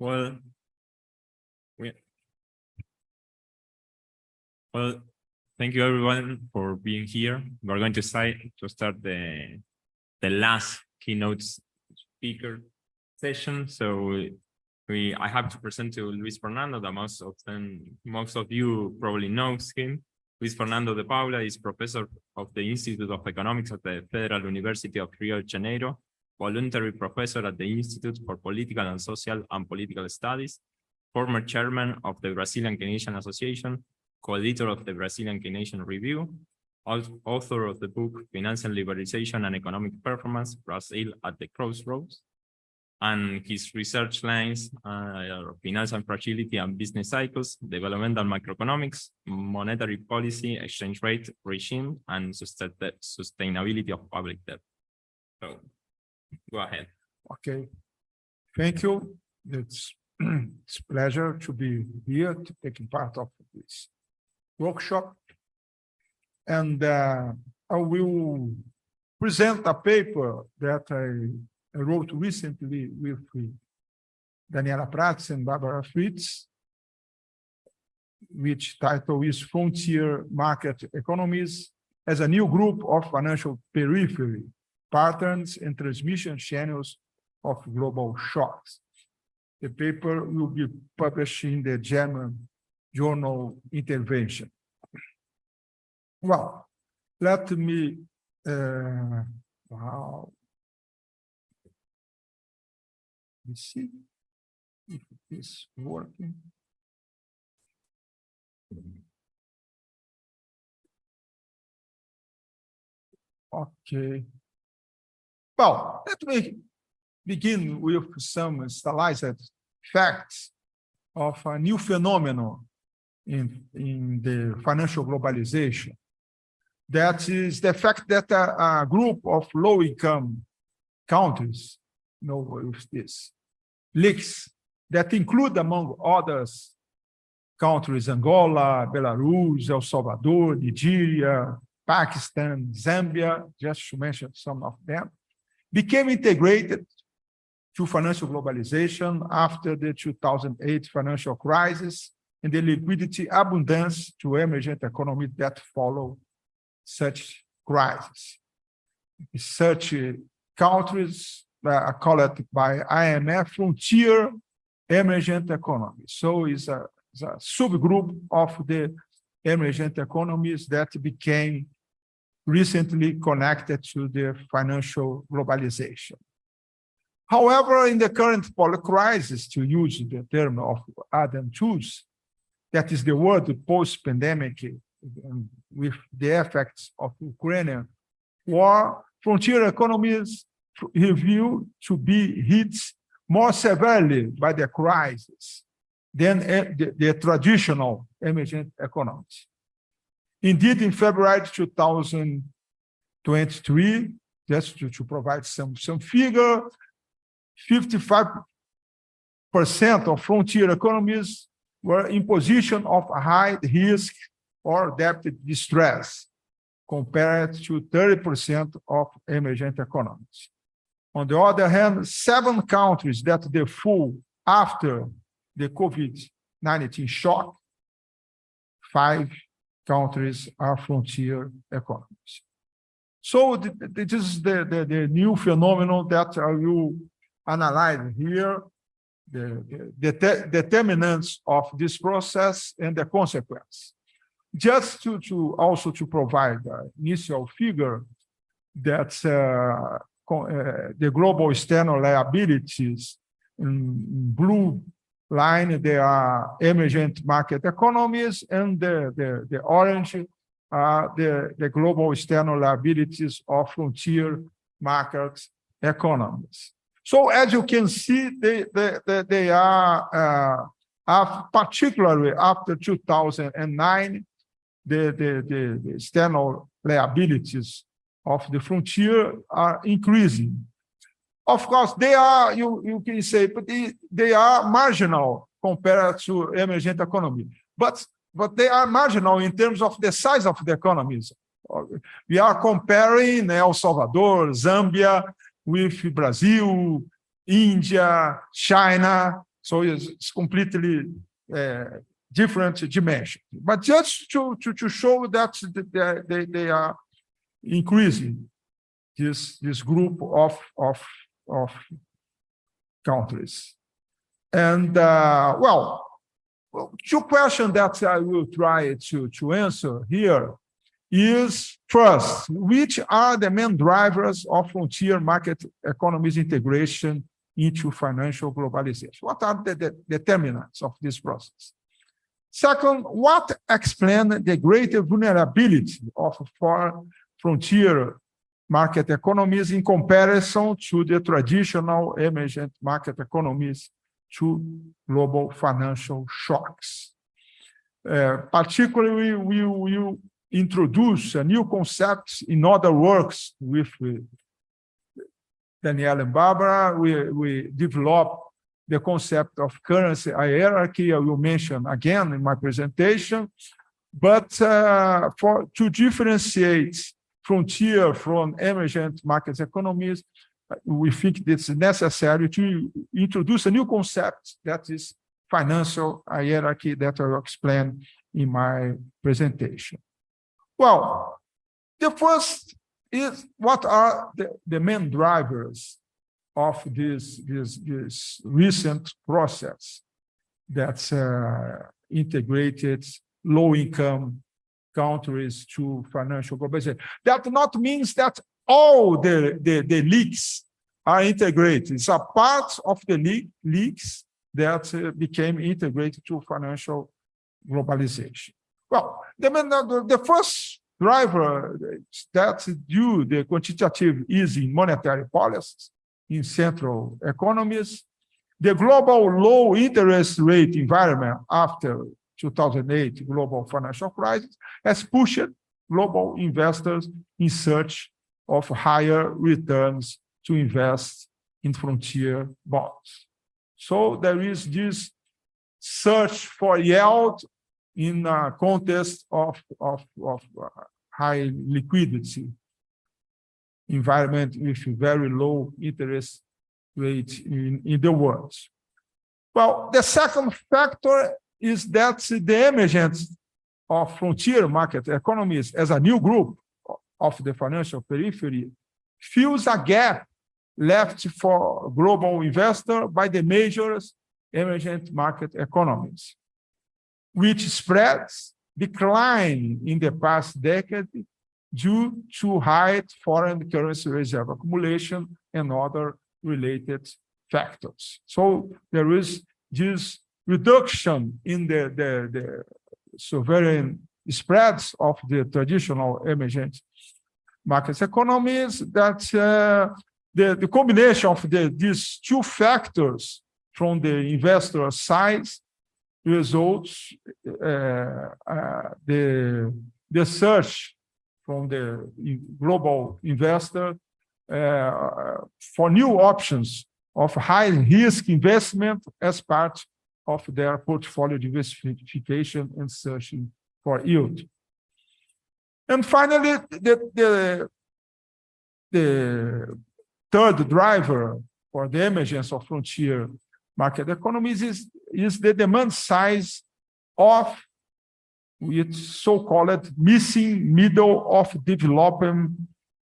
Well, well, thank you everyone for being here. We're going to start the last keynote speaker session. So I have to present to Luis Fernando, that most of you probably knows him. Luis Fernando de Paula is professor of the Institute of Economics at the Federal University of Rio de Janeiro, voluntary professor at the Institute for Political and Social and Political Studies, former chairman of the Brazilian Keynesian Association, co-editor of the Brazilian Keynesian Review, author of the book Financial Liberalization and Economic Performance, Brazil at the Crossroads. And his research lines are financial fragility and business cycles, developmental macroeconomics, monetary policy, exchange rate regime, and sustainability of public debt. So go ahead. Okay, thank you. It's a pleasure to be here, to taking part of this workshop. And I will present a paper that I wrote recently with Daniela Prats and Barbara Fritz, which title is Frontier Market Economies as a New Group of Financial Periphery, Patterns and Transmission Channels of Global Shocks. The paper will be published in the German journal Intervention. Well, let me, let's see if it is working. Okay. Well, let me begin with some stylized facts of a new phenomenon in the financial globalization. That is the fact that a group of low-income countries, with this, LICs, that include, among others, countries Angola, Belarus, El Salvador, Nigeria, Pakistan, Zambia, just to mention some of them, became integrated to financial globalization after the 2008 financial crisis and the liquidity abundance to emergent economies that followed such crisis. Such countries are called by IMF frontier emergent economies. So it's a subgroup of the emergent economies that became recently connected to the financial globalization. However, in the current crisis, to use the term of Adam Tooze, that is the word post-pandemic, with the effects of Ukrainian war, frontier economies reveal to be hit more severely by the crisis than the traditional emergent economies. Indeed, in February 2023, just to provide some figure, 55% of frontier economies were in position of high risk or debt distress, compared to 30% of emergent economies. On the other hand, 7 countries that default after the COVID-19 shock, 5 countries are frontier economies. So this is the new phenomenon that I will analyze here, the determinants of this process and the consequence. Just to also to provide an initial figure that the global external liabilities in blue line, they are emergent market economies, and the orange are the global external liabilities of frontier market economies. So as you can see, they are particularly after 2009, the external liabilities of the frontier are increasing. Of course, they are, you can say, but they are marginal compared to emergent economy. But they are marginal in terms of the size of the economies. We are comparing El Salvador, Zambia, with Brazil, India, China, So it's completely different dimension. But just to show that they are increasing this group of countries. And well, two questions that I will try to answer here is, first, which are the main drivers of frontier market economies integration into financial globalization? What are the determinants of this process? Second, what explains the greater vulnerability of foreign frontier market economies in comparison to the traditional emergent market economies to global financial shocks? Particularly, we will introduce a new concept in other works with Danielle and Barbara. We develop the concept of currency hierarchy. I will mention again in my presentation. But to differentiate frontier from emergent market economies, we think it's necessary to introduce a new concept that is financial hierarchy that I will explain in my presentation. Well, the first is, what are the main drivers of this recent process that's integrated low-income countries to financial globalization? That not means that all the leaks are integrated. It's a part of the leaks that became integrated to financial globalization. Well, the first driver that's due the quantitative easing monetary policies in central economies, the global low interest rate environment after 2008 global financial crisis has pushed global investors in search of higher returns to invest in frontier bonds. So there is this search for yield in a context of high liquidity environment with very low interest rates in the world. Well, the second factor is that the emergence of frontier market economies as a new group of the financial periphery fills a gap left for global investors by the major emergent market economies, which spreads decline in the past decade due to high foreign currency reserve accumulation and other related factors. So there is this reduction in the sovereign spreads of the traditional emergent market economies, that the combination of these two factors from the investor side results the search from the global investor for new options of high-risk investment as part of their portfolio diversification and searching for yield. And finally, the third driver for the emergence of frontier market economies is the demand size of its so-called missing middle of development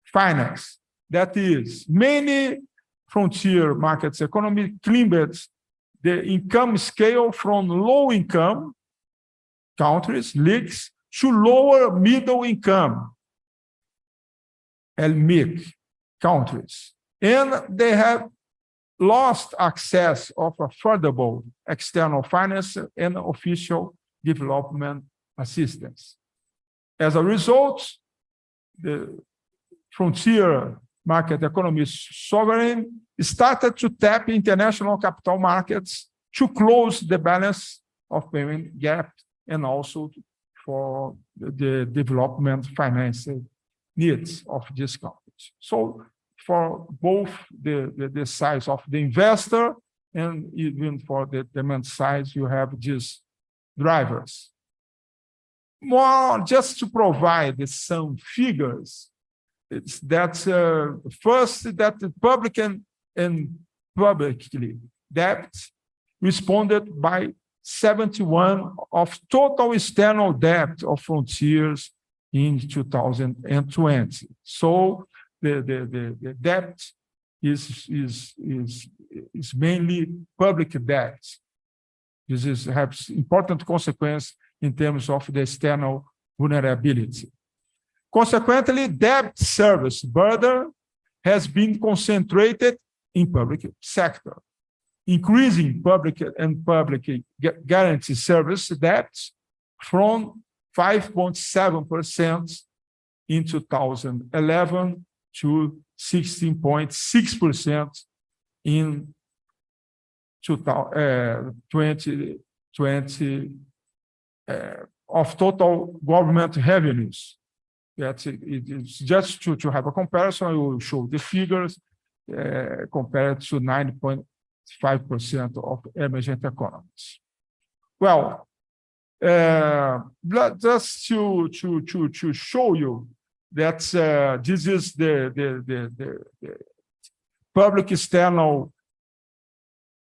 finance. That is, many frontier markets economy climbed the income scale from low-income countries, leagues, to lower middle income, LMIC countries. And they have lost access of affordable external finance and official development assistance. As a result, the frontier market economies sovereign started to tap international capital markets to close the balance of payment gap and also for the development financing needs of these countries. So for both the size of the investor and even for the demand side, you have these drivers. More just to provide some figures, it's that first that the public and publicly debt responded by 71% of total external debt of frontiers in 2020. So the debt is mainly public debt. This has important consequence in terms of the external vulnerability. Consequently, debt service burden has been concentrated in public sector, increasing public and public guarantee service debts from 5.7% in 2011 to 16.6% in 2020 of total government revenues. It's just to have a comparison, I will show the figures compared to 9.5% of emergent economies. Well, just to show you that this is the public external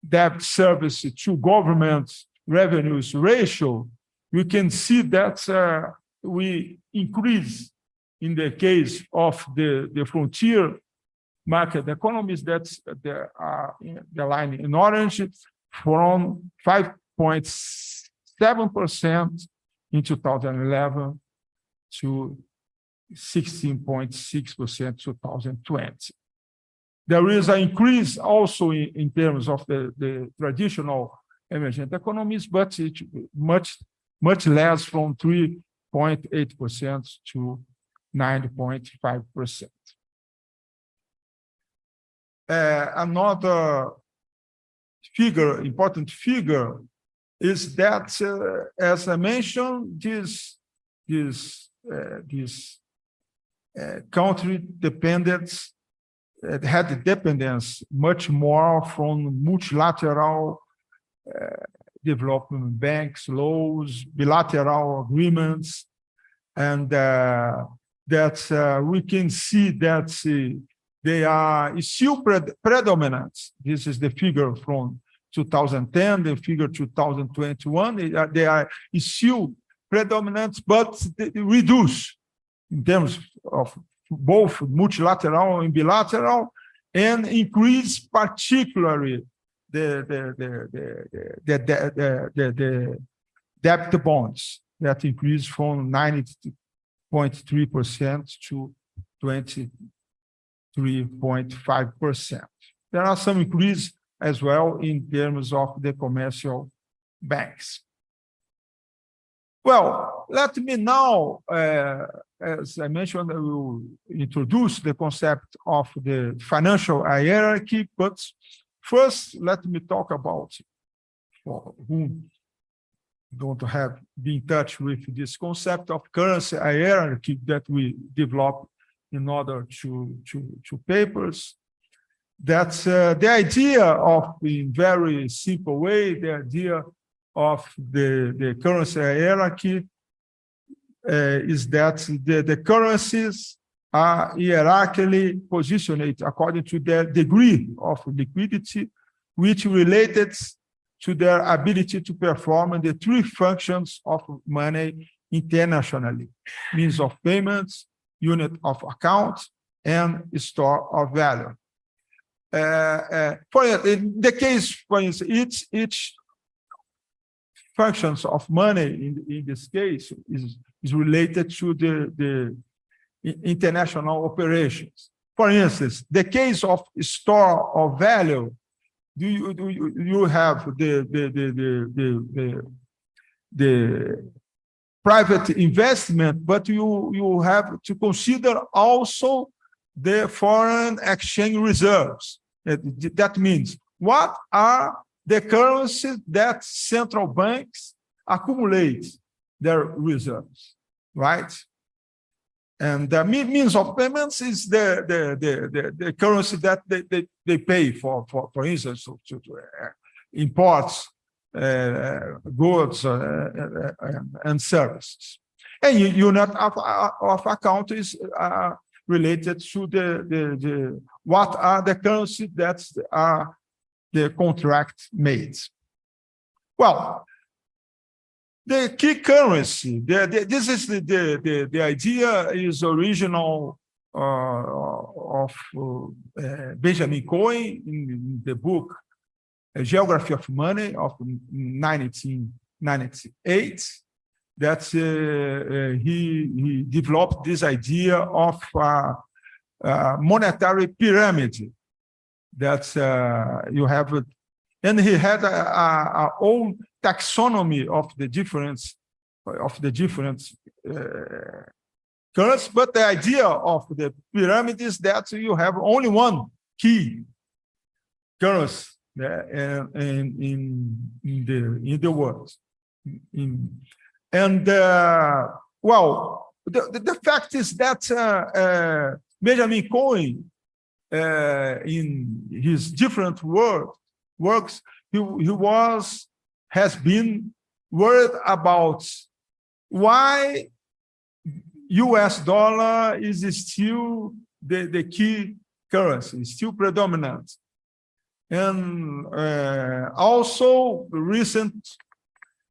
debt service to government revenues ratio, we can see that we increase in the case of the frontier market economies that are in the line in orange from 5.7% in 2011 to 16.6% in 2020. There is an increase also in terms of the traditional emergent economies, but it's much less from 3.8% to 9.5%. Another figure, important figure, is that, as I mentioned, this country had dependence much more from multilateral development banks, laws, bilateral agreements, and that we can see that they are still predominant. This is the figure from 2010, the figure 2021. They are still predominant, but they reduce in terms of both multilateral and bilateral, and increase particularly the debt bonds that increase from 90.3% to 23.5%. There are some increase as well in terms of the commercial banks. Well, let me now, as I mentioned, I will introduce the concept of the financial hierarchy, but first, let me talk about, for whom don't have been in touch with this concept of currency hierarchy that we developed in order to papers. That's the idea of, in very simple way, the idea of the currency hierarchy is that the currencies are hierarchically positioned according to their degree of liquidity, which related to their ability to perform the three functions of money internationally: means of payments, unit of account, and store of value. In the case, for instance, each functions of money in this case is related to the international operations. For instance, the case of store of value, you have the private investment, but you have to consider also the foreign exchange reserves. That means, what are the currencies that central banks accumulate their reserves, right? And the means of payments is the currency that they pay for instance, to imports, goods and services. And unit of account is related to the what are the currency that are the contract made. Well, the key currency, this is the idea is original of Benjamin Cohen in the book Geography of Money of 1998, that he developed this idea of monetary pyramid that you have, and he had a own taxonomy of the different currencies. But the idea of the pyramid is that you have only one key currency in the world. Well, the fact is that Benjamin Cohen, in his different works, he has been worried about why US dollar is still the key currency, still predominant. And also recent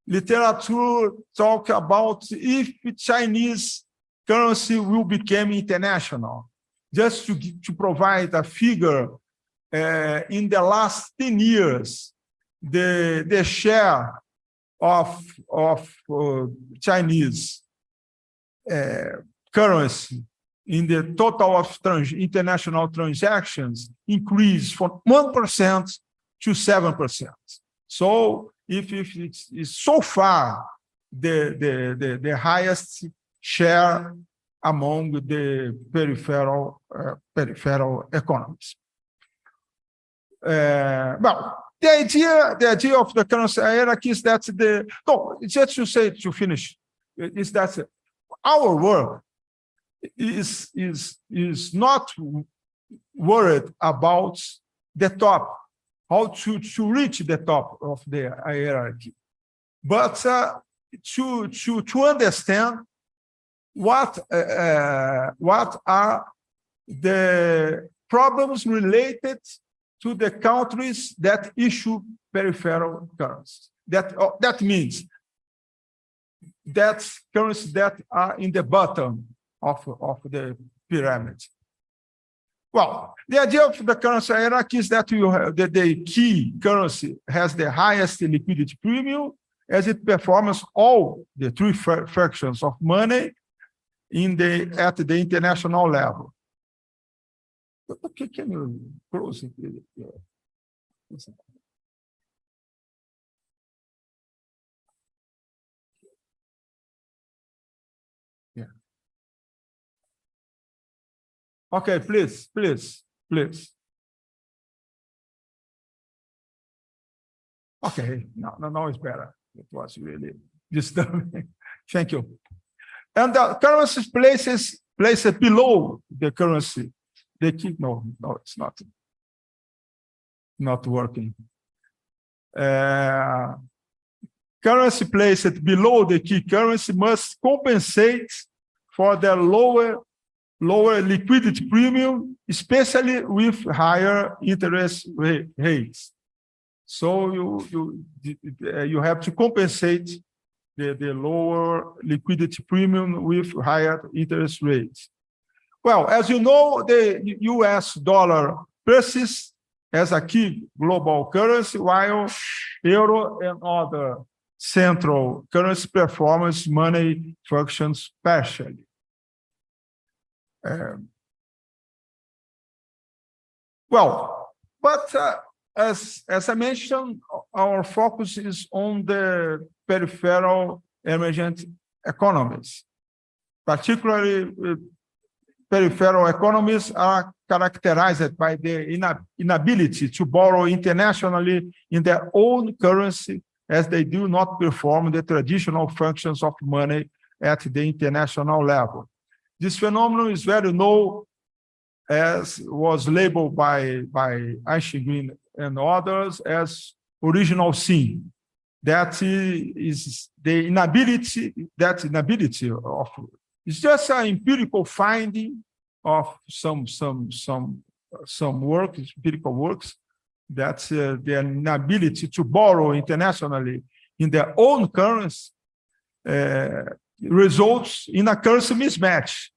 literature talk about if Chinese currency will become international. Just to provide a figure, in the last 10 years, the share of Chinese currency in the total of international transactions increased from 1% to 7%. So if it's so far the highest share among the peripheral economies. Well, the idea of the currency hierarchy is that just to finish, is that our work is not worried about the top, how to reach the top of the hierarchy, but to understand what are the problems related to the countries that issue peripheral currencies. That means that currencies that are in the bottom of the pyramid. Well, the idea of the currency hierarchy is that you have the key currency has the highest liquidity premium as it performs all the three fractions of money at the international level. Okay, can you close it? Yeah. Okay, please. Okay, now it's better. It was really disturbing. Thank you. And the currency places below the currency. They keep no, it's not working. Currency placed below the key currency must compensate for the lower liquidity premium, especially with higher interest rates. So you have to compensate the lower liquidity premium with higher interest rates. Well, as you know, the US dollar persists as a key global currency, while euro and other central currency performance money functions partially. As I mentioned, our focus is on the peripheral emergent economies. Particularly, peripheral economies are characterized by their inability to borrow internationally in their own currency, as they do not perform the traditional functions of money at the international level. This phenomenon is very known, as was labeled by Green and others as original sin. That is the inability of, it's just an empirical finding of some empirical works That's their inability to borrow internationally in their own currency results in a currency mismatch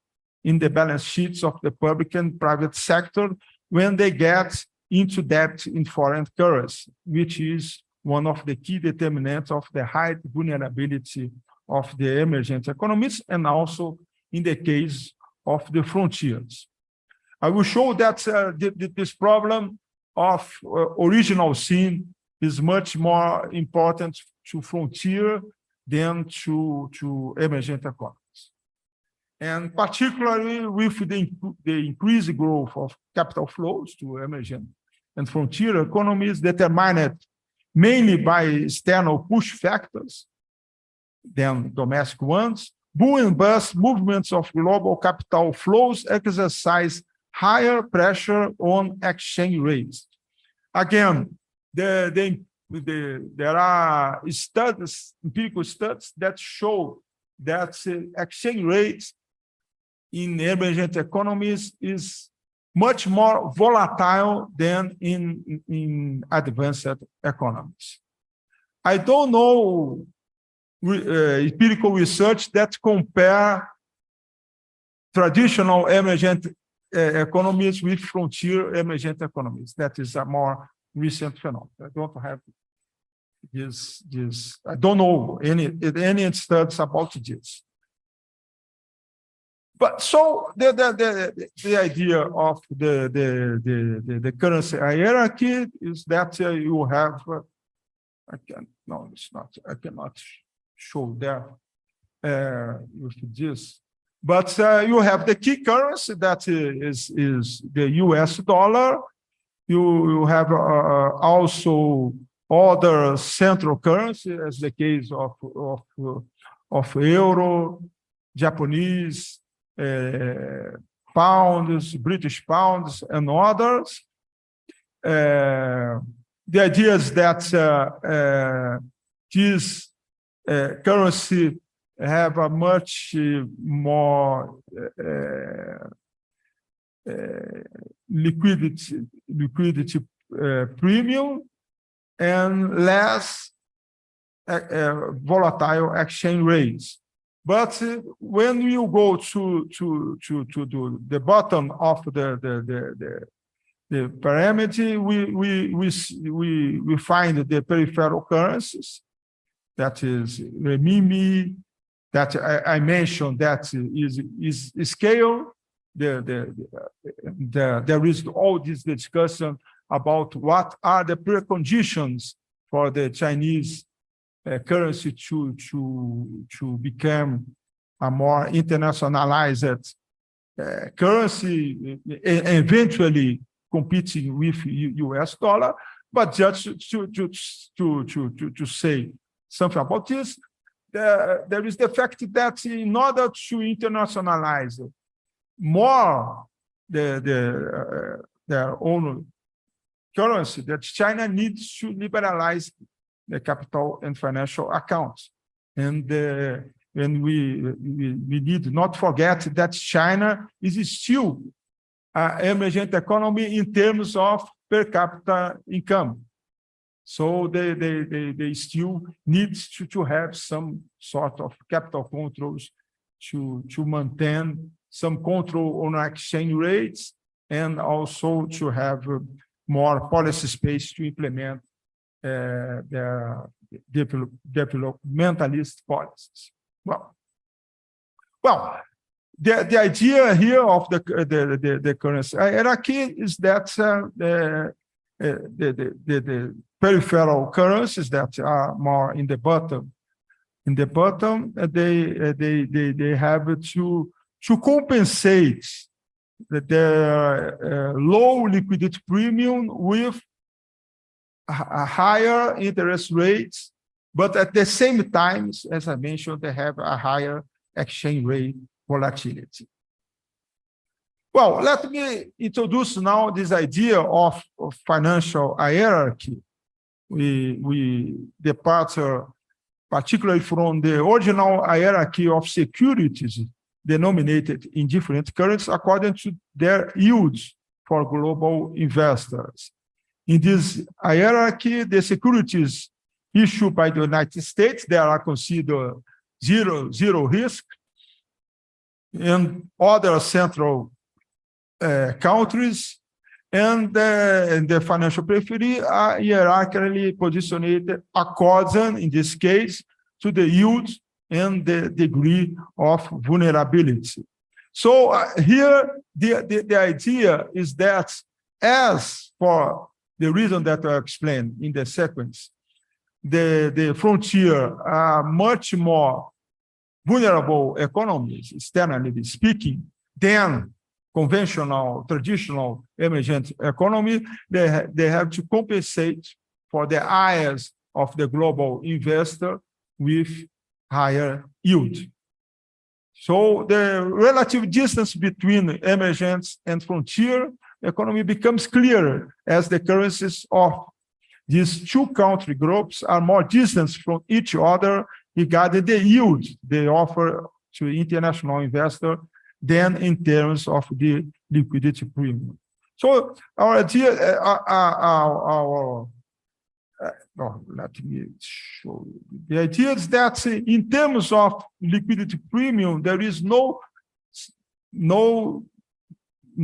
in the balance sheets of the public and private sector when they get into debt in foreign currency, which is one of the key determinants of the high vulnerability of the emergent economies, and also in the case of the frontiers. I will show that this problem of original sin is much more important to frontier than to emergent economies. And particularly with the increased growth of capital flows to emergent and frontier economies determined mainly by external push factors than domestic ones, boom and bust movements of global capital flows exercise higher pressure on exchange rates. Again, there are studies, empirical studies that show that exchange rates in emergent economies is much more volatile than in advanced economies. I don't know empirical research that compare traditional emergent economies with frontier emergent economies. That is a more recent phenomenon. I don't have this. I don't know any studies about this. But so the idea of the currency hierarchy is that you have. I cannot show that with this. But you have the key currency that is the US dollar. You have also other central currency, as the case of euro, Japanese pounds, British pounds, and others. The idea is that this currency have a much more liquidity premium and less volatile exchange rates. But when you go to the bottom of the pyramid, we find the peripheral currencies. That is renminbi, that I mentioned, that is scale. There is all this discussion about what are the preconditions for the Chinese currency to become a more internationalized currency, eventually competing with US dollar. But just to say something about this, there is the fact that in order to internationalize more their own currency, that China needs to liberalize the capital and financial accounts. And we need not forget that China is still an emergent economy in terms of per capita income. So they still need to have some sort of capital controls to maintain some control on exchange rates, and also to have more policy space to implement their developmentalist policies. Well, the idea here of the currency hierarchy is that the peripheral currencies that are more in the bottom, they have to compensate the low liquidity premium with a higher interest rates, but at the same time, as I mentioned, they have a higher exchange rate volatility. Well, let me introduce now this idea of financial hierarchy. We depart particularly from the original hierarchy of securities denominated in different currencies according to their yields for global investors. In this hierarchy, the securities issued by the United States, they are considered zero risk, and other central countries, and the financial periphery are hierarchically positioned according, in this case, to the yield and the degree of vulnerability. So here, the idea is that, as for the reason that I explained in the sequence, the frontier are much more vulnerable economies, externally speaking, than conventional, traditional emergent economy. They have to compensate for the eyes of the global investor with higher yield. So the relative distance between emergent and frontier economy becomes clearer as the currencies of these two country groups are more distant from each other regarding the yield they offer to international investor than in terms of the liquidity premium. So our idea, let me show you. The idea is that in terms of liquidity premium, there is no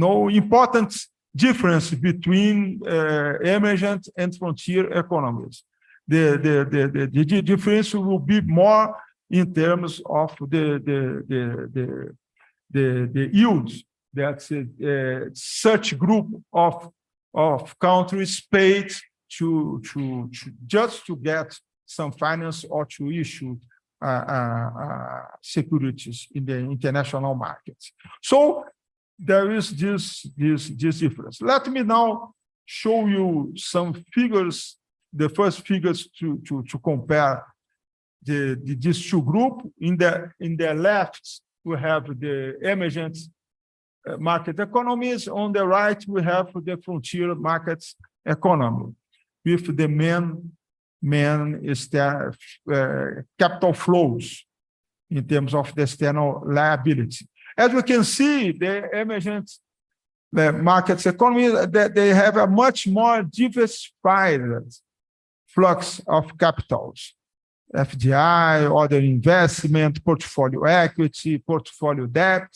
important difference between emergent and frontier economies. The difference will be more in terms of the yields that such group of countries paid to just to get some finance or to issue securities in the international markets. So there is this difference. Let me now show you some figures, the first figures to compare these two groups. In the left, we have the emergent market economies. On the right, we have the frontier markets economy, with the main capital flows in terms of the external liability. As we can see, the emergent markets economy, they have a much more diversified flux of capitals, FDI, other investment, portfolio equity, portfolio debt,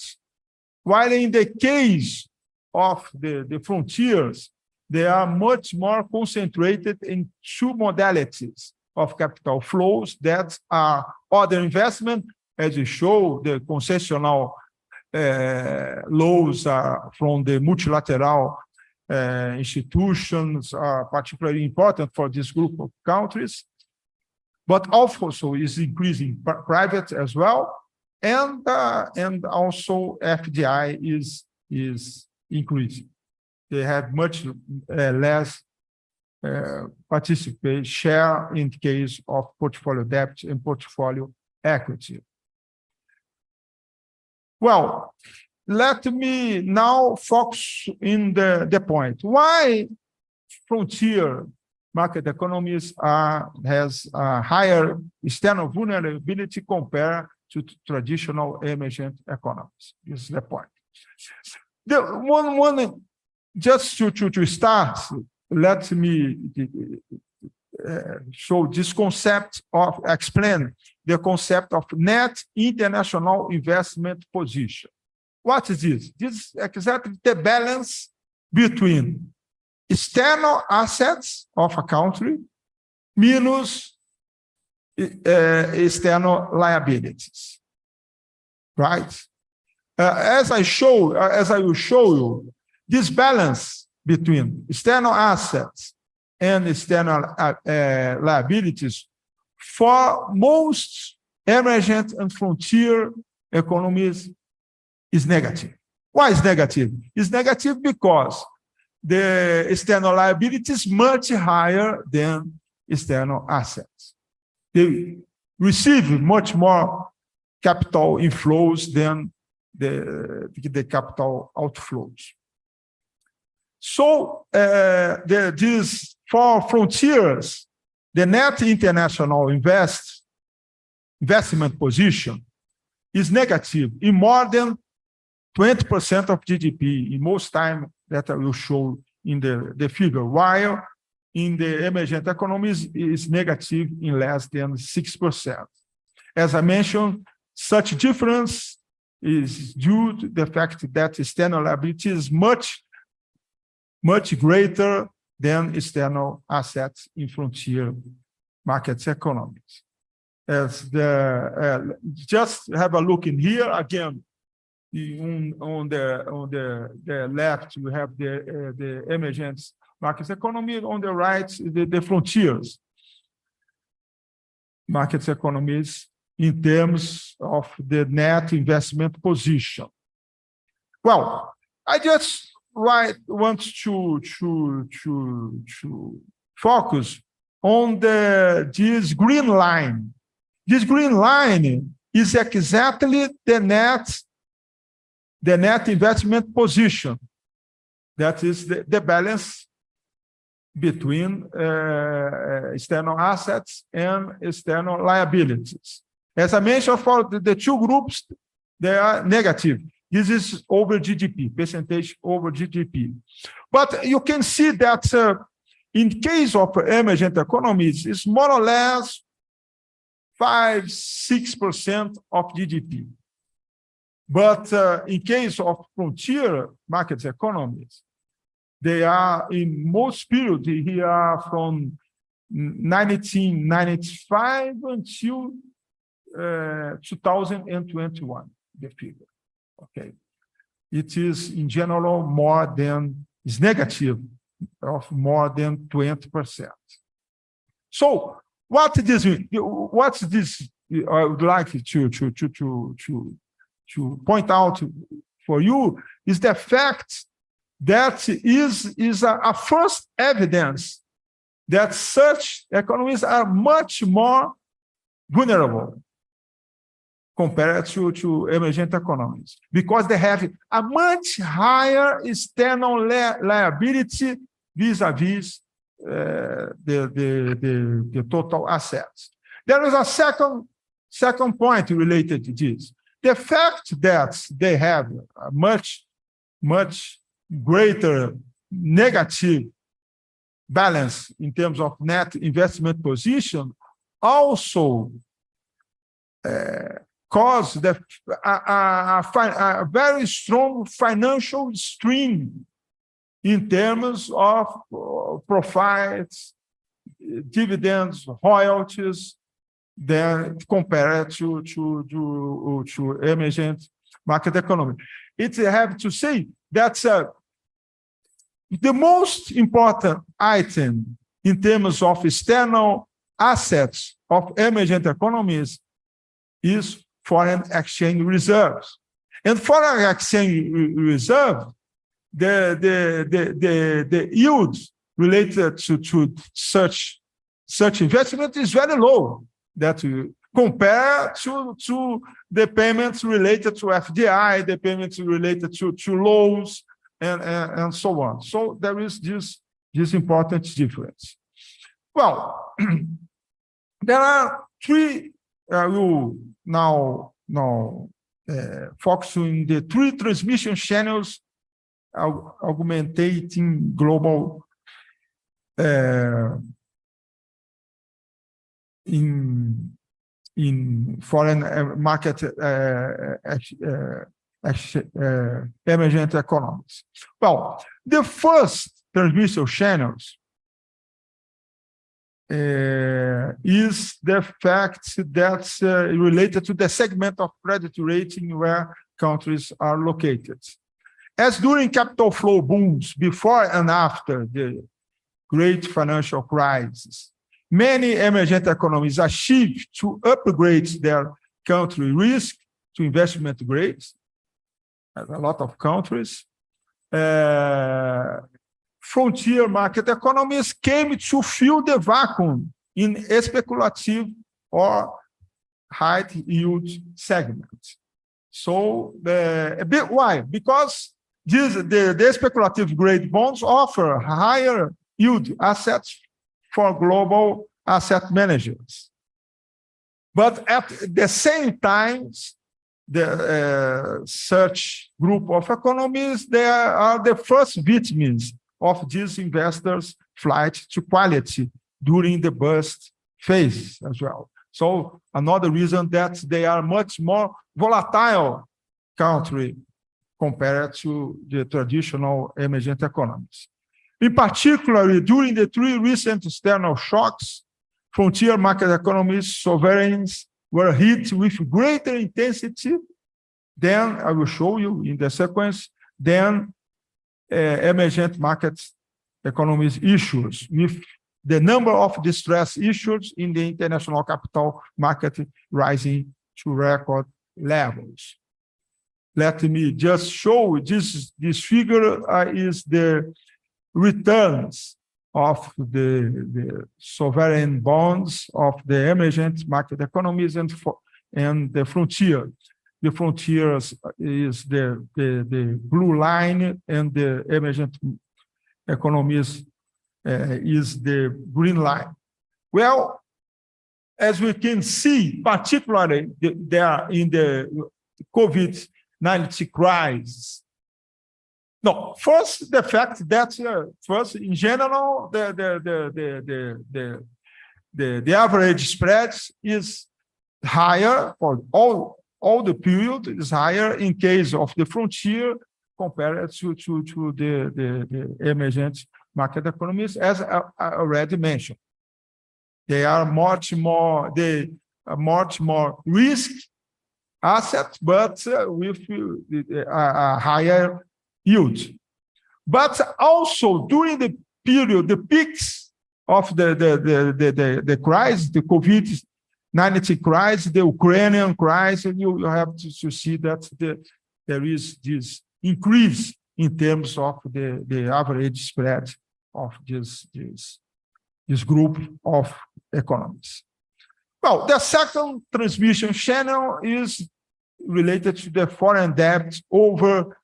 while in the case of the frontiers, they are much more concentrated in two modalities of capital flows that are other investment, as you show, the concessional loans from the multilateral institutions are particularly important for this group of countries, but also is increasing private as well, and also FDI is increasing. They have much less participation share in case of portfolio debt and portfolio equity. Well, let me now focus in the point. Why frontier market economies has a higher external vulnerability compared to traditional emergent economies? This is the point. The one just to start, let me show this concept of, explain the concept of net international investment position. What is this? This is exactly the balance between external assets of a country minus external liabilities, right? As I will show you, this balance between external assets and external liabilities for most emergent and frontier economies is negative. Why is negative? It's negative because the external liability is much higher than external assets. They receive much more capital inflows than the capital outflows. So these four frontiers, the net international investment position is negative in more than 20% of GDP in most time that I will show in the figure, while in the emergent economies is negative in less than 6%. As I mentioned, such difference is due to the fact that external liability is much greater than external assets in frontier markets economies. As just have a look in here again. On the left, we have the emergent markets economy. On the right, the frontiers markets economies in terms of the net investment position. Well, I just want to focus on this green line. This green line is exactly the net investment position. That is the balance between external assets and external liabilities. As I mentioned, for the two groups, they are negative. This is over GDP, percentage over GDP. But you can see that in case of emergent economies, it's more or less 5–6% of GDP. But in case of frontier markets economies, they are in most periods here from 1995 until 2021, the figure. Okay, it is in general is negative of more than 20%. So what this mean? What's this? I would like to point out for you is the fact that is a first evidence that such economies are much more vulnerable compared to emergent economies, because they have a much higher external liability vis-a-vis the total assets. There is a second point related to this. The fact that they have a much greater negative balance in terms of net investment position also cause a very strong financial stream in terms of profits, dividends, royalties, than compared to emergent market economy. It's have to say that the most important item in terms of external assets of emergent economies is foreign exchange reserves. And foreign exchange reserve, the yields related to such investment is very low. That compare to the payments related to FDI, the payments related to loans, and so on. So there is this important difference. Well, there are three. I will now focus on the three transmission channels augmenting global in foreign market emergent economies. Well, the first transmission channels is the fact that related to the segment of credit rating where countries are located. As during capital flow booms before and after the great financial crisis, many emergent economies achieved to upgrade their country risk to investment grade. A lot of countries. Frontier market economies came to fill the vacuum in speculative or high yield segments. So why? Because the speculative grade bonds offer higher yield assets for global asset managers. But at the same time, such group of economies, they are the first victims of these investors' flight to quality during the burst phase as well. So another reason that they are much more volatile country compared to the traditional emergent economies. In particular, during the 3 recent external shocks, frontier market economies, sovereigns were hit with greater intensity than, I will show you in the sequence, than emergent market economies issues, with the number of distress issues in the international capital market rising to record levels. Let me just show this figure is the returns of the sovereign bonds of the emergent market economies and the frontier. The frontiers is the blue line, and the emergent economies is the green line. Well, as we can see, particularly there in the COVID-19 crisis. No, first the fact that first in general the average spreads is higher for all the period is higher in case of the frontier compared to the emergent market economies, as I already mentioned. They are much more risk assets, but with a higher yield. But also during the period, the peaks of the crisis, the COVID-19 crisis, the Ukrainian crisis, you have to see that there is this increase in terms of the average spread of this group of economies. Well, the second transmission channel is related to the foreign debt over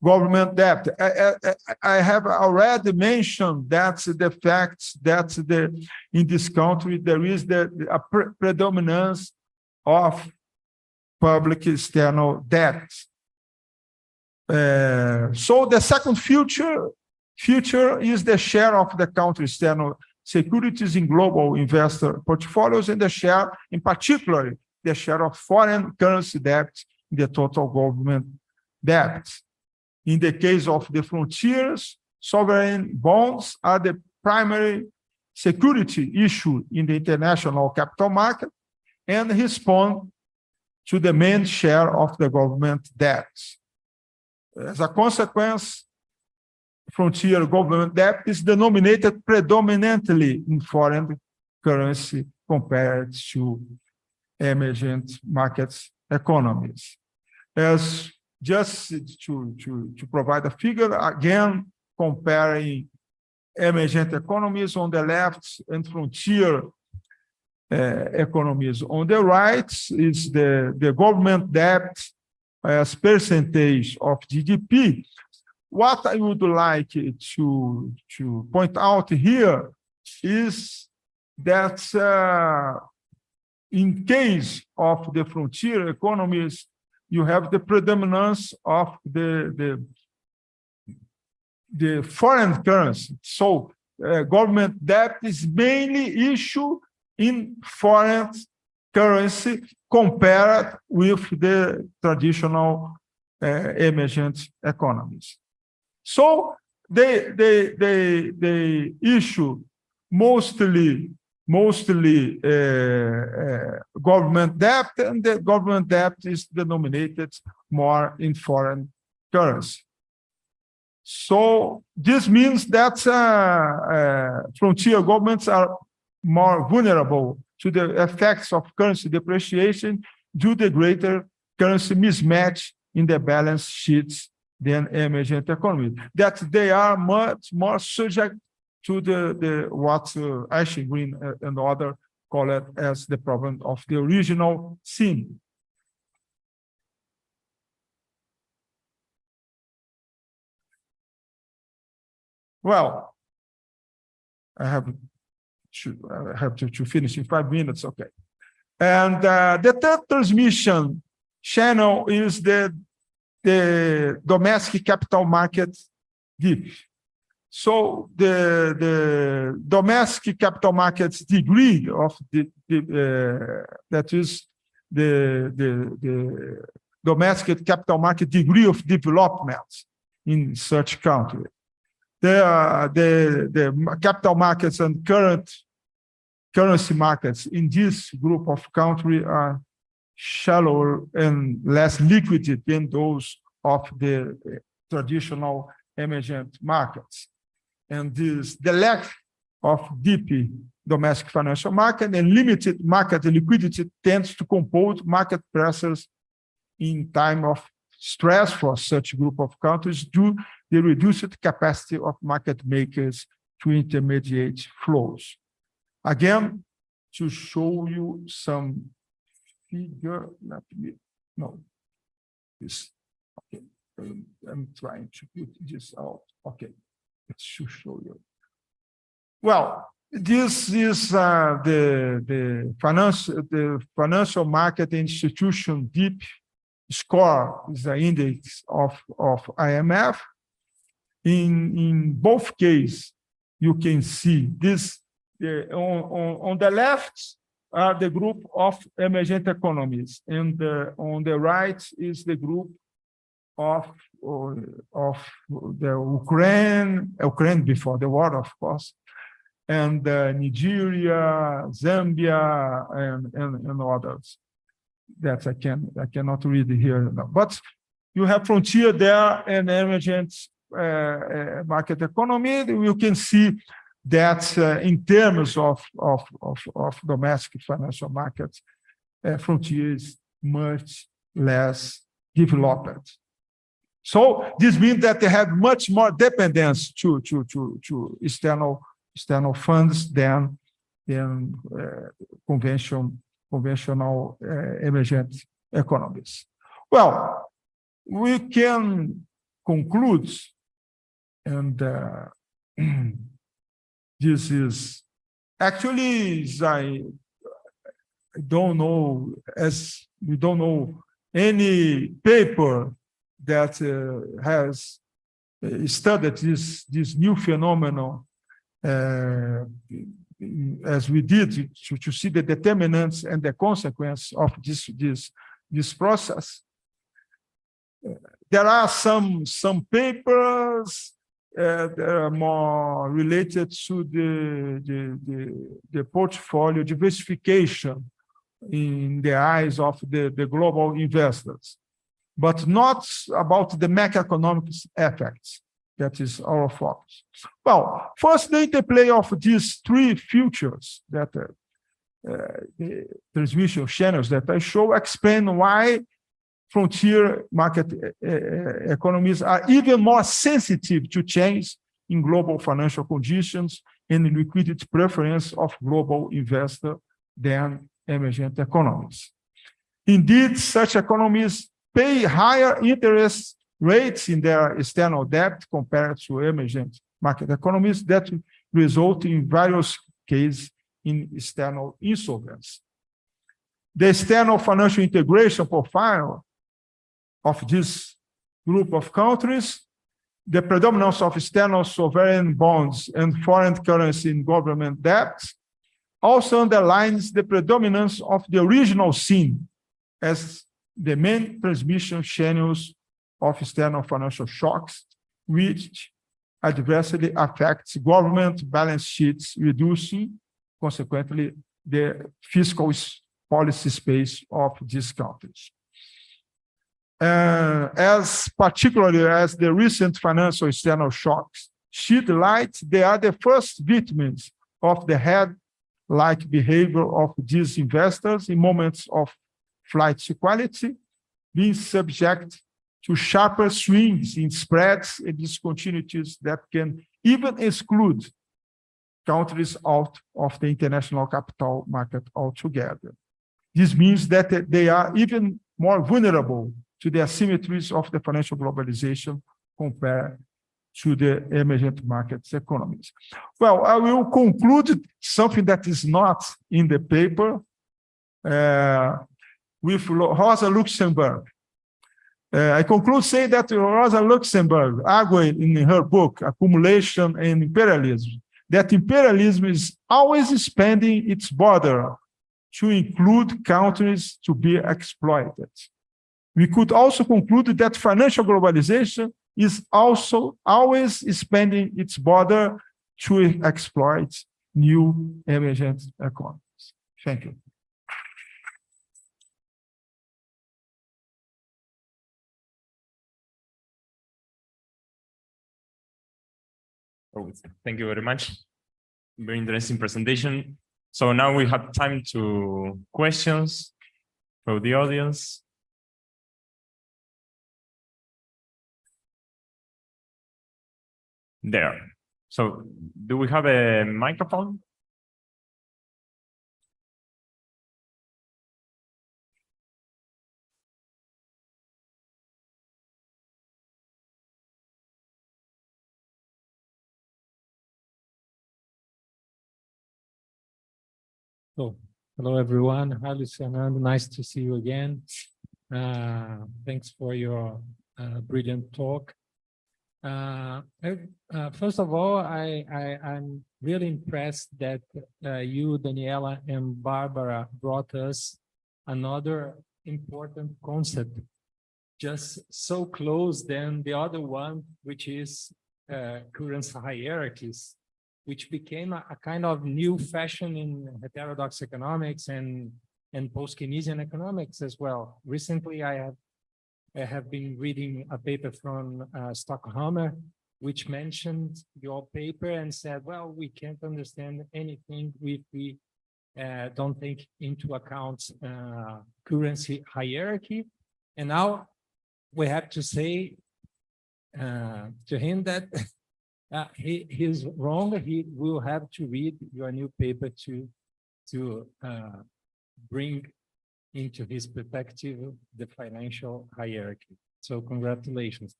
government debt. I have already mentioned that the fact that in this country there is a predominance of public external debt. So the second feature is the share of the country's external securities in global investor portfolios, and the share, in particular, the share of foreign currency debt in the total government debt. In the case of the frontiers, sovereign bonds are the primary security issue in the international capital market and respond to the main share of the government debt. As a consequence, frontier government debt is denominated predominantly in foreign currency compared to emergent markets economies. As just to provide a figure, again, comparing emergent economies on the left and frontier economies on the right, is the government debt as percentage of GDP. What I would like to point out here is that in case of the frontier economies, you have the predominance of the foreign currency. So government debt is mainly issued in foreign currency compared with the traditional emergent economies. So they issue mostly government debt, and the government debt is denominated more in foreign currency. So this means that frontier governments are more vulnerable to the effects of currency depreciation due to the greater currency mismatch in the balance sheets than emergent economies. That they are much more subject to the what Ashley Green and others call it as the problem of the original sin. Well, I have to finish in 5 minutes, okay. And the third transmission channel is the domestic capital market dip. So the domestic capital markets degree of that is the domestic capital market degree of development in such country. The capital markets and currency markets in this group of countries are shallower and less liquid than those of the traditional emergent markets. And the lack of deep domestic financial market and limited market liquidity tends to compose market pressures in time of stress for such group of countries due to the reduced capacity of market makers to intermediate flows. Again, to show you some figure, this, okay, I'm trying to put this out, okay, it should show you. Well, this is the financial market institution deep score is the index of IMF. In both cases, you can see this on the left are the group of emergent economies, and on the right is the group of the Ukraine before the war, of course, and Nigeria, Zambia, and others that I cannot read here now. But you have frontier there and emergent market economy. You can see that in terms of domestic financial markets, frontier is much less developed. So this means that they have much more dependence to external funds than conventional emergent economies. Well, we can conclude, and this is actually, I don't know, as we don't know any paper that has studied this new phenomenon as we did to see the determinants and the consequence of this process. There are some papers that are more related to the portfolio diversification in the eyes of the global investors, but not about the macroeconomic effects. That is our focus. Well, first, the interplay of these three features that the transmission channels that I show explain why frontier market economies are even more sensitive to change in global financial conditions and liquidity preference of global investors than emergent economies. Indeed, such economies pay higher interest rates in their external debt compared to emergent market economies that result in various cases in external insolvency. The external financial integration profile of this group of countries, the predominance of external sovereign bonds and foreign currency in government debts, also underlines the predominance of the original sin as the main transmission channels of external financial shocks, which adversely affects government balance sheets, reducing, consequently, the fiscal policy space of these countries. As particularly as the recent financial external shocks shed light, they are the first victims of the head-like behavior of these investors in moments of flight to quality, being subject to sharper swings in spreads and discontinuities that can even exclude countries out of the international capital market altogether. This means that they are even more vulnerable to the asymmetries of the financial globalization compared to the emergent markets economies. Well, I will conclude something that is not in the paper with Rosa Luxemburg. I conclude saying that Rosa Luxemburg argued in her book, Accumulation and Imperialism, that imperialism is always expanding its border to include countries to be exploited. We could also conclude that financial globalization is also always expanding its border to exploit new emergent economies. Thank you. Oh, thank you very much. Very interesting presentation. So now we have time to questions for the audience. There. So do we have a microphone? So, hello everyone. Hi Luciano, nice to see you again. Thanks for your brilliant talk. First of all, I'm really impressed that you, Daniela, and Barbara brought us another important concept, just so close than the other one, which is currency hierarchies, which became a kind of new fashion in heterodox economics and post-Keynesian economics as well. Recently, I have been reading a paper from Stockhammer, which mentioned your paper and said, well, we can't understand anything if we don't take into account currency hierarchy. And now we have to say to him that he's wrong. He will have to read your new paper to bring into his perspective the financial hierarchy. So congratulations.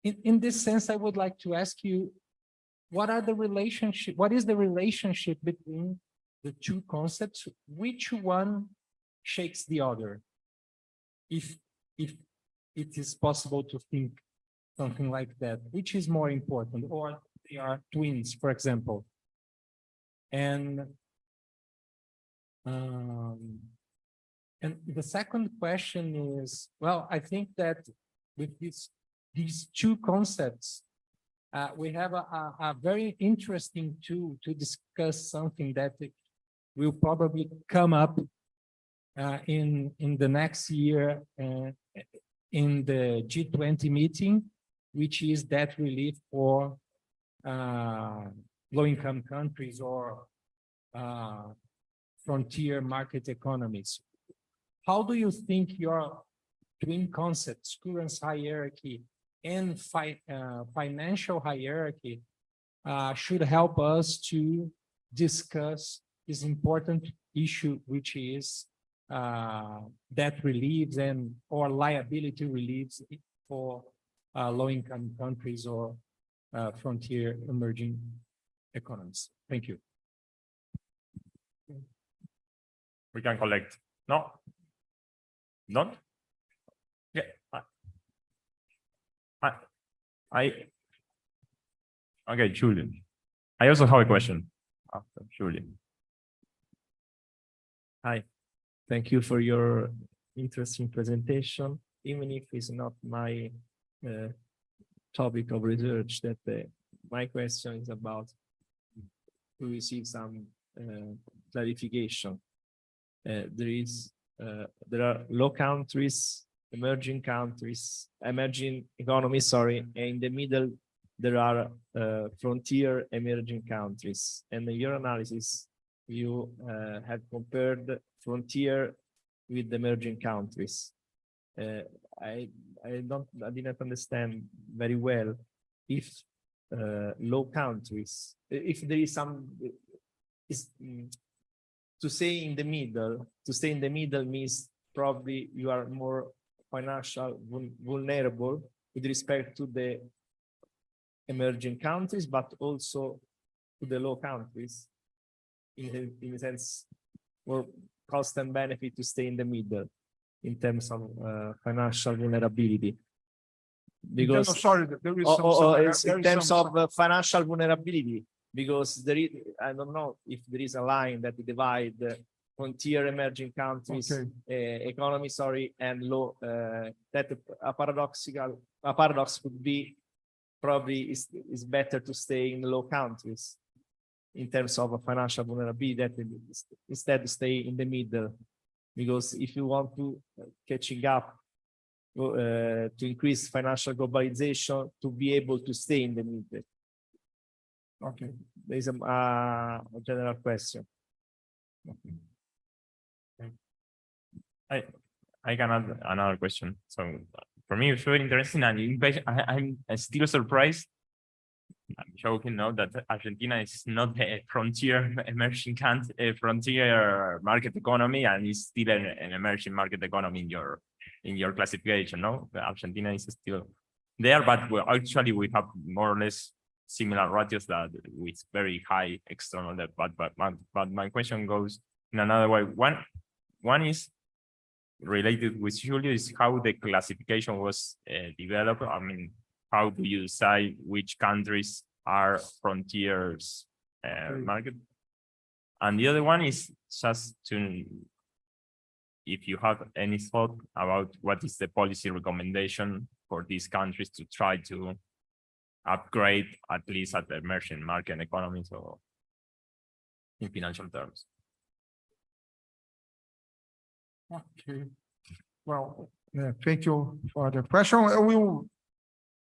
In this sense, I would like to ask you, what is the relationship between the two concepts? Which one shakes the other? If it is possible to think something like that, which is more important, or they are twins, for example. And the second question is, well, I think that with these two concepts, we have a very interesting tool to discuss something that will probably come up in the next year in the G20 meeting, which is debt relief for low-income countries or frontier market economies. How do you think your twin concepts, currency hierarchy and financial hierarchy, should help us to discuss this important issue, which is debt reliefs or liability reliefs for low-income countries or frontier emerging economies? Thank you. We can collect. No? Not? Yeah. Okay, Julian. I also have a question after Julian. Hi, thank you for your interesting presentation. Even if it's not my topic of research, my question is about to receive some clarification. There are low countries, emerging economies, sorry, and in the middle there are frontier emerging countries. And in your analysis, you have compared frontier with emerging countries. I didn't understand very well if low countries, if there is some, to stay in the middle means probably you are more financial vulnerable with respect to the emerging countries, but also to the low countries, in a sense, more cost and benefit to stay in the middle. in terms of financial vulnerability. No, Because sorry, there is it's in terms of financial vulnerability, because there is, I don't know if there is a line that divide frontier emerging countries, economy, sorry, and low. That a paradox could be probably is better to stay in low countries in terms of financial vulnerability, that instead stay in the middle, because if you want to catching up to increase financial globalization, to be able to stay in the middle. Okay. There is a general question. I can add another question. So for me, it's very interesting, and I'm still surprised. I'm joking now that Argentina is not a frontier emerging country, frontier market economy, and is still an emerging market economy in your classification. No, Argentina is still there, but actually we have more or less similar ratios that with very high external debt. But my question goes in another way. One is related with Julio, is how the classification was developed. I mean, how do you decide which countries are frontiers market? And the other one is just to, if you have any thought about what is the policy recommendation for these countries to try to upgrade, at least at the emerging market economies or in financial terms. Okay. Well, thank you for the question. We will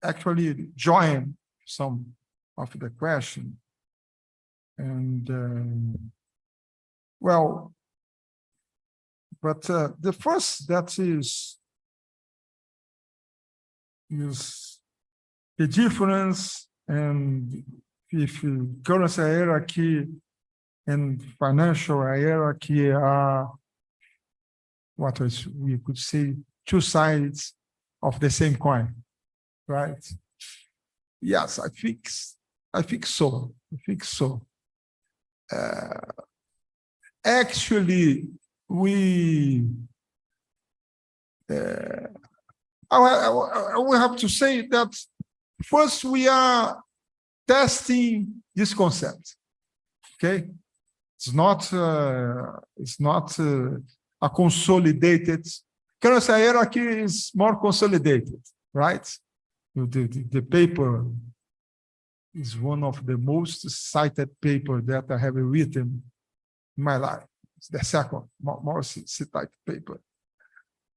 actually join some of the question. And well, but the first that is the difference, and if currency hierarchy and financial hierarchy are what we could say two sides of the same coin, right? Yes, I think so. Actually, we have to say that first we are testing this concept. Okay, it's not a consolidated currency hierarchy, is more consolidated, right? The paper is one of the most cited paper that I have written in my life. It's the second more cited paper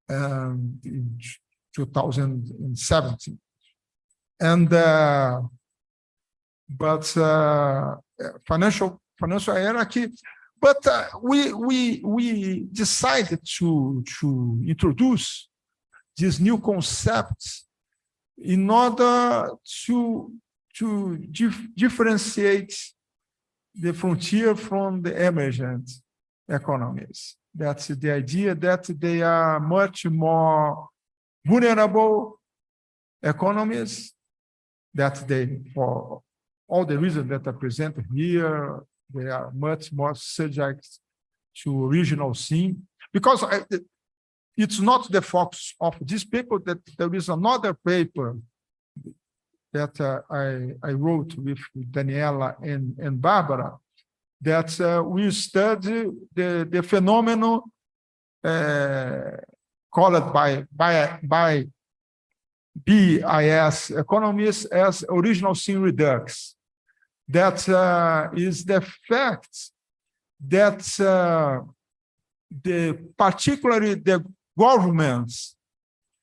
in 2017. And but financial hierarchy. But we decided to introduce this new concept in order to differentiate the frontier from the emergent economies. That's the idea that they are much more vulnerable economies, that they, for all the reasons that are presented here, they are much more subject to regional scene. Because it's not the focus of this paper, that there is another paper that I wrote with Daniela and Barbara, that we study the phenomenon called by BIS economists as original sin redux. That is the fact that particularly the governments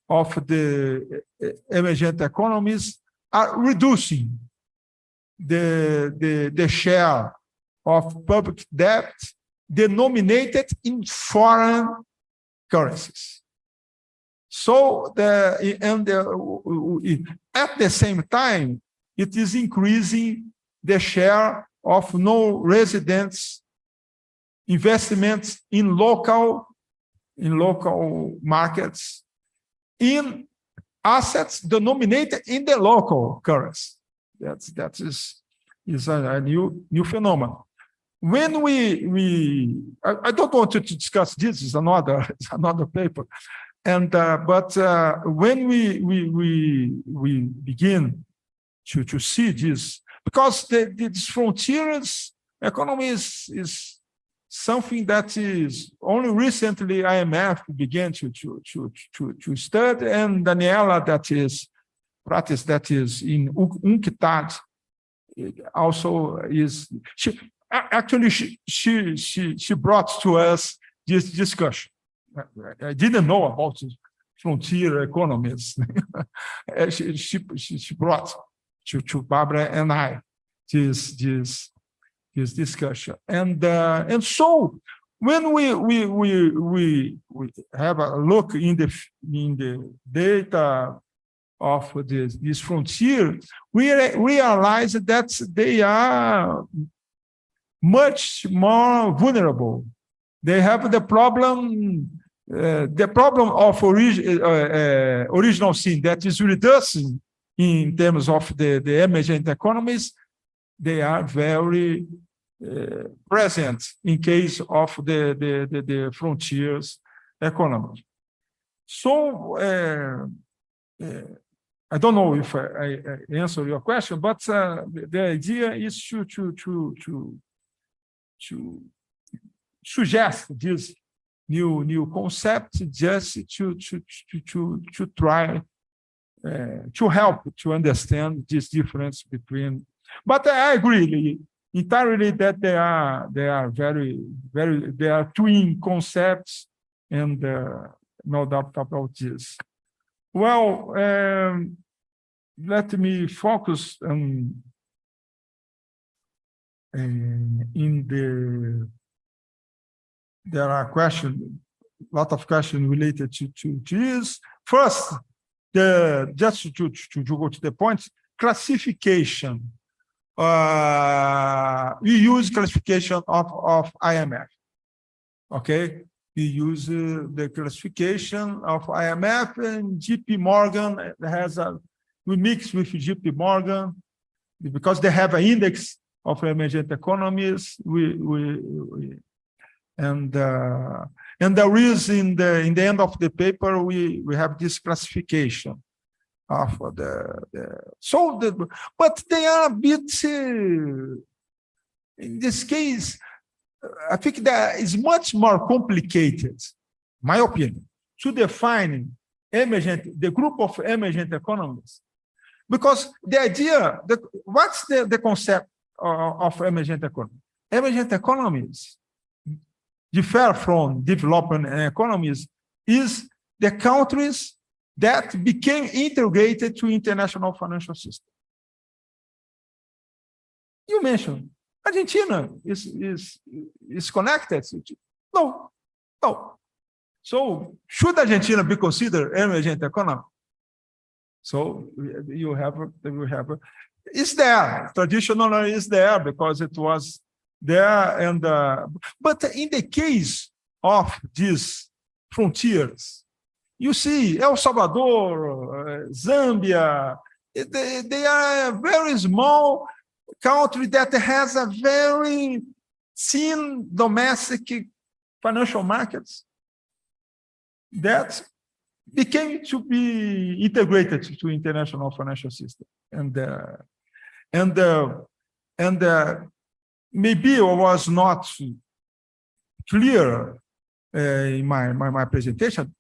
of the emergent economies are reducing the share of public debt denominated in foreign currencies. So at the same time, it is increasing the share of no-residents investments in local markets, in assets denominated in the local currency. That is a new phenomenon. When I don't want to discuss this, is another paper, when we begin to see this, because these frontiers economy is something that is only recently IMF began to study, and Daniela, that is practice that is in UNCTAD, also is she brought to us this discussion. I didn't know about frontier economies. she brought to Barbara and I this discussion, and so when we have a look in the data of this frontier, we realize that they are much more vulnerable. They have the problem of original sin that is reducing in terms of the emergent economies. They are very present in case of the frontiers economy. So I don't know if I answer your question, but the idea is to suggest this new concept, just to try to help to understand this difference between. But I agree entirely that they are they are twin concepts, and no doubt about this. Well, let me focus in there are questions, a lot of questions related to this. First, just to go to the point, classification. We use classification of IMF. Okay, we use the classification of IMF, and JP Morgan we mix with JP Morgan because they have an index of emergent economies. And there is in the end of the paper we have this classification of but they are a bit in this case. I think that is much more complicated, my opinion, to define the group of emergent economies, because the idea that what's the concept of emergent economy? Emergent economies differ from development economies is the countries that became integrated to international financial system. You mentioned Argentina is connected. No. So should Argentina be considered emergent economy? So you have it's there. Traditionally is there because it was there, and but in the case of these frontiers, you see El Salvador, Zambia, they are a very small country that has a very thin domestic financial markets that became to be integrated to international financial system, and maybe it was not clear in my presentation.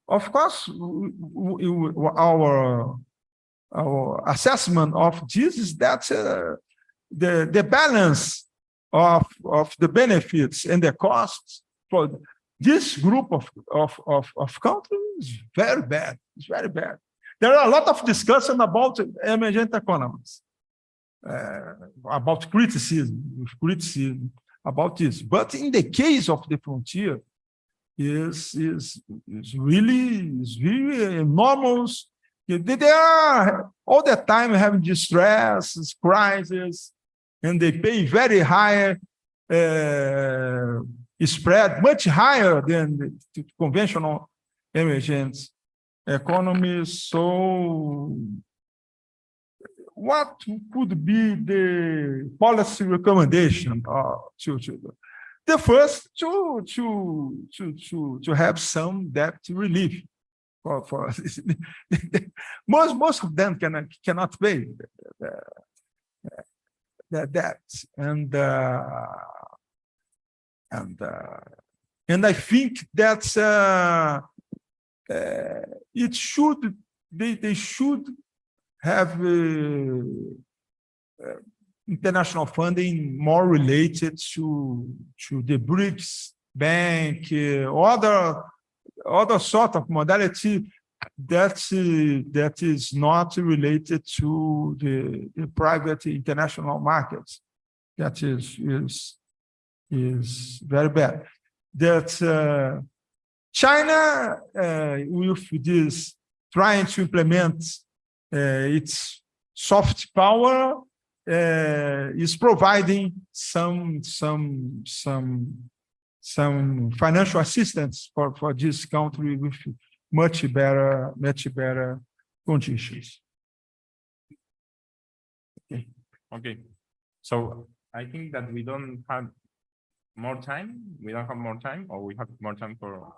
Of course, our assessment of this is that the balance of the benefits and the costs for this group of countries is very bad. It's very bad. There are a lot of discussion about emergent economies, about criticism about this. But in the case of the frontier, is really enormous. They are all the time having distress, crisis, and they pay very high spread, much higher than the conventional emergent economies. So what could be the policy recommendation the first to have some debt relief for most of them cannot pay the debt, and I think that it should they should have international funding more related to the BRICS bank, other sort of modality that is not related to the private international markets. That is very bad. That China, with this trying to implement its soft power, is providing some financial assistance for this country with much better conditions. Okay. So I think that we don't have more time. We don't have more time, or we have more time for.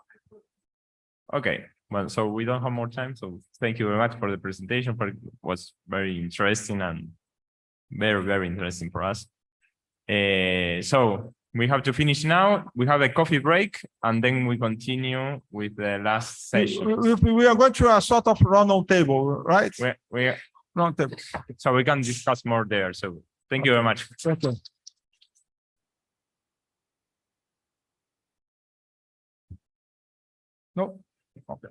Okay. Well, so we don't have more time. So thank you very much for the presentation. For it was very interesting and very interesting for us. So we have to finish now. We have a coffee break, and then we continue with the last session. We are going to a sort of round table, right? We Round table. so we can discuss more there. So thank you very much. Okay. No. Okay.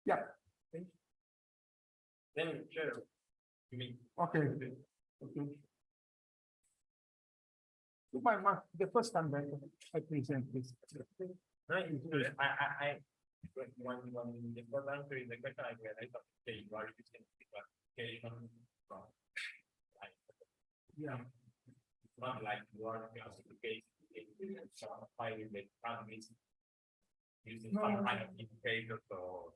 Yeah. Then sure. You mean Okay. Okay. The first time that I present this. I when the first answer is the question I realized, okay, you are using the classification from Yeah. it's not like you are classification finding the economies using some kind of indicators or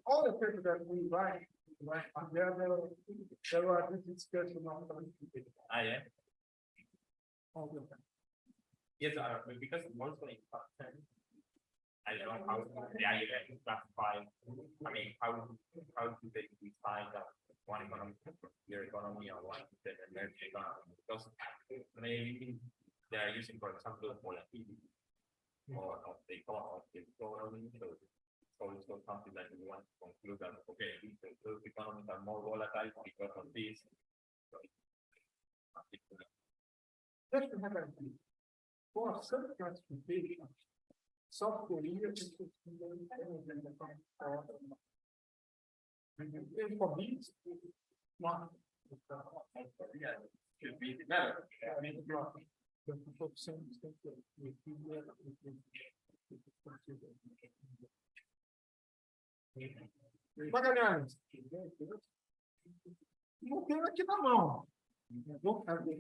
All the papers that we write, there are this discussion on yeah. all the time. Yes, because mostly I don't know how the IMF classify. I mean, how do they define that one economy, your economy, or one the emerging economy? Because maybe they are using, for example, volatility or of the economy. So it's also something that you want to conclude that okay, those economies are more volatile because of this. So Just to have an idea, for some classification, South Korea is for me, not. yeah, should be better. Magalhães, não tem aqui na mão. Vou fazer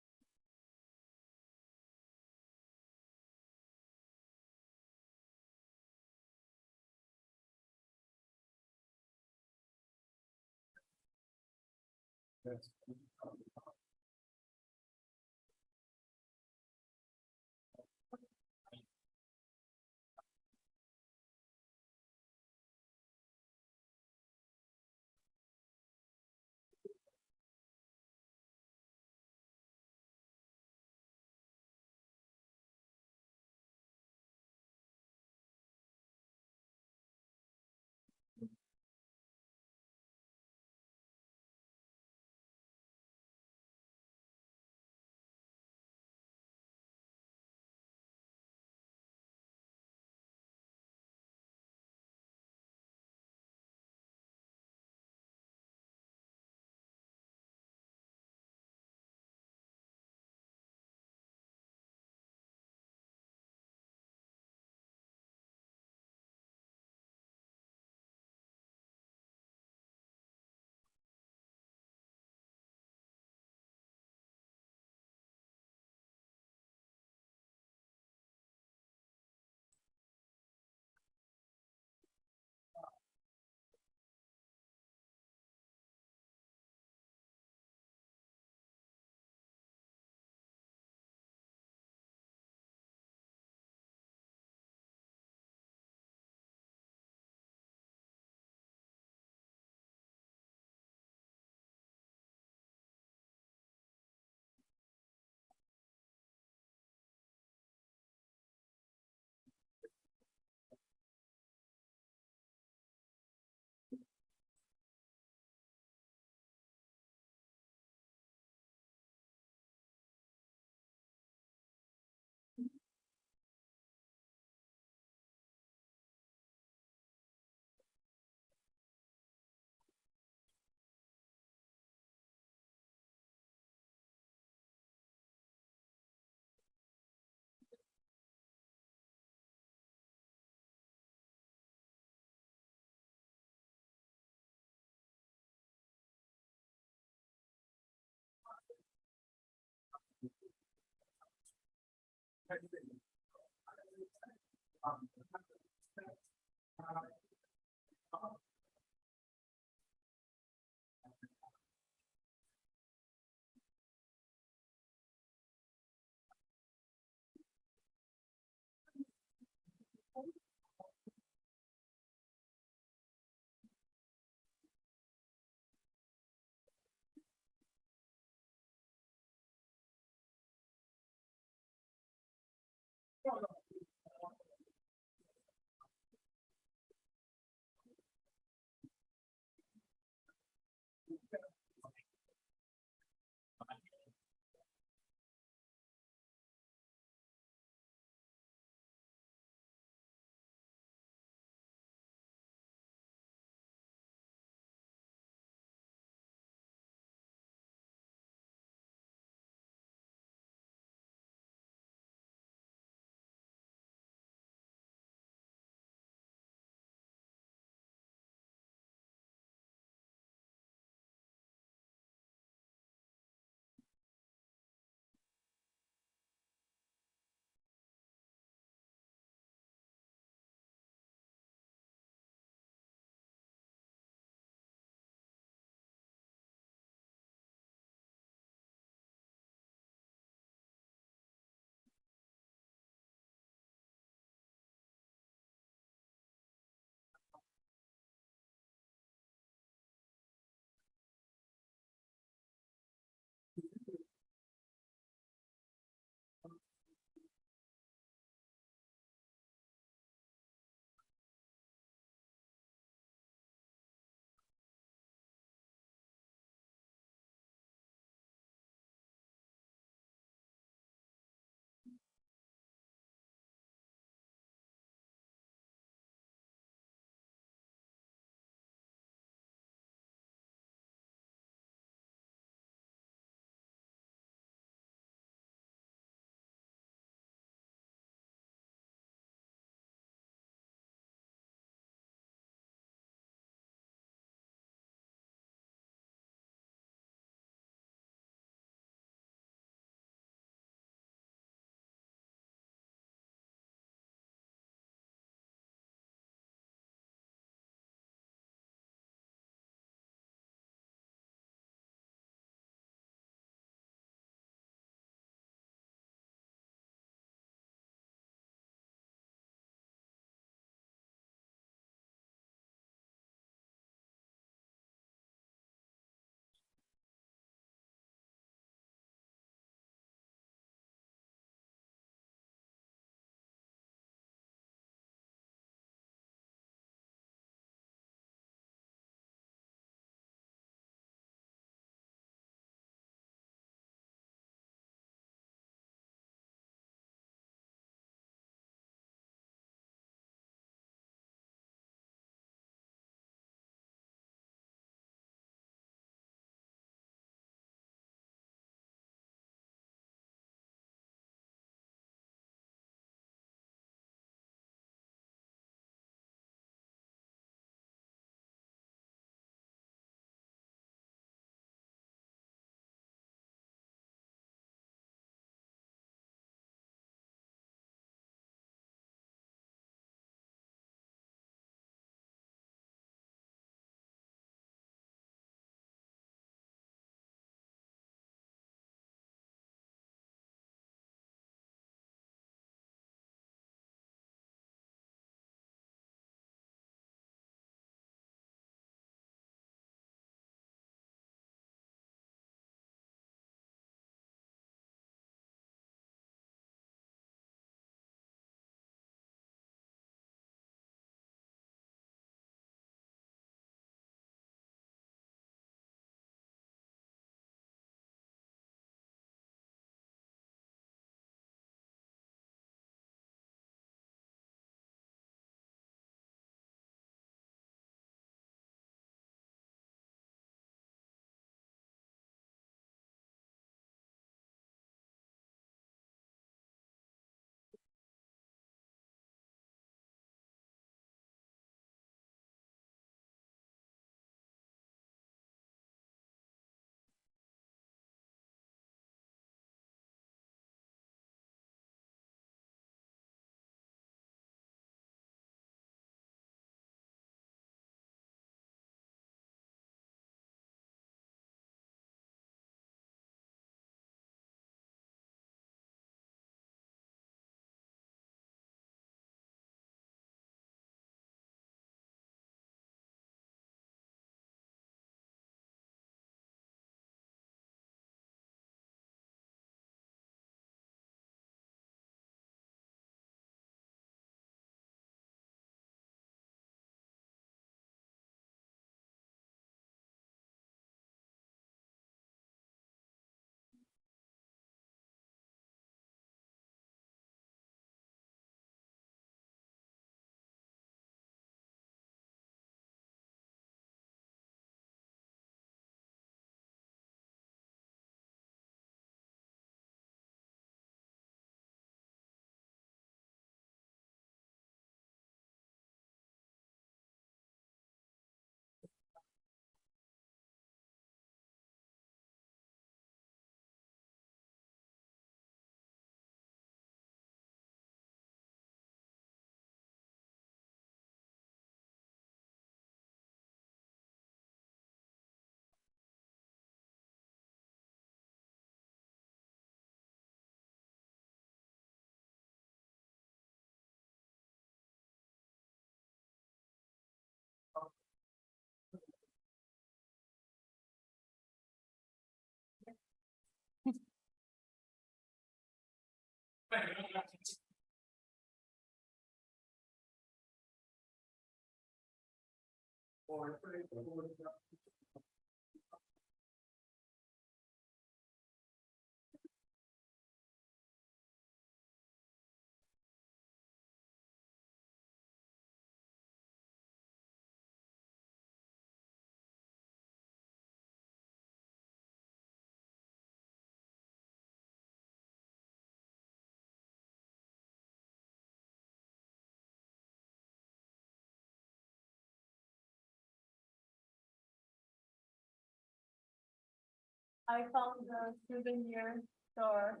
I found a souvenir store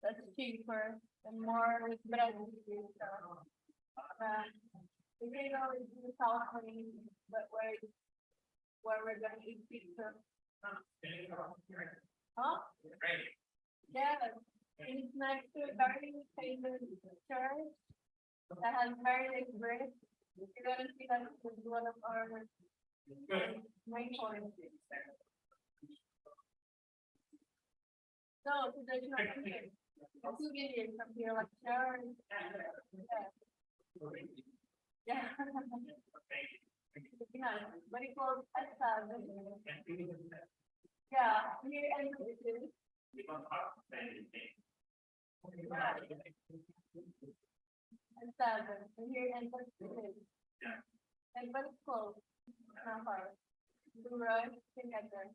that's cheaper and more with bread. We can always do South Korean, but where we're gonna eat pizza. Huh? Yes, it's next to a very famous church that has very big brick. You're gonna see that it's one of our main points. No, because there's not here. Two videos from here, like church. Yeah. Yeah, but it goes yeah, here and this. And seven, and here and this. And but it's close, not far. The road can get there.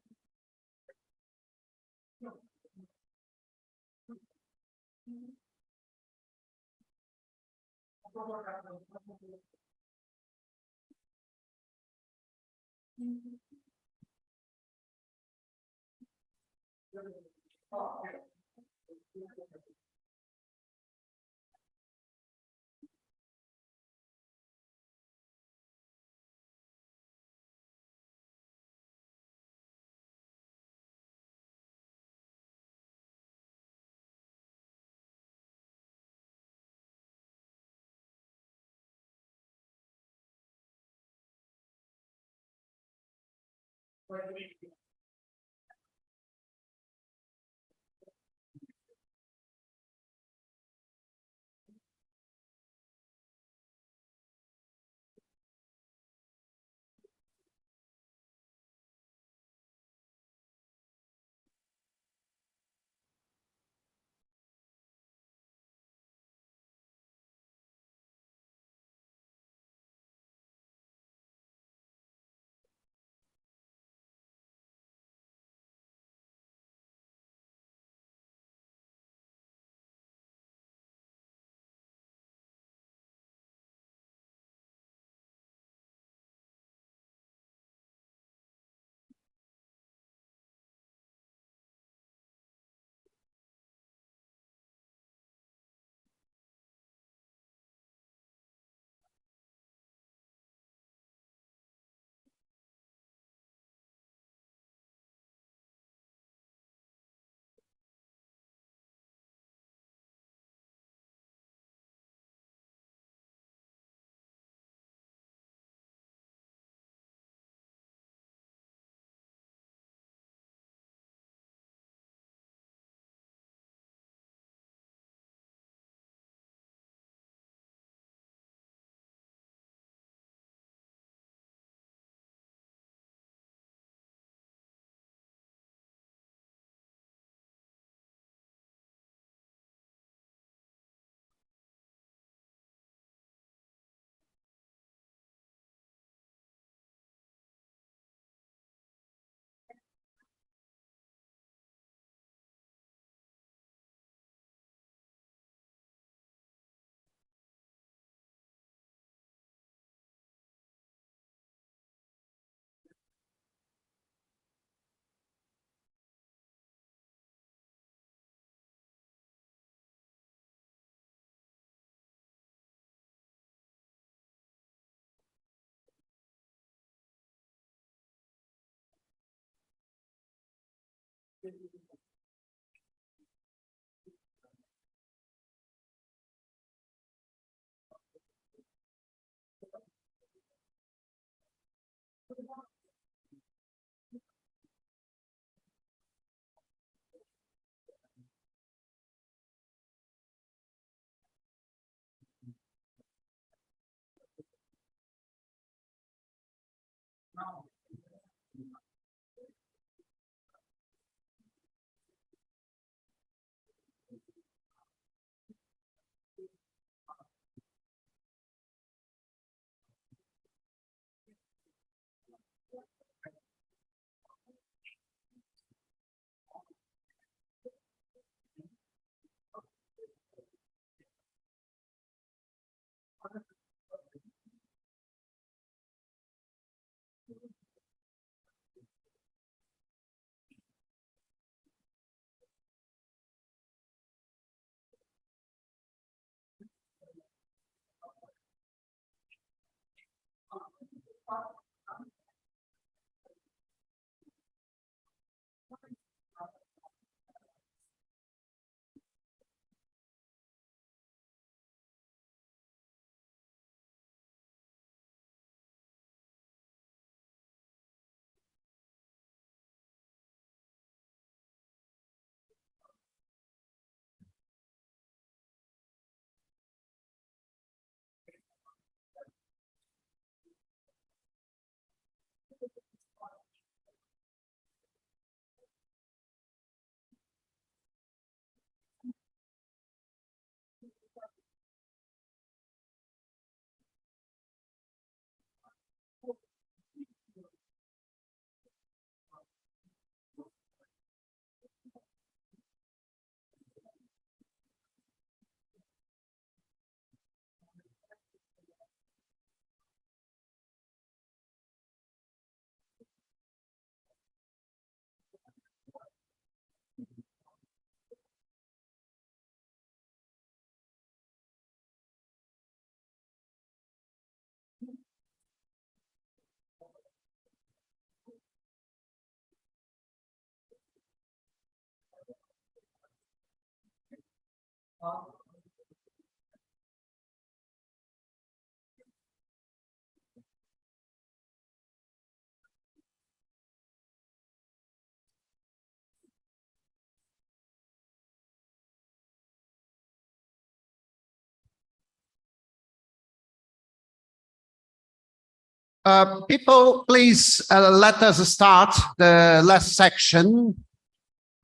People, please let us start the last section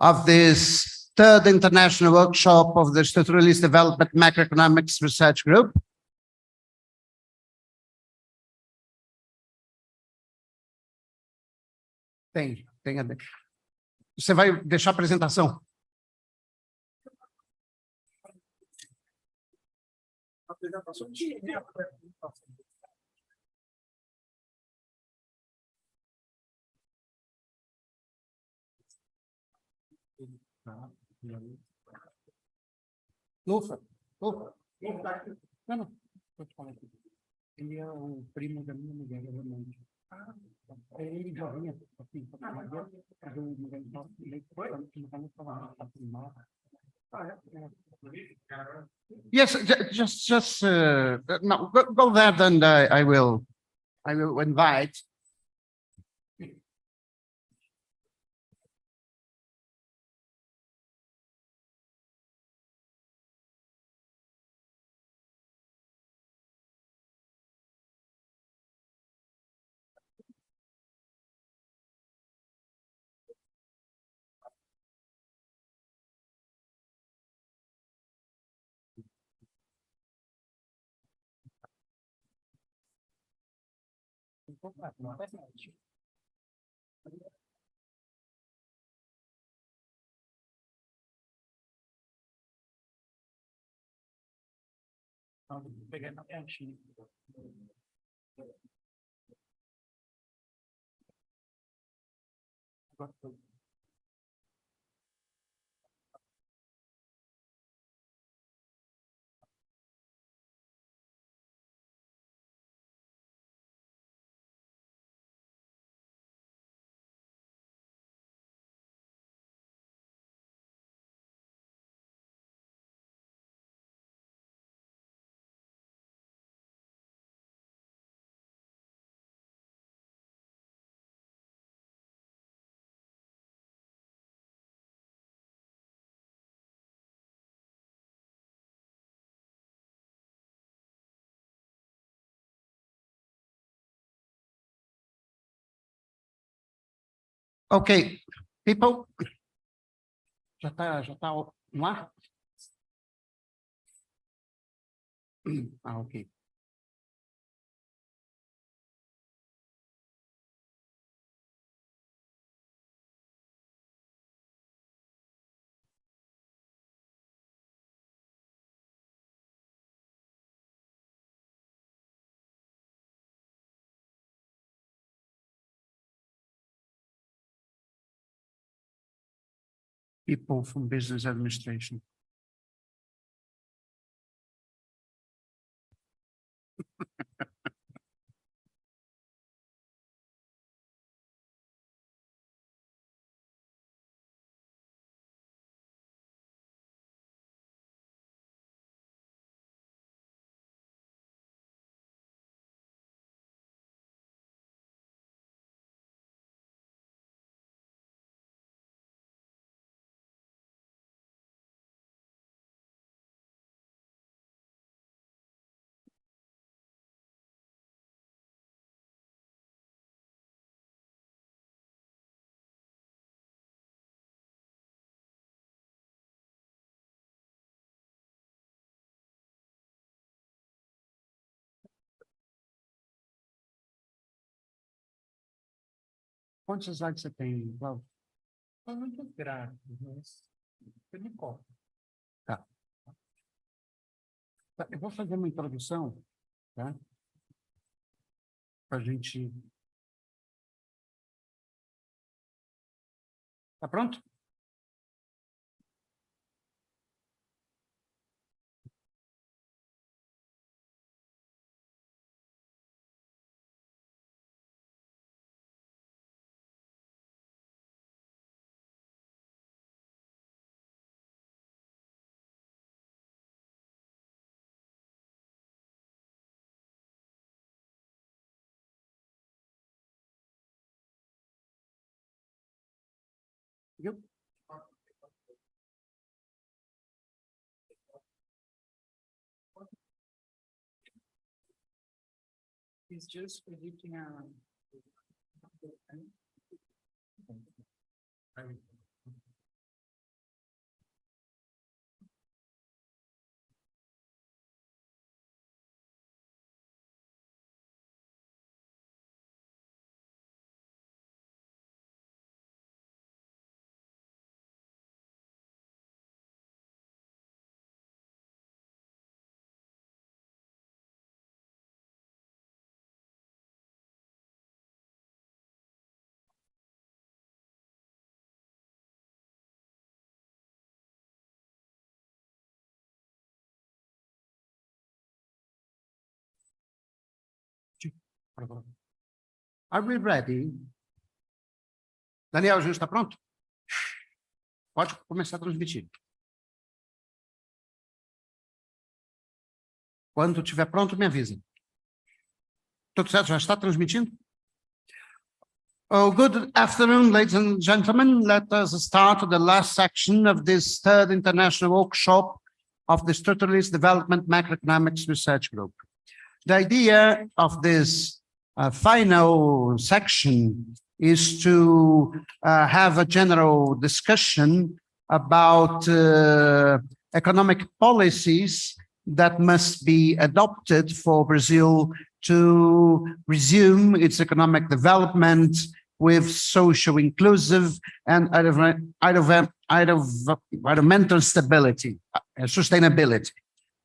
of this third international workshop of the Structuralist Development Macroeconomics Research Group. Tem. Você vai deixar a apresentação? Lufa. Não. Vou te falar aqui. Ele é o primo da minha mulher, realmente. Ele já vinha assim, Yes, just no, go there, then I will invite. Ok, people. Já tá no ar? Ok. People from business administration. Quantos slides você tem, Cláudio? São muito gráficos, mas eu me conto. Tá. Eu vou fazer uma introdução, tá? Para a gente. Tá pronto? you. It's just predicting Are we ready? Daniel, já está pronto? Pode começar a transmitir. Quando estiver pronto, me avisa. Tudo certo? Já está transmitindo? Oh, good afternoon, ladies and gentlemen. Let us start the last section of this third international workshop of the Structuralist Development Macroeconomics Research Group. The idea of this final section is to have a general discussion about economic policies that must be adopted for Brazil to resume its economic development with social inclusive and environmental stability, sustainability.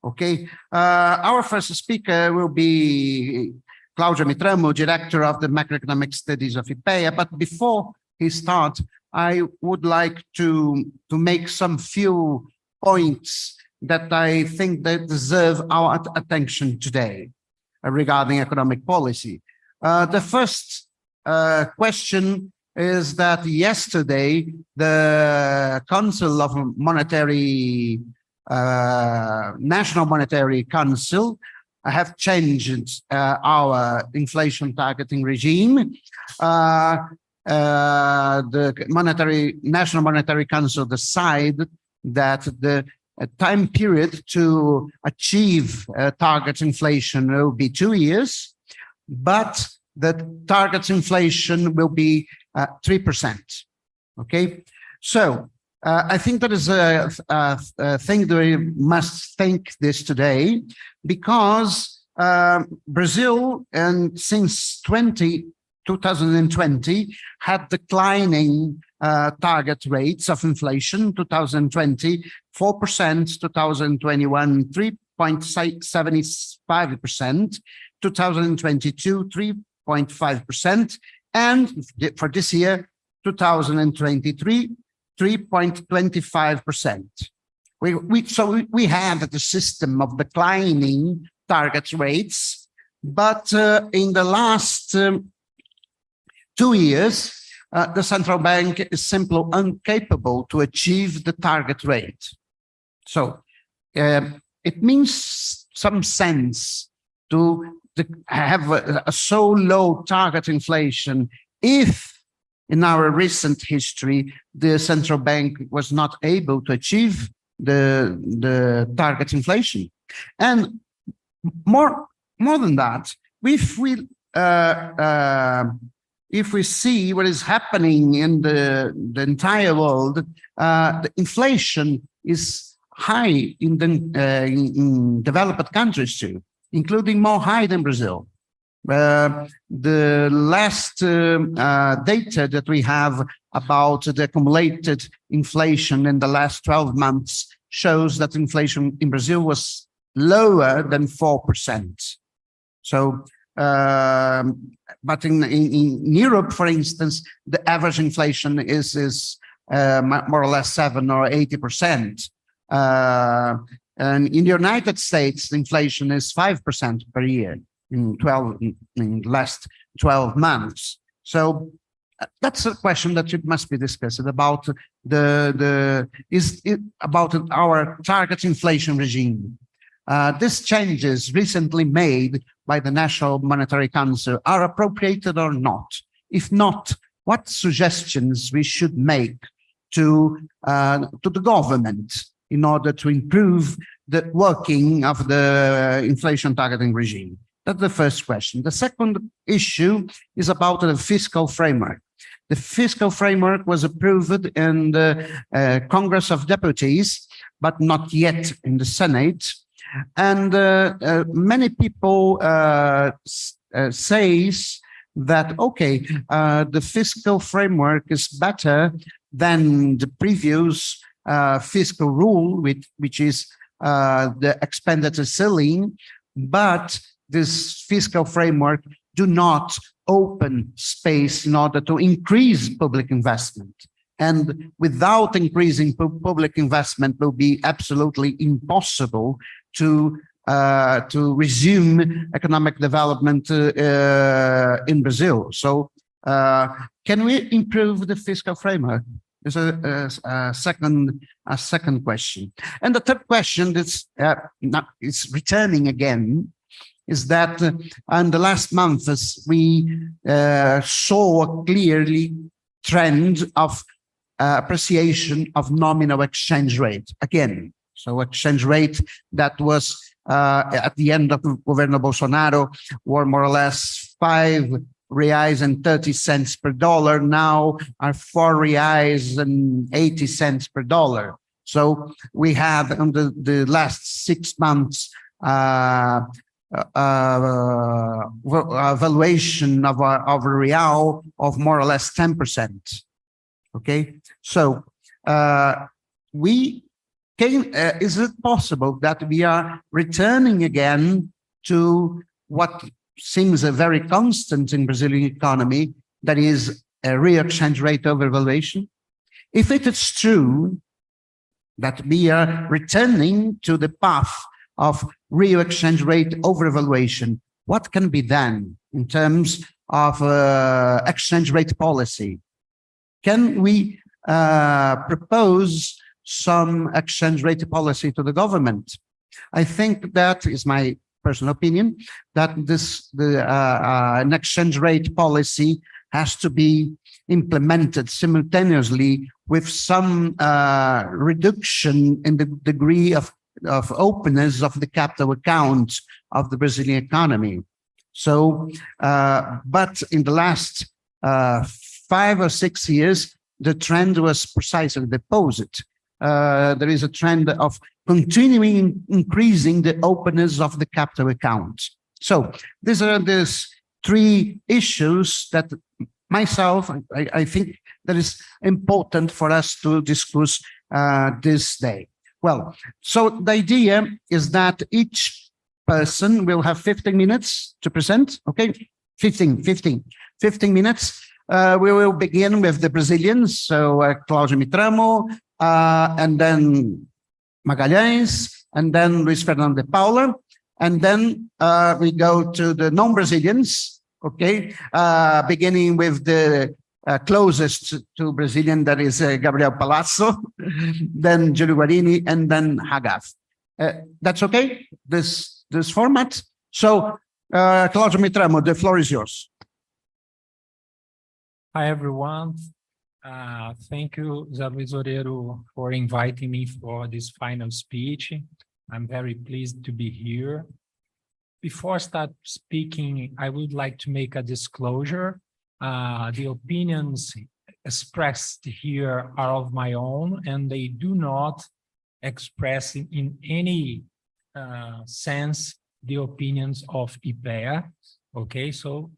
Okay, our first speaker will be Cláudio Mitramo, director of the macroeconomic studies of IPEA. But before he starts, I would like to make some few points that I think that deserve our attention today regarding economic policy. The first question is that yesterday, the Council of Monetary National Monetary Council have changed our inflation targeting regime. The National Monetary Council decided that the time period to achieve target inflation will be 2 years, but the target inflation will be 3%. Okay, so I think that is a thing that we must think this today, because Brazil, and since 2020, had declining target rates of inflation. 2020, 4%, 2021, 3.75%, 2022, 3.5%, and for this year, 2023, 3.25%. So we have the system of declining target rates, but in the last 2 years, the central bank is simply incapable to achieve the target rate. So it means some sense to have a so low target inflation if in our recent history, the central bank was not able to achieve the target inflation. And more than that, if we see what is happening in the entire world, the inflation is high in developed countries too, including more high than Brazil. The last data that we have about the accumulated inflation in the last 12 months shows that inflation in Brazil was lower than 4%. So, but in Europe, for instance, the average inflation is more or less 7 or 8%. And in the United States, inflation is 5% per year in the last 12 months. So that's a question that must be discussed about about our target inflation regime. These changes recently made by the National Monetary Council are appropriated or not? If not, what suggestions we should make to the government in order to improve the working of the inflation targeting regime? That's the first question. The second issue is about the fiscal framework. The fiscal framework was approved in the Congress of Deputies, but not yet in the Senate. And many people says that, okay, the fiscal framework is better than the previous fiscal rule, which is the expenditure ceiling, but this fiscal framework do not open space in order to increase public investment. And without increasing public investment, will be absolutely impossible to resume economic development in Brazil. So can we improve the fiscal framework? Is a second question. And the third question that's it's returning again is that in the last months we saw a clearly trend of appreciation of nominal exchange rate again. So exchange rate that was at the end of Governo Bolsonaro were more or less 5 reais and 30 cents per dollar, now are 4 reais and 80 cents per dollar. So we have in the last 6 months valuation of a real of more or less 10%. Okay, so is it possible that we are returning again to what seems a very constant in Brazilian economy, that is a real exchange rate overvaluation? If it is true that we are returning to the path of real exchange rate overvaluation, what can be done in terms of exchange rate policy? Can we propose some exchange rate policy to the government? I think that is my personal opinion, that an exchange rate policy has to be implemented simultaneously with some reduction in the degree of openness of the capital account of the Brazilian economy. So, but in the last 5 or 6 years, the trend was precisely the opposite. There is a trend of continuing increasing the openness of the capital account. So these are these 3 issues that myself, I think that is important for us to discuss this day. Well, so the idea is that each person will have 15 minutes to present, okay? 15 minutes. We will begin with the Brazilians, so Cláudio Mitramo, and then Magalhães, and then Luis Fernando de Paula, and then we go to the non-Brazilians, okay? Beginning with the closest to Brazilian, that is Gabriel Palazzo, then Giulio Guarini, and then Hagaf. That's okay, this format? So, Cláudio Mitramo, the floor is yours. Hi, everyone. Thank you, Zé Luiz Oreiro, for inviting me for this final speech. I'm very pleased to be here. Before I start speaking, I would like to make a disclosure. The opinions expressed here are of my own, and they do not express in any sense the opinions of IPEA. Okay, so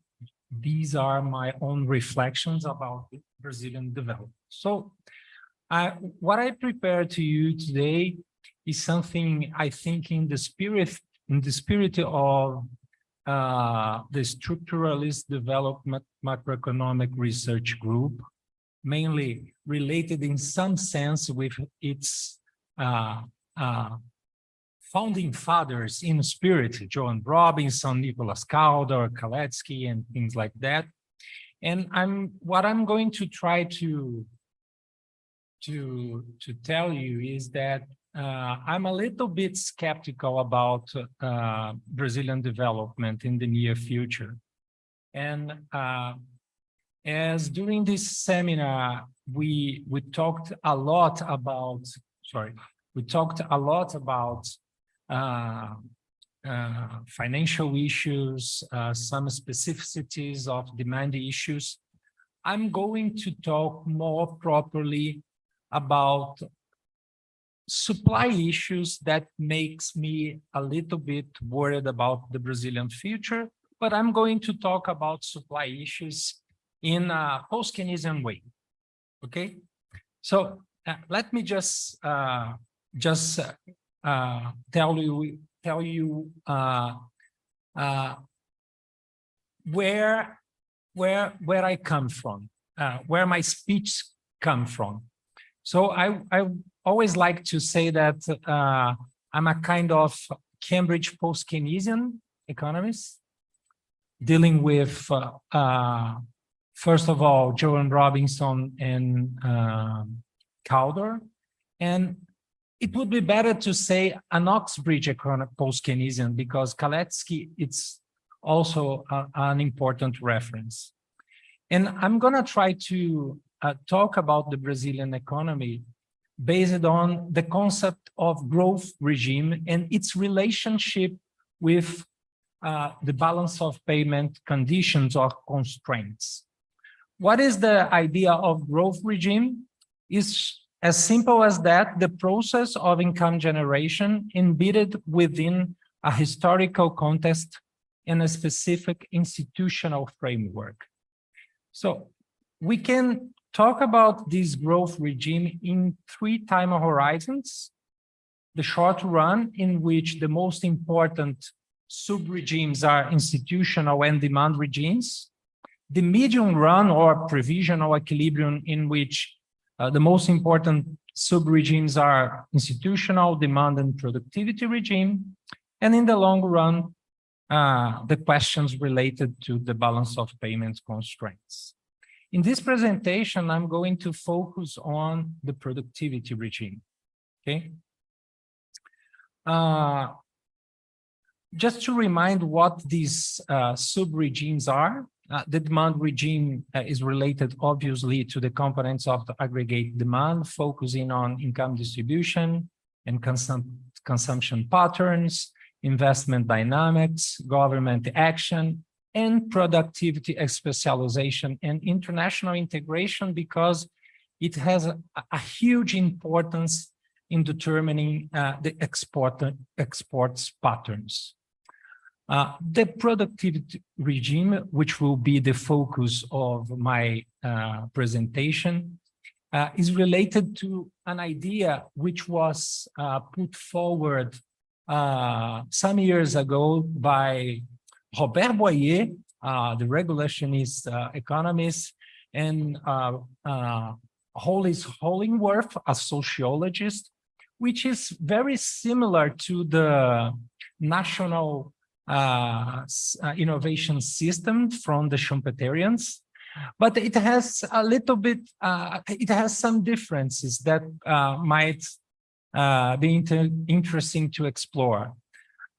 these are my own reflections about Brazilian development. So what I prepared to you today is something I think in the spirit of the Structuralist Development Macroeconomic Research Group, mainly related in some sense with its founding fathers in spirit, Joan Robinson, Nicholas Calder, Kaletsky, and things like that. And what I'm going to try to tell you is that I'm a little bit skeptical about Brazilian development in the near future. And As during this seminar, we talked a lot about, financial issues, some specificities of demand issues. I'm going to talk more properly about supply issues that makes me a little bit worried about the Brazilian future, but I'm going to talk about supply issues in a post-Keynesian way, okay? So let me just tell you where I come from, where my speech come from. So I always like to say that I'm a kind of Cambridge post-Keynesian economist, dealing with, first of all, Joan Robinson and Calder. And it would be better to say an Oxbridge post-Keynesian, because Kaletsky, it's also an important reference. And I'm going to try to talk about the Brazilian economy based on the concept of growth regime and its relationship with the balance of payment conditions or constraints. What is the idea of growth regime? Is as simple as that, the process of income generation embedded within a historical context and a specific institutional framework. So we can talk about this growth regime in 3 time horizons. The short run, in which the most important sub-regimes are institutional and demand regimes. The medium run or provisional equilibrium, in which the most important sub-regimes are institutional, demand, and productivity regime. And in the long run, the questions related to the balance of payments constraints. In this presentation, I'm going to focus on the productivity regime, okay? Just to remind what these sub-regimes are, the demand regime is related, obviously, to the components of the aggregate demand, focusing on income distribution and consumption patterns, investment dynamics, government action, and productivity specialization and international integration, because it has a huge importance in determining the exports patterns. The productivity regime, which will be the focus of my presentation, is related to an idea which was put forward some years ago by Robert Boyer, the regulationist economist, and Hollis Hollingworth, a sociologist, which is very similar to the national innovation system from the Schumpeterians, but it has a little bit, it has some differences that might be interesting to explore.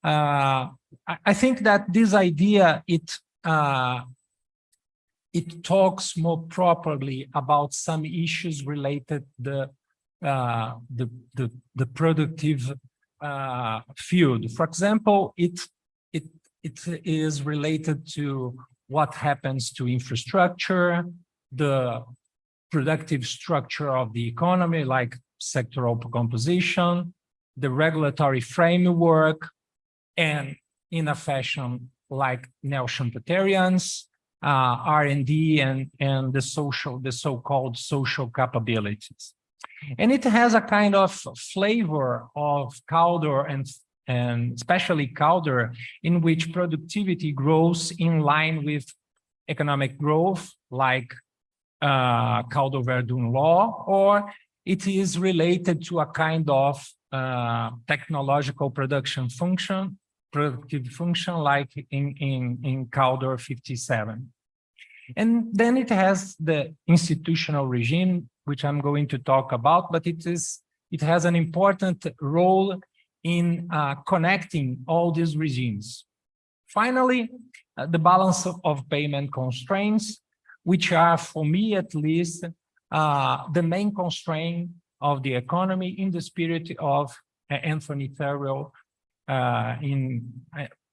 I think that this idea, it talks more properly about some issues related to the productive field. For example, it is related to what happens to infrastructure, the productive structure of the economy, like sectoral composition, the regulatory framework, and in a fashion like neo-Schumpeterians, R&D, and the so-called social capabilities. And it has a kind of flavor of Calder and especially Calder, in which productivity grows in line with economic growth, like Calder-Verdun law, or it is related to a kind of technological productive function, like in Calder 57. And then it has the institutional regime, which I'm going to talk about, but it has an important role in connecting all these regimes. Finally, the balance of payment constraints, which are, for me at least, the main constraint of the economy in the spirit of Anthony Theriot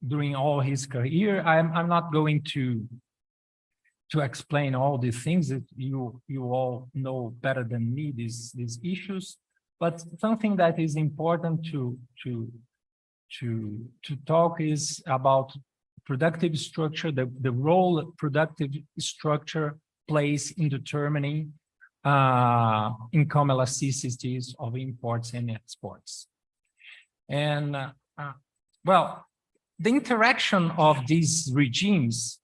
during all his career. I'm not going to explain all the things that you all know better than me, these issues, but something that is important to talk is about productive structure, the role productive structure plays in determining income elasticities of imports and exports. And well, the interaction of these regimes,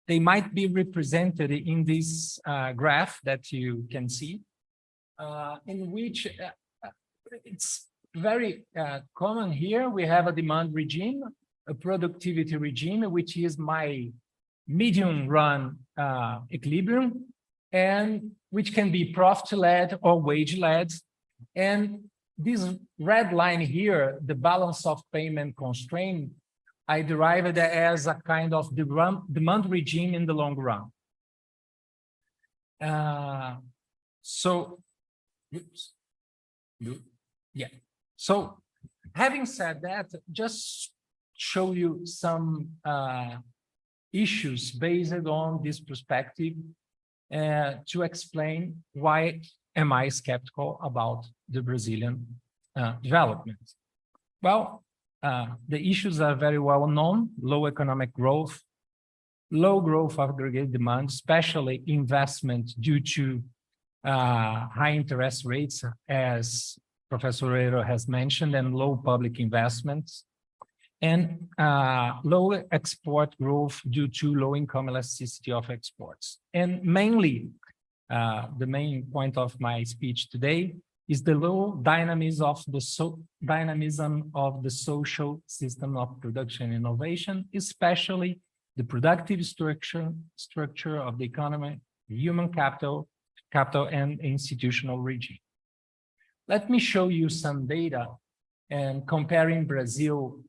they might be represented in this graph that you can see, in which it's very common here. We have a demand regime, a productivity regime, which is my medium run equilibrium, and which can be profit-led or wage-led. And this red line here, the balance of payment constraint, I derive it as a kind of demand regime in the long run. So having said that, just show you some issues based on this perspective to explain why am I skeptical about the Brazilian development. Well, the issues are very well known: low economic growth, low growth of aggregate demand, especially investment due to high interest rates, as Professor Oreiro has mentioned, and low public investments, and low export growth due to low income elasticity of exports. And mainly, the main point of my speech today is the low dynamism of the social system of production innovation, especially the productive structure of the economy, human capital, and institutional regime. Let me show you some data and comparing Brazil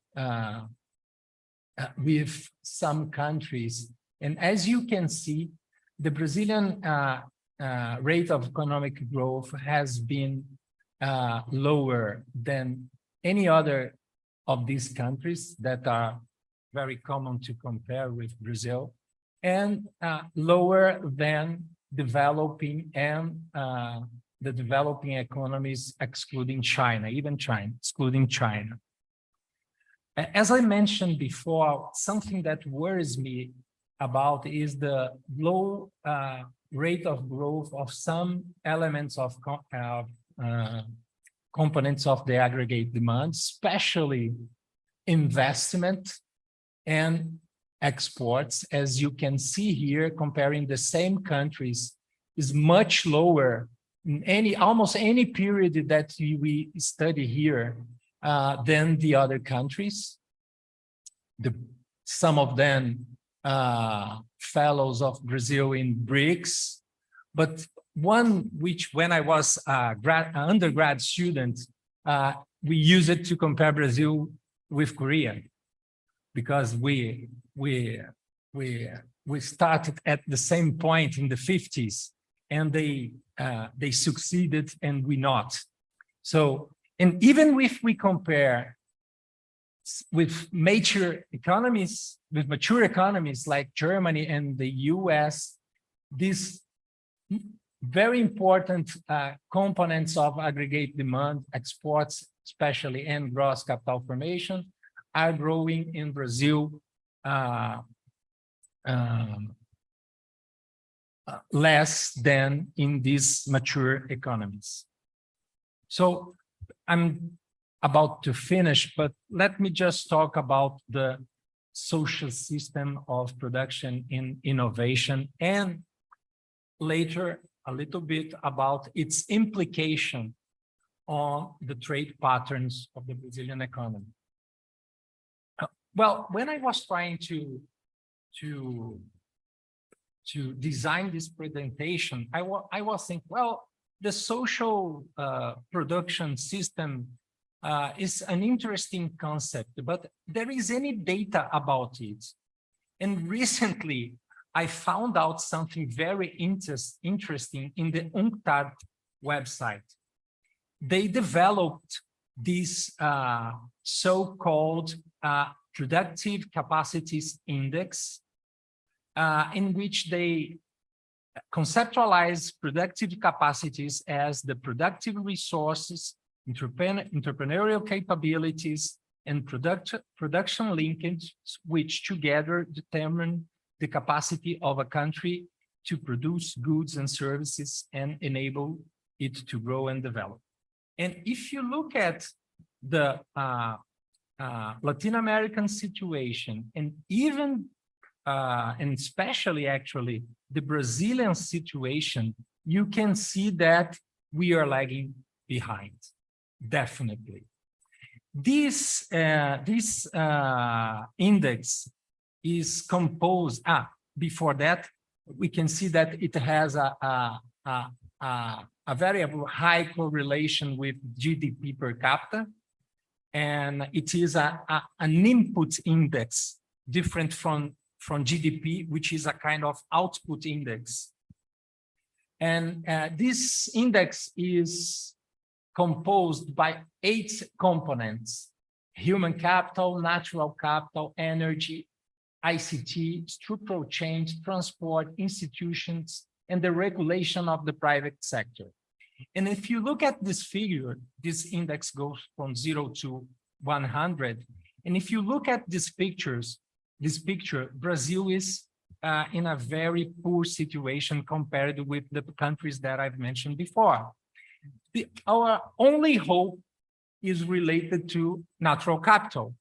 with some countries. And as you can see, the Brazilian rate of economic growth has been lower than any other of these countries that are very common to compare with Brazil, and lower than developing and the developing economies excluding China, even China, excluding China. As I mentioned before, something that worries me about is the low rate of growth of some elements of components of the aggregate demand, especially investment and exports. As you can see here, comparing the same countries, is much lower in almost any period that we study here than the other countries. Some of them fellows of Brazil in BRICS, but one which, when I was an undergrad student, we use it to compare Brazil with Korea, because we started at the same point in the 50s, and they succeeded and we not. So, and even if we compare with mature economies like Germany and the US, these very important components of aggregate demand, exports especially, and gross capital formation are growing in Brazil less than in these mature economies. So I'm about to finish, but let me just talk about the social system of production in innovation, and later a little bit about its implication on the trade patterns of the Brazilian economy. Well, when I was trying to design this presentation, I was thinking, well, the social production system is an interesting concept, but there is any data about it. And recently, I found out something very interesting in the UNCTAD website. They developed this so-called productive capacities index, in which they conceptualize productive capacities as the productive resources, entrepreneurial capabilities, and production linkage, which together determine the capacity of a country to produce goods and services and enable it to grow and develop. And if you look at the Latin American situation, and even and especially actually the Brazilian situation, you can see that we are lagging behind, definitely. This index is composed, before that, we can see that it has a very high correlation with GDP per capita, and it is an input index different from GDP, which is a kind of output index. And this index is composed by 8 components: human capital, natural capital, energy, ICT, structural change, transport, institutions, and the regulation of the private sector. And if you look at this figure, this index goes from 0 to 100. And if you look at this picture, Brazil is in a very poor situation compared with the countries that I've mentioned before. Our only hope is related to natural capital.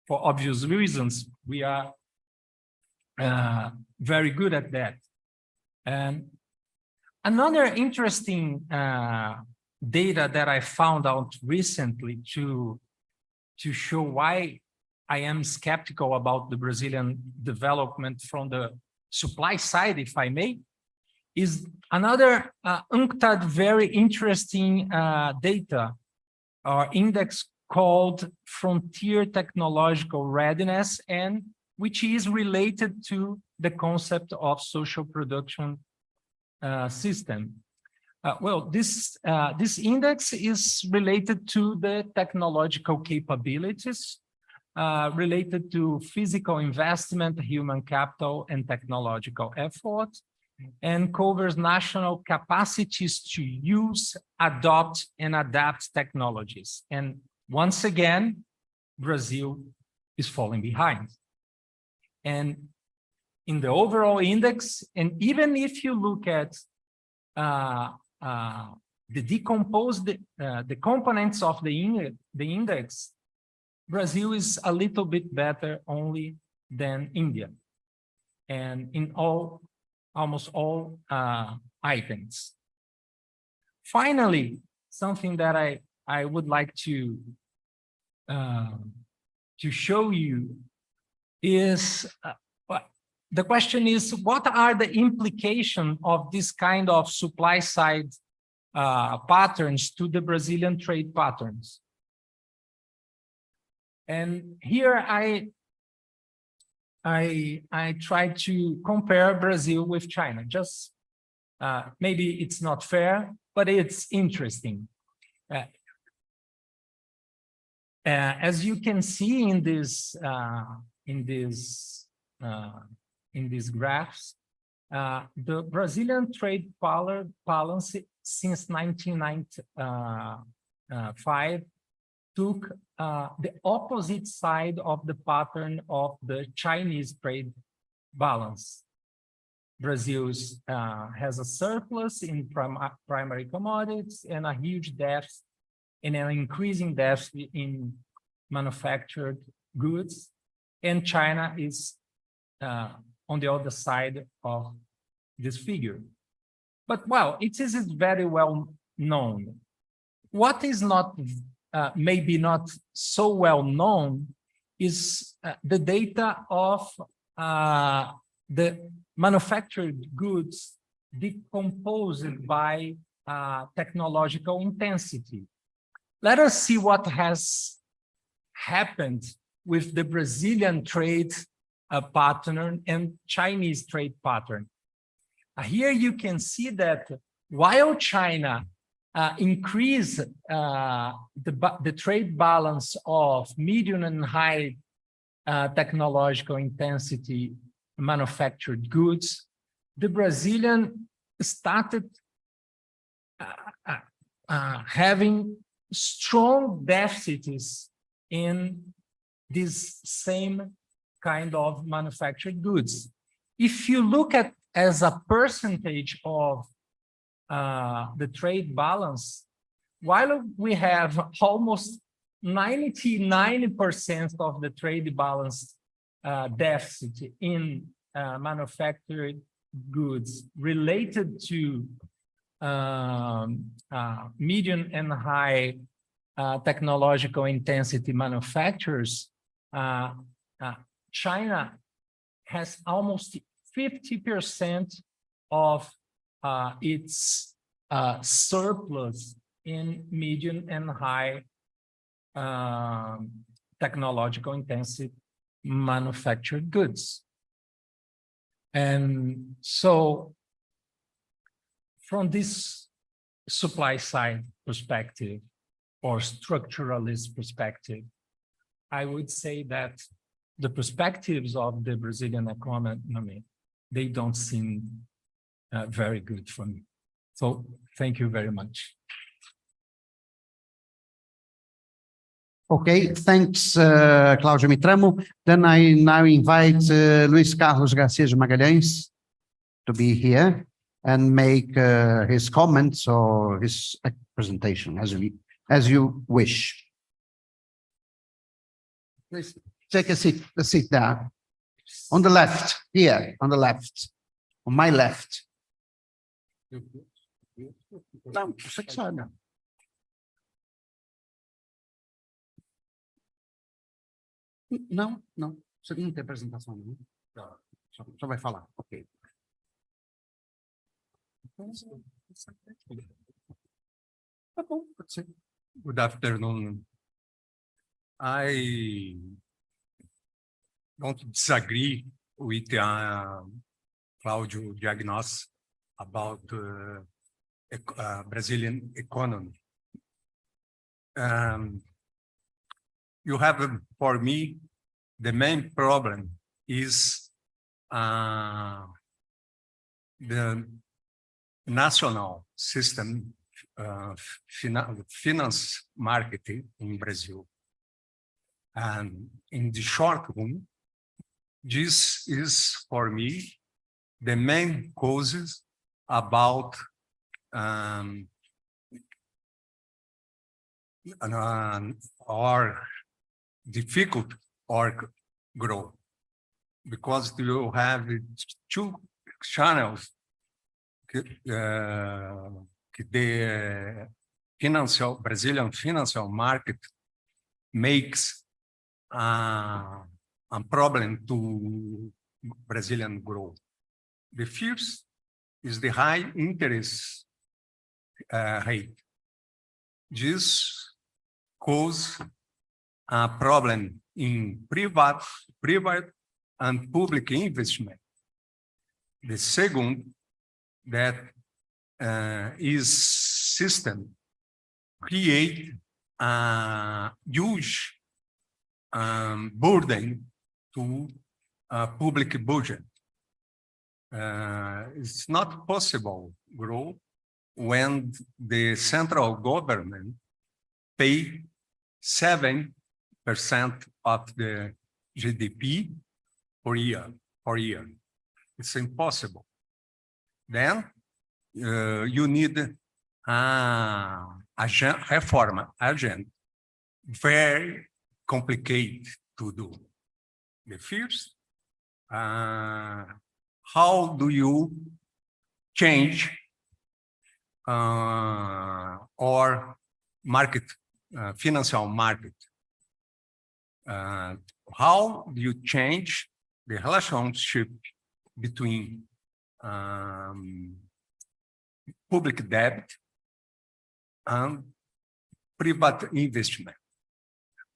For obvious reasons, we are very good at that. And another interesting data that I found out recently to show why I am skeptical about the Brazilian development from the supply side, if I may, is another UNCTAD very interesting data or index called Frontier Technological Readiness, and which is related to the concept of social production system. Well, this index is related to the technological capabilities, related to physical investment, human capital, and technological effort, and covers national capacities to use, adopt, and adapt technologies. And once again, Brazil is falling behind. And in the overall index, and even if you look at the components of the index, Brazil is a little bit better only than India, and in almost all items. Finally, something that I would like to show you is the question is, what are the implications of this kind of supply side patterns to the Brazilian trade patterns? And here I try to compare Brazil with China. Just maybe it's not fair, but it's interesting. As you can see in these graphs, the Brazilian trade balance since 1995 took the opposite side of the pattern of the Chinese trade balance. Brazil has a surplus in primary commodities and a huge deficit and an increasing deficit in manufactured goods, and China is on the other side of this figure. But well, it is very well known. What is not maybe not so well known is the data of the manufactured goods decomposed by technological intensity. Let us see what has happened with the Brazilian trade pattern and Chinese trade pattern. Here you can see that while China increased the trade balance of medium and high technological intensity manufactured goods, the Brazilian started having strong deficits in this same kind of manufactured goods. If you look at as a percentage of the trade balance, while we have almost 99% of the trade balance deficit in manufactured goods related to medium and high technological intensity manufacturers, China has almost 50% of its surplus in medium and high technological intensive manufactured goods. And so from this supply side perspective or structuralist perspective, I would say that the perspectives of the Brazilian economy, they don't seem very good for me. So thank you very much. Okay, thanks, Cláudio Mitramo. Then I now invite Luis Carlos Garcia de Magalhães to be here and make his comments or his presentation as you wish. Please take a seat there. On the left, here, on the left, on my left. Não, você que sabe. Não, não. Você não tem apresentação, não? Só vai falar, ok. Tá bom, pode ser. Good afternoon. I don't disagree with Cláudio diagnosis about Brazilian economy. You have, for me, the main problem is the national system finance market in Brazil. And in the short run, this is, for me, the main causes about or difficult or grow, because you have two channels. The Brazilian financial market makes a problem to Brazilian growth. The first is the high interest rate. This causes a problem in private and public investment. The second, that is system create a huge burden to public budget. It's not possible grow when the central government pay 7% of the GDP per year. It's impossible. Then you need a reform agenda, very complicated to do. The first, how do you change or market, financial market? How do you change the relationship between public debt and private investment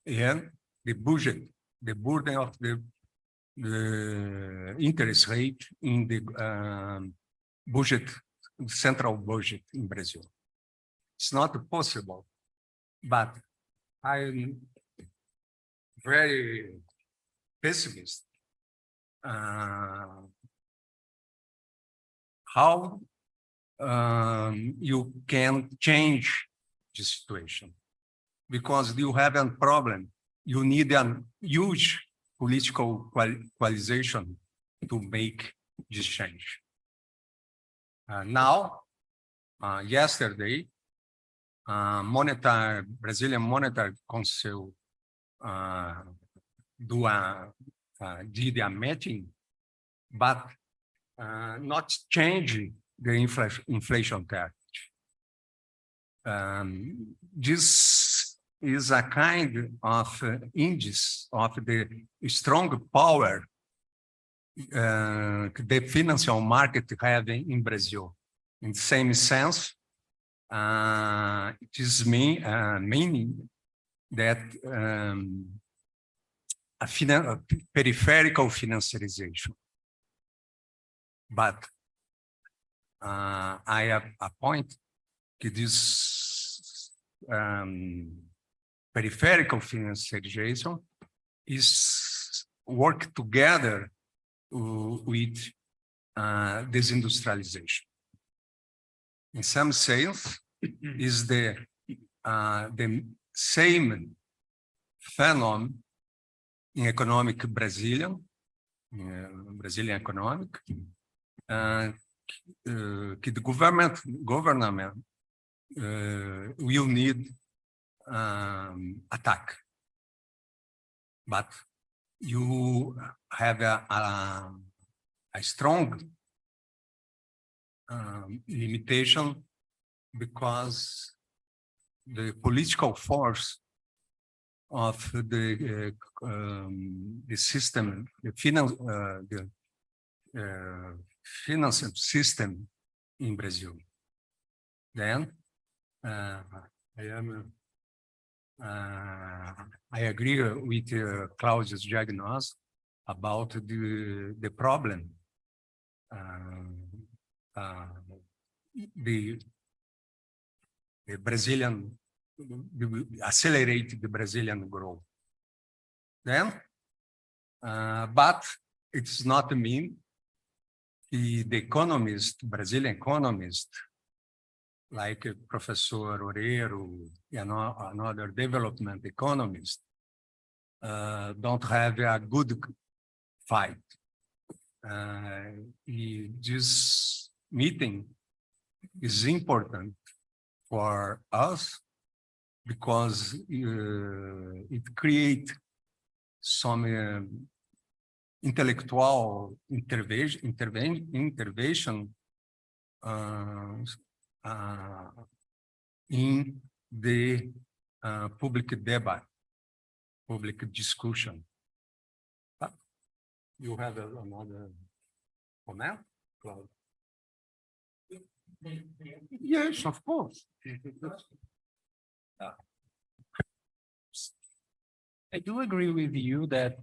and the budget, the burden of the the interest rate in the budget, central budget in Brazil. It's not possible, but I'm very pessimist. How you can change the situation? Because you have a problem. You need a huge political coalition to make this change. Yesterday, Brazilian Monetary Council did a meeting, but not changing the inflation target. This is a kind of index of the strong power the financial market have in Brazil. In the same sense, it is meaning that a peripheral financiarization. But I have a point that this peripheral financiarization is work together with disindustrialization. In some sense, is the same phenomenon in economic Brazilian economic, the government will need attack, but you have a strong limitation because the political force of the system, the financial system in Brazil. Then I agree with Claudio's diagnosis about the problem. The Brazilian accelerate the Brazilian growth. Then, but it's not mean the economist, Brazilian economist, like Professor Oreiro and another development economist, don't have a good fight. This meeting is important for us because it creates some intellectual intervention in the public debate, public discussion. You have another comment, Claude? Yes, of course. I do agree with you that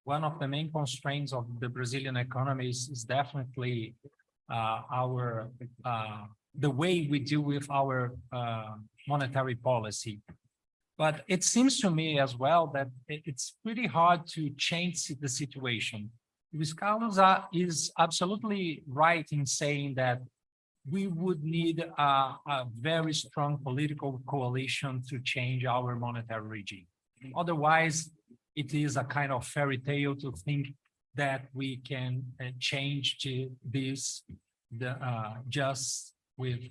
one of the main constraints of the Brazilian economy is definitely the way we deal with our monetary policy. But it seems to me as well that it's pretty hard to change the situation. Luis Carlos is absolutely right in saying that we would need a very strong political coalition to change our monetary regime. Otherwise, it is a kind of fairy tale to think that we can change this just with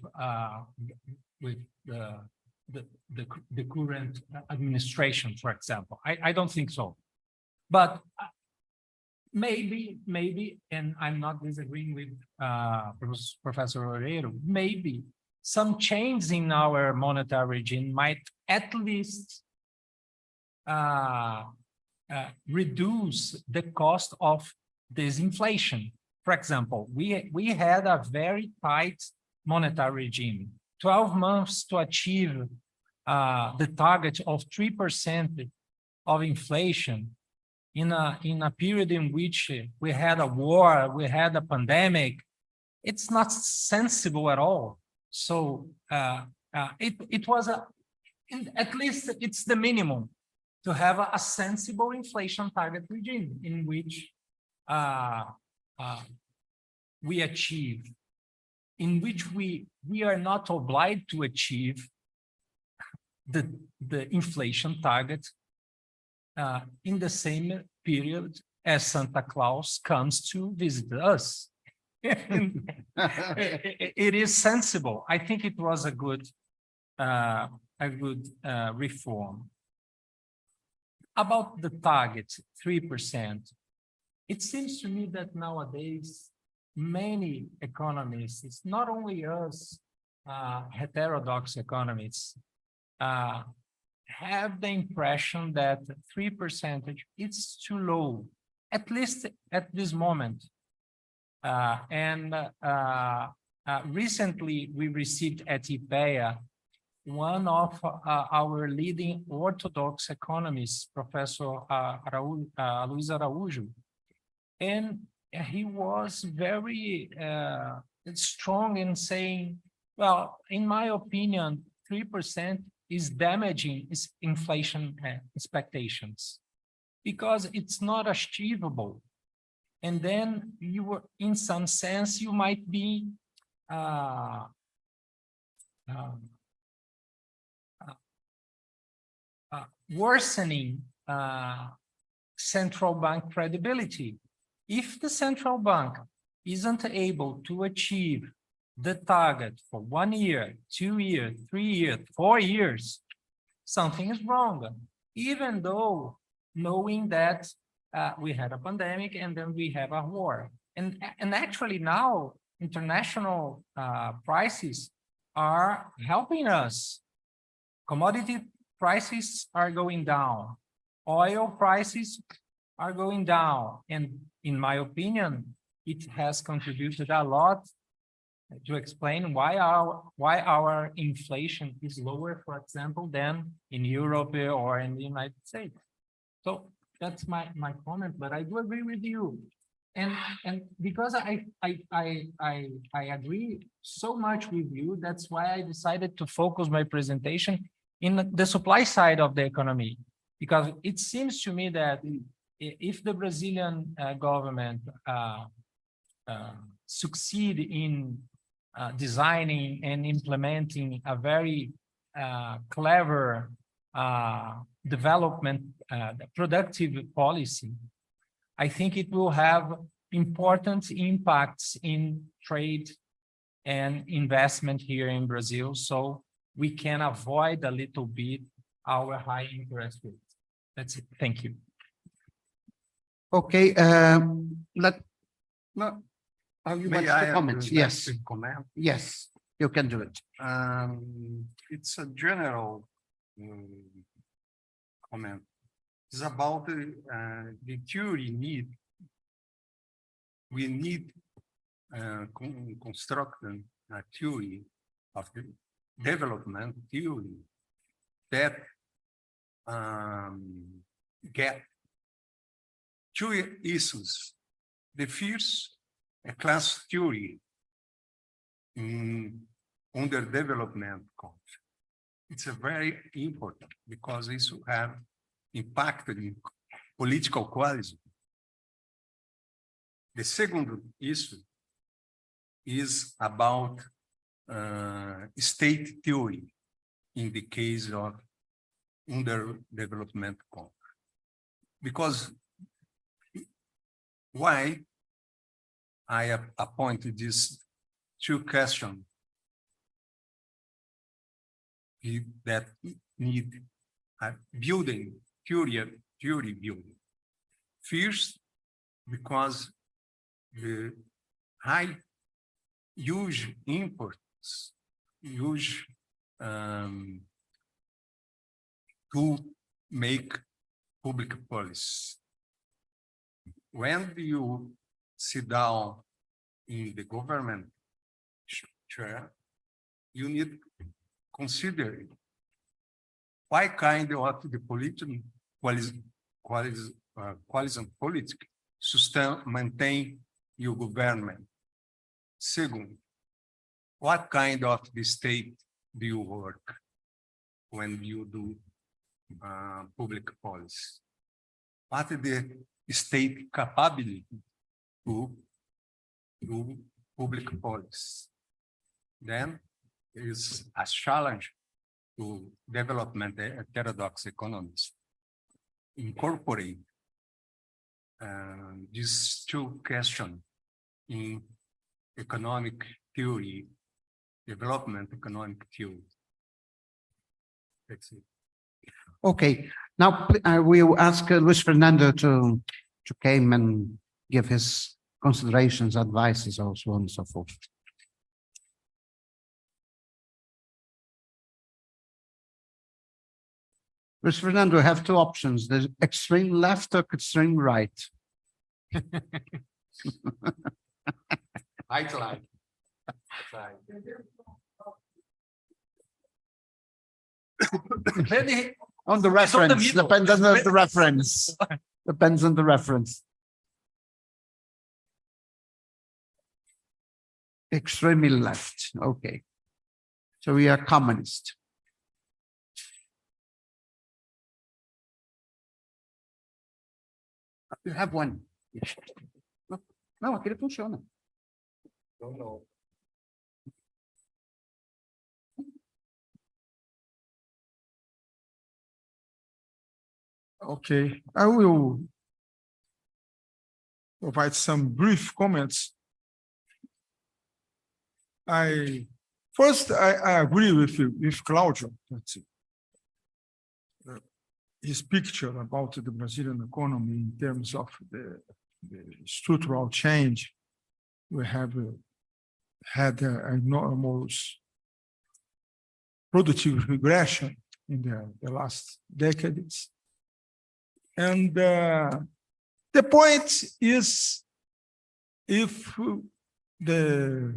the current administration, for example. I don't think so. But maybe, and I'm not disagreeing with Professor Oreiro, maybe some change in our monetary regime might at least reduce the cost of this inflation. For example, we had a very tight monetary regime, 12 months to achieve the target of 3% of inflation in a period in which we had a war, we had a pandemic, it's not sensible at all. So it was at least it's the minimum to have a sensible inflation target regime in which we achieve, in which we are not obliged to achieve the inflation target in the same period as Santa Claus comes to visit us. It is sensible. I think it was a good reform. About the target, 3%, it seems to me that nowadays many economists, not only us heterodox economists, have the impression that 3% is too low, at least at this moment. Recently, we received at IPEA one of our leading orthodox economists, Professor Luis Araújo, and he was very strong in saying, well, in my opinion, 3% is damaging inflation expectations because it's not achievable. And then you, in some sense, you might be worsening central bank credibility. If the central bank isn't able to achieve the target for 1 year, 2 years, 3 years, 4 years, something is wrong. Even though knowing that we had a pandemic and then we have a war. And actually now international prices are helping us. Commodity prices are going down. Oil prices are going down. And in my opinion, it has contributed a lot to explain why our inflation is lower, for example, than in Europe or in the United States. So that's my comment, but I do agree with you. And because I agree so much with you, that's why I decided to focus my presentation in the supply side of the economy, because it seems to me that if the Brazilian government succeed in designing and implementing a very clever development, productive policy, I think it will have important impacts in trade and investment here in Brazil, so we can avoid a little bit our high interest rate. That's it. Thank you. Okay, are you May want I to comment? Yes, comment? yes, you can do it. It's a general comment. It's about the theory need. We need constructing a theory of the development theory that get two issues. The first, a class theory under development concept. It's a very important because this will have impacted in political quality. The second issue is about state theory in the case of underdevelopment country. Because why I appointed these two questions that need a building, theory building. First, because the huge imports, huge to make public policy. When you sit down in the government chair, you need to consider what kind of the political coalizão política mantém o government. Segundo, what kind of the state do you work when you do public policy? What is the state capability to do public policy? Then is a challenge to development heterodox economies. Incorporate these two questions in economic theory, development economic theory. That's it. Okay, now I will ask Luis Fernando to come and give his considerations, advices, or so on and so forth. Luis Fernando, have two options: the extreme left or extreme right. I try. On the reference, depends on the reference. Depends on the reference. Extremely left, okay. So we are communist. You have one. No, aquele funciona. No. Okay, I will provide some brief comments. First, I agree with Claudio. That's it. His picture about the Brazilian economy in terms of the structural change. We have had an enormous productive regression in the last decades. And the point is, if the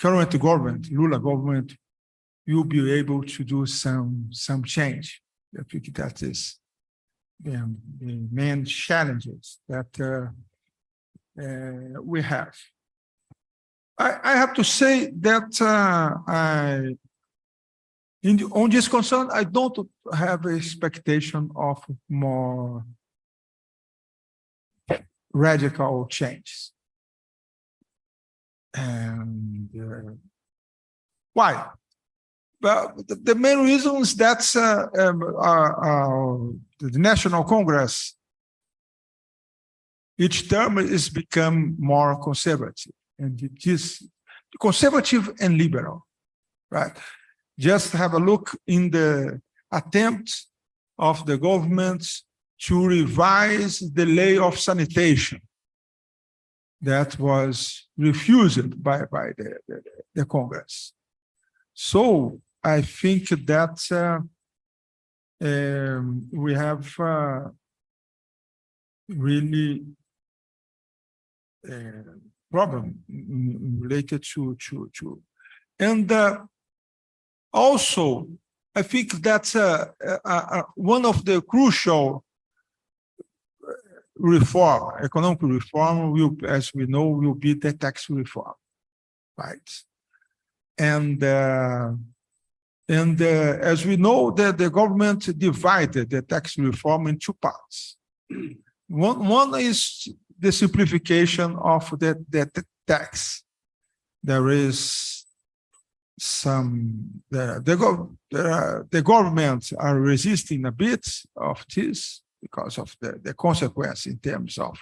current government, Lula government, will be able to do some change. I think that is the main challenges that we have. I have to say that on this concern, I don't have an expectation of more radical changes. And why? Well, the main reason is that the National Congress, each term is become more conservative, and it is conservative and liberal, right? Just have a look in the attempt of the government to revise the lay of sanitation that was refused by the Congress. So I think that we have really a problem related to and also I think that one of the crucial economic reform will, as we know, will be the tax reform, right? And as we know, the government divided the tax reform in two parts. One is the simplification of the tax. There is some the government are resisting a bit of this because of the consequence in terms of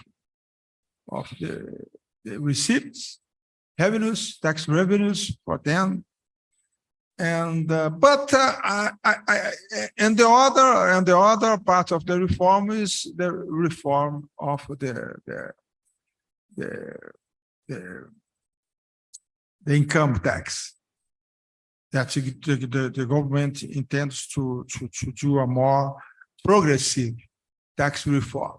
the receipts, revenues, tax revenues for them. And but and the other part of the reform is the reform of the income tax that the government intends to do a more progressive tax reform.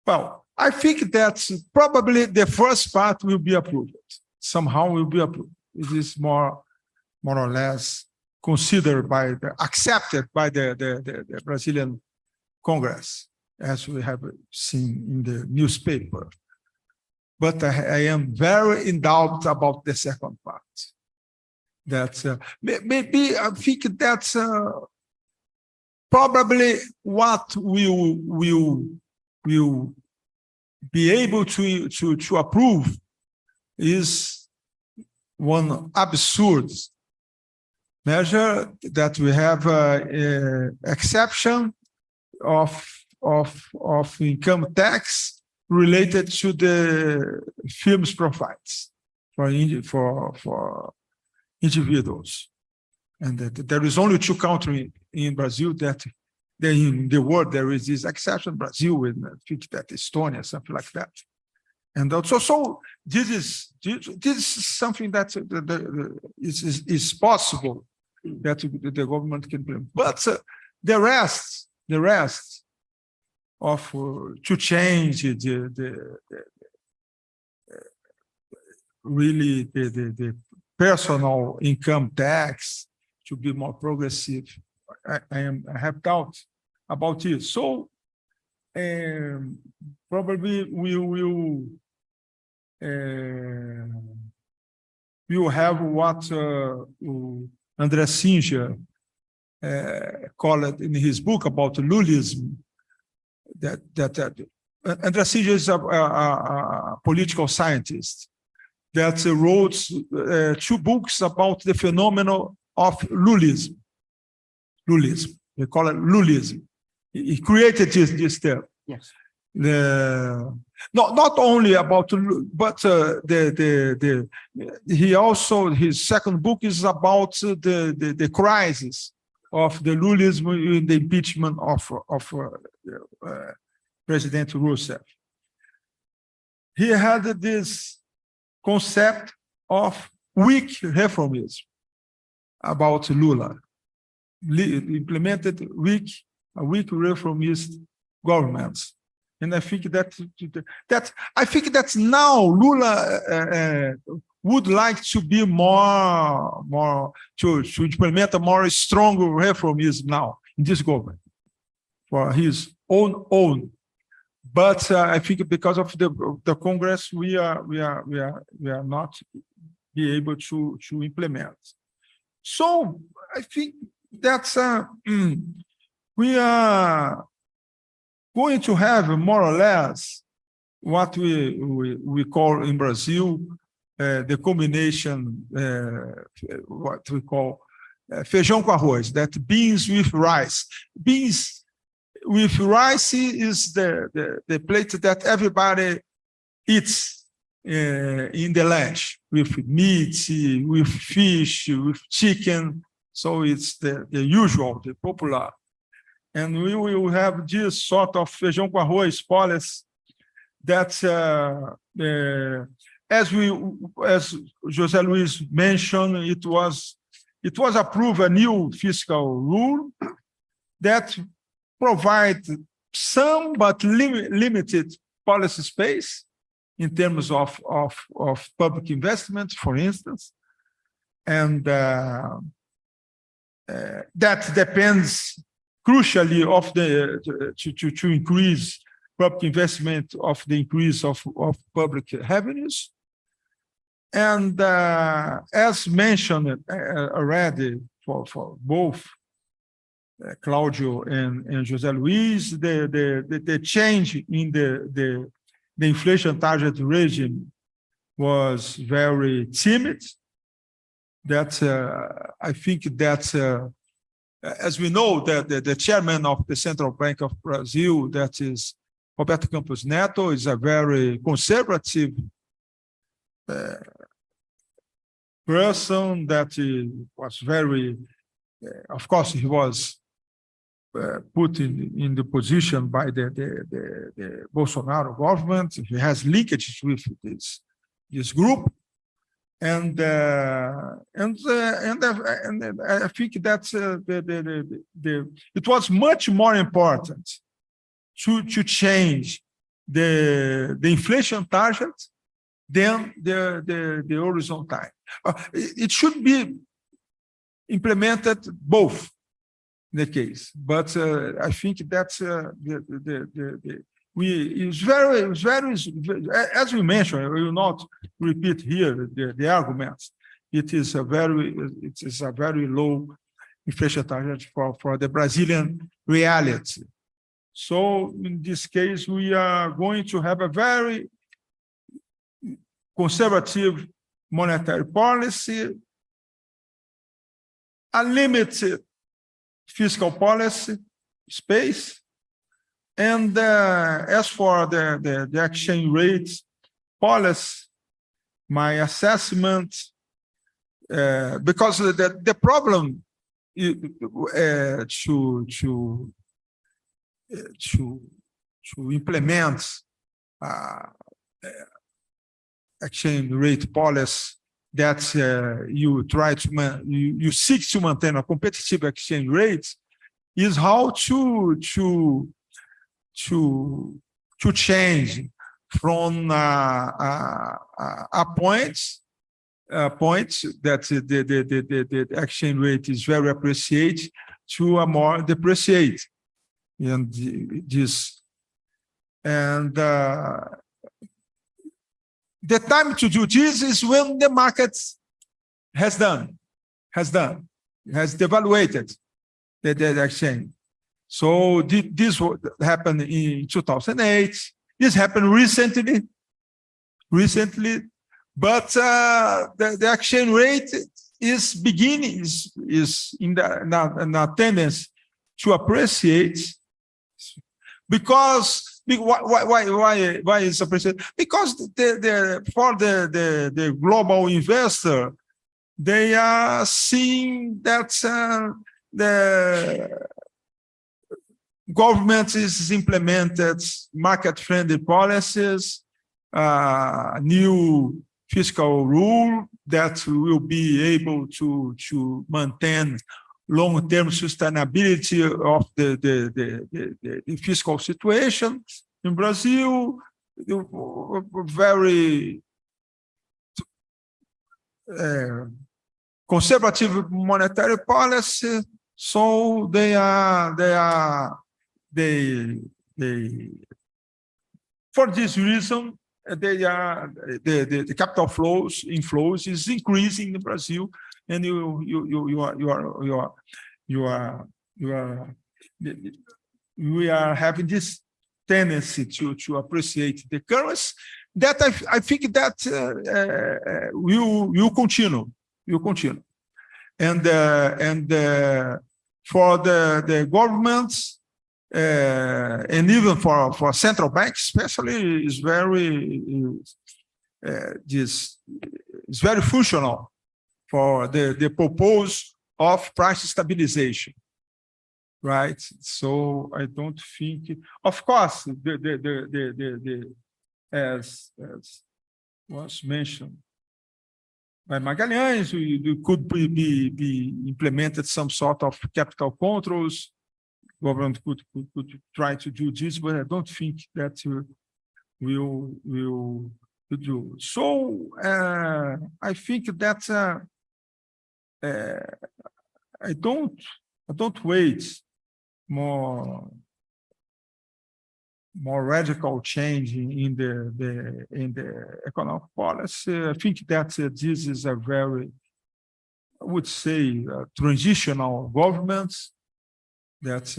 Well, I think that probably the first part will be approved. Somehow will be approved. It is more or less considered accepted by the Brazilian Congress. as we have seen in the newspaper. But I am very in doubt about the second part. That maybe I think that's probably what will be able to approve is one absurd measure that we have exception of income tax related to the firm's profits for individuals. And that there is only 2 countries in Brazil that in the world there is this exception, Brazil and I think that Estonia, something like that. And also, so this is something that is possible that the government can bring. But the rest of to change really the personal income tax to be more progressive, I have doubts about it. So probably we will have what André Singer called it in his book about Lulism. That André Singer is a political scientist that wrote 2 books about the phenomenon of Lulism. Lulism, they call it Lulism. He created this term. Yes. Not only about, but he also, his second book is about the crisis of the Lulism in the impeachment of President Rousseff. He had this concept of weak reformism about Lula, implemented a weak reformist government. And I think that now Lula would like to be more to implement a more strong reformism now in this government for his own. But I think because of the Congress, we are not be able to implement. So I think that's we are going to have more or less what we call in Brazil the combination, what we call feijão com arroz, that beans with rice. Beans with rice is the plate that everybody eats in the lunch, with meat, with fish, with chicken. So it's the usual, the popular. And we will have this sort of feijão com arroz policy that, as José Luis mentioned, it was approved a new fiscal rule that provide some but limited policy space in terms of public investment, for instance, and that depends crucially of to increase public investment, of the increase of public revenues. And as mentioned already for both Claudio and José Luis, the change in the inflation target regime was very timid. That I think that as we know, that the chairman of the Central Bank of Brazil, that is Roberto Campos Neto, is a very conservative person that was very, of course, he was put in the position by the Bolsonaro government. He has linkages with this group. And I think that it was much more important to change the inflation target than the horizontal. It should be implemented both, the case. But I think that's it's very, as we mentioned, I will not repeat here the arguments. It is a very low inflation target for the Brazilian reality. So in this case, we are going to have a very conservative monetary policy, a limited fiscal policy space, and as for the exchange rate policy, my assessment, because the problem to implement exchange rate policy that you try to you seek to maintain a competitive exchange rate is how to change from a point that the exchange rate is very appreciated to a more depreciated, and the time to do this is when the market has devaluated the exchange. So this happened in 2008. This happened recently, but the exchange rate is in a tendency to appreciate, because why is appreciated? Because for the global investor, they are seeing that the government is implemented market-friendly policies, new fiscal rule that will be able to maintain long-term sustainability of the fiscal situation in Brazil. Very conservative monetary policy, so they for this reason the capital inflows is increasing in Brazil, and we are having this tendency to appreciate the currency that I think that will continue, and for the governments and even for central banks especially is very functional for the purpose of price stabilization, right? So I don't think, of course, as was mentioned by Magalhães, could be implemented some sort of capital controls. Government could try to do this, but I don't think that will do. So I think that I don't wait more radical change in the economic policy. I think that this is a very, I would say, transitional government that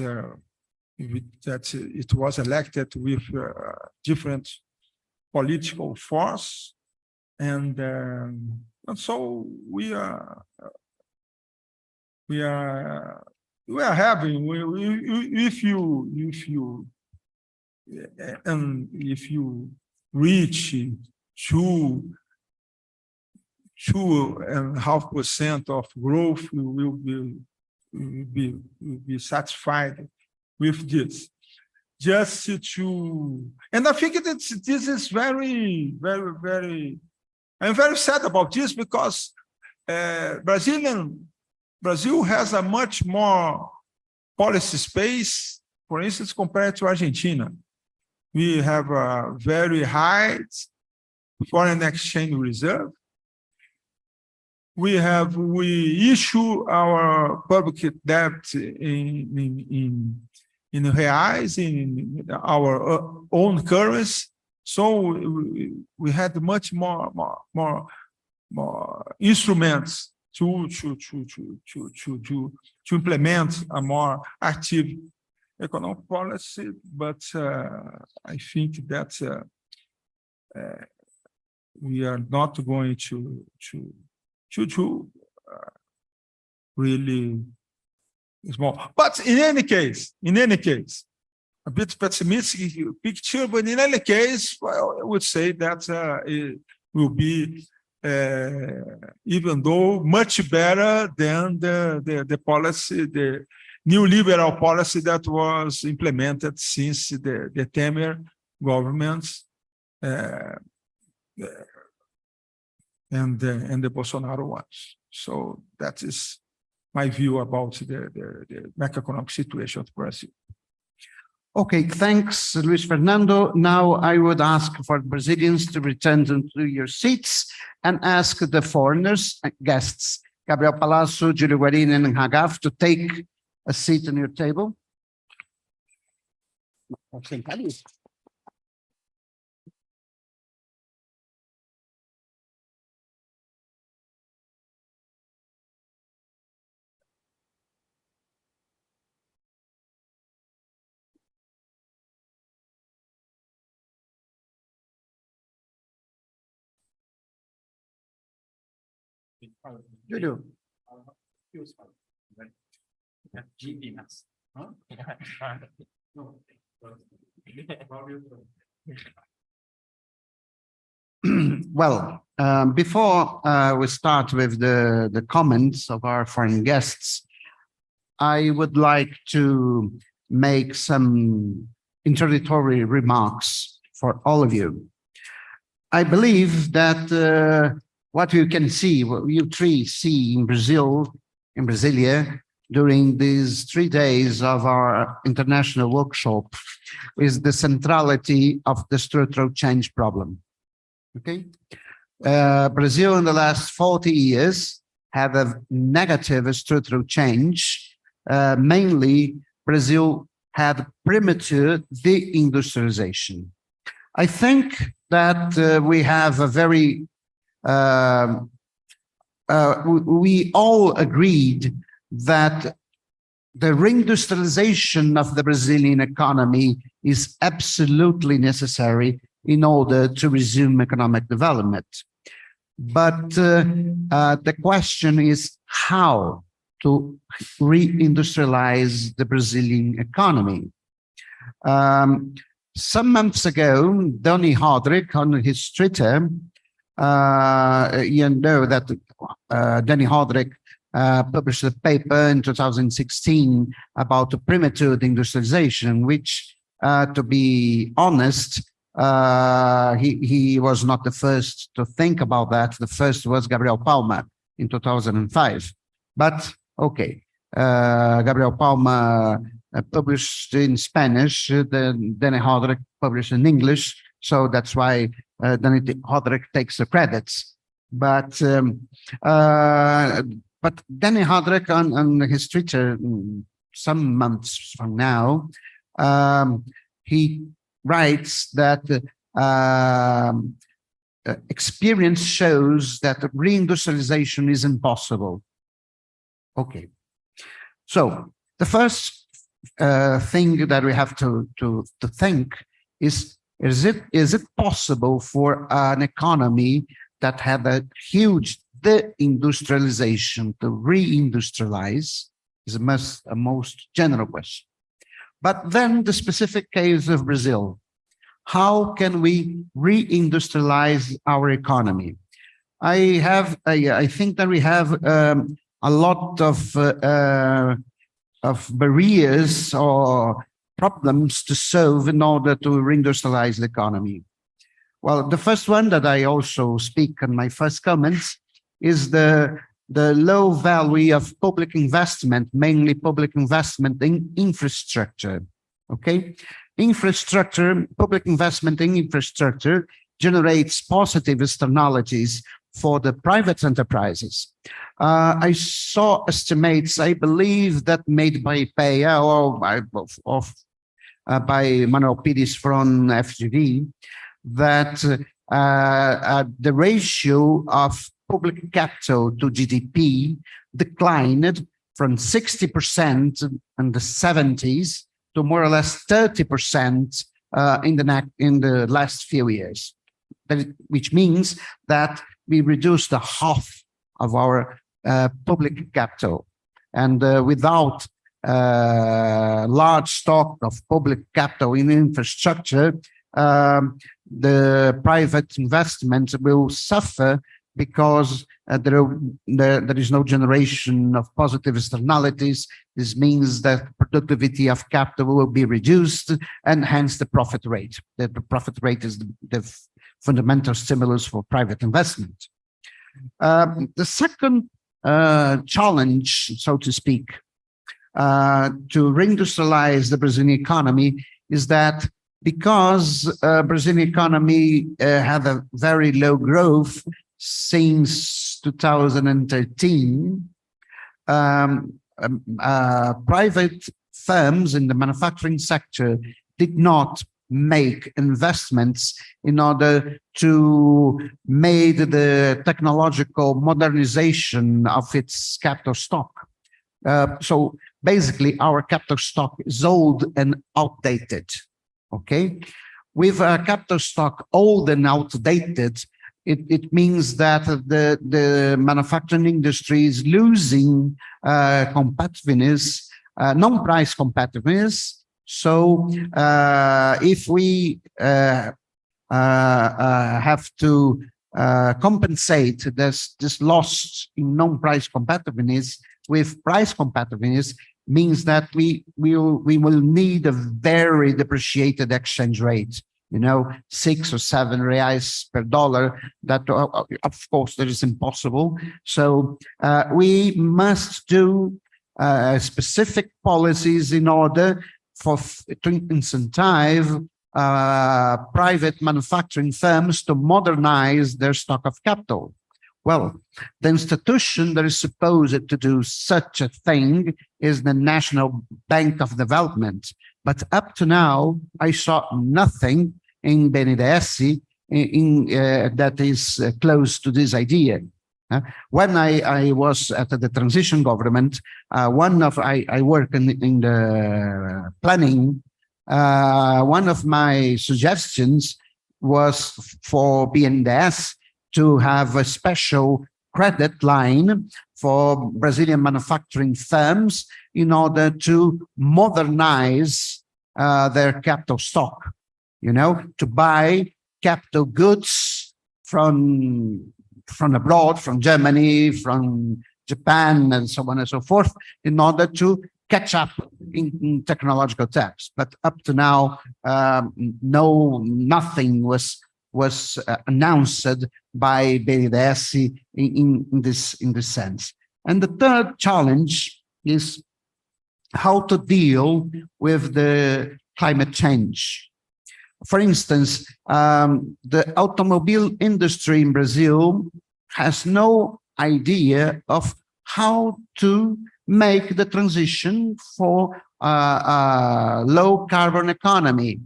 it was elected with different political force, and so we are having, if you reach 2.5% of growth, you will be satisfied with this. Just to, and I think that this is very, I'm very sad about this, because Brazil has a much more policy space, for instance, compared to Argentina. We have a very high foreign exchange reserve. we issue our public debt in reais, in our own currency. So we had much more instruments to implement a more active economic policy, but I think that we are not going to really small. But in any case, a bit pessimistic picture, but in any case, well, I would say that it will be, even though much better than the policy, the new liberal policy that was implemented since the Temer governments and the Bolsonaro ones. So that is my view about the macroeconomic situation of Brazil. Okay, thanks, Luis Fernando. Now I would ask for Brazilians to return to your seats and ask the foreigners, guests, Gabriel Palazzo, Julio Guarin, and Hagaf, to take a seat on your table. Julio. Well, before we start with the comments of our foreign guests, I would like to make some introductory remarks for all of you. I believe that what you can see, what you three see in Brazil, in Brasilia, during these 3 days of our international workshop is the centrality of the structural change problem. Okay? Brazil in the last 40 years had a negative structural change. Mainly, Brazil had premature deindustrialization. I think that we have a very we all agreed that the reindustrialization of the Brazilian economy is absolutely necessary in order to resume economic development. But the question is how to reindustrialize the Brazilian economy. Some months ago, Donny Hodrick on his Twitter, you know that Donny Hodrick published a paper in 2016 about the premature industrialization, which, to be honest, he was not the first to think about that. The first was Gabriel Palma in 2005. But okay, Gabriel Palma published in Spanish, then Donny Hodrick published in English, so that's why Donny Hodrick takes the credits. But Donny Hodrick on his Twitter some months from now, he writes that experience shows that reindustrialization is impossible. Okay, so the first thing that we have to think is it possible for an economy that had a huge deindustrialization to reindustrialize? Is a most general question. But then the specific case of Brazil, how can we reindustrialize our economy? I think that we have a lot of barriers or problems to solve in order to reindustrialize the economy. Well, the first one that I also speak in my first comments is the low value of public investment, mainly public investment in infrastructure. Okay, public investment in infrastructure generates positive externalities for the private enterprises. I saw estimates, I believe, that made by PEA or by Manuel Pires from FGV, that the ratio of public capital to GDP declined from 60% in the 70s to more or less 30% in the last few years, which means that we reduced the half of our public capital. And without large stock of public capital in infrastructure, the private investment will suffer because there is no generation of positive externalities. This means that productivity of capital will be reduced and hence the profit rate. The profit rate is the fundamental stimulus for private investment. The second challenge, so to speak, to reindustrialize the Brazilian economy is that because Brazilian economy had a very low growth since 2013, private firms in the manufacturing sector did not make investments in order to make the technological modernization of its capital stock. So basically, our capital stock is old and outdated. Okay, with a capital stock old and outdated, it means that the manufacturing industry is losing competitiveness, non-price competitiveness. So if we have to compensate this loss in non-price competitiveness with price competitiveness, means that we will need a very depreciated exchange rate, 6 or 7 reais per dollar. That of course that is impossible. So we must do specific policies in order to incentivize private manufacturing firms to modernize their stock of capital. Well, the institution that is supposed to do such a thing is the National Bank of Development. But up to now, I saw nothing in BNDES that is close to this idea. When I was at the transition government, I work in the planning. One of my suggestions was for BNDES to have a special credit line for Brazilian manufacturing firms in order to modernize their capital stock, to buy capital goods from abroad, from Germany, from Japan, and so on and so forth, in order to catch up in technological terms. But up to now, nothing was announced by BNDES in this sense. And the third challenge is how to deal with the climate change. For instance, the automobile industry in Brazil has no idea of how to make the transition for a low carbon economy.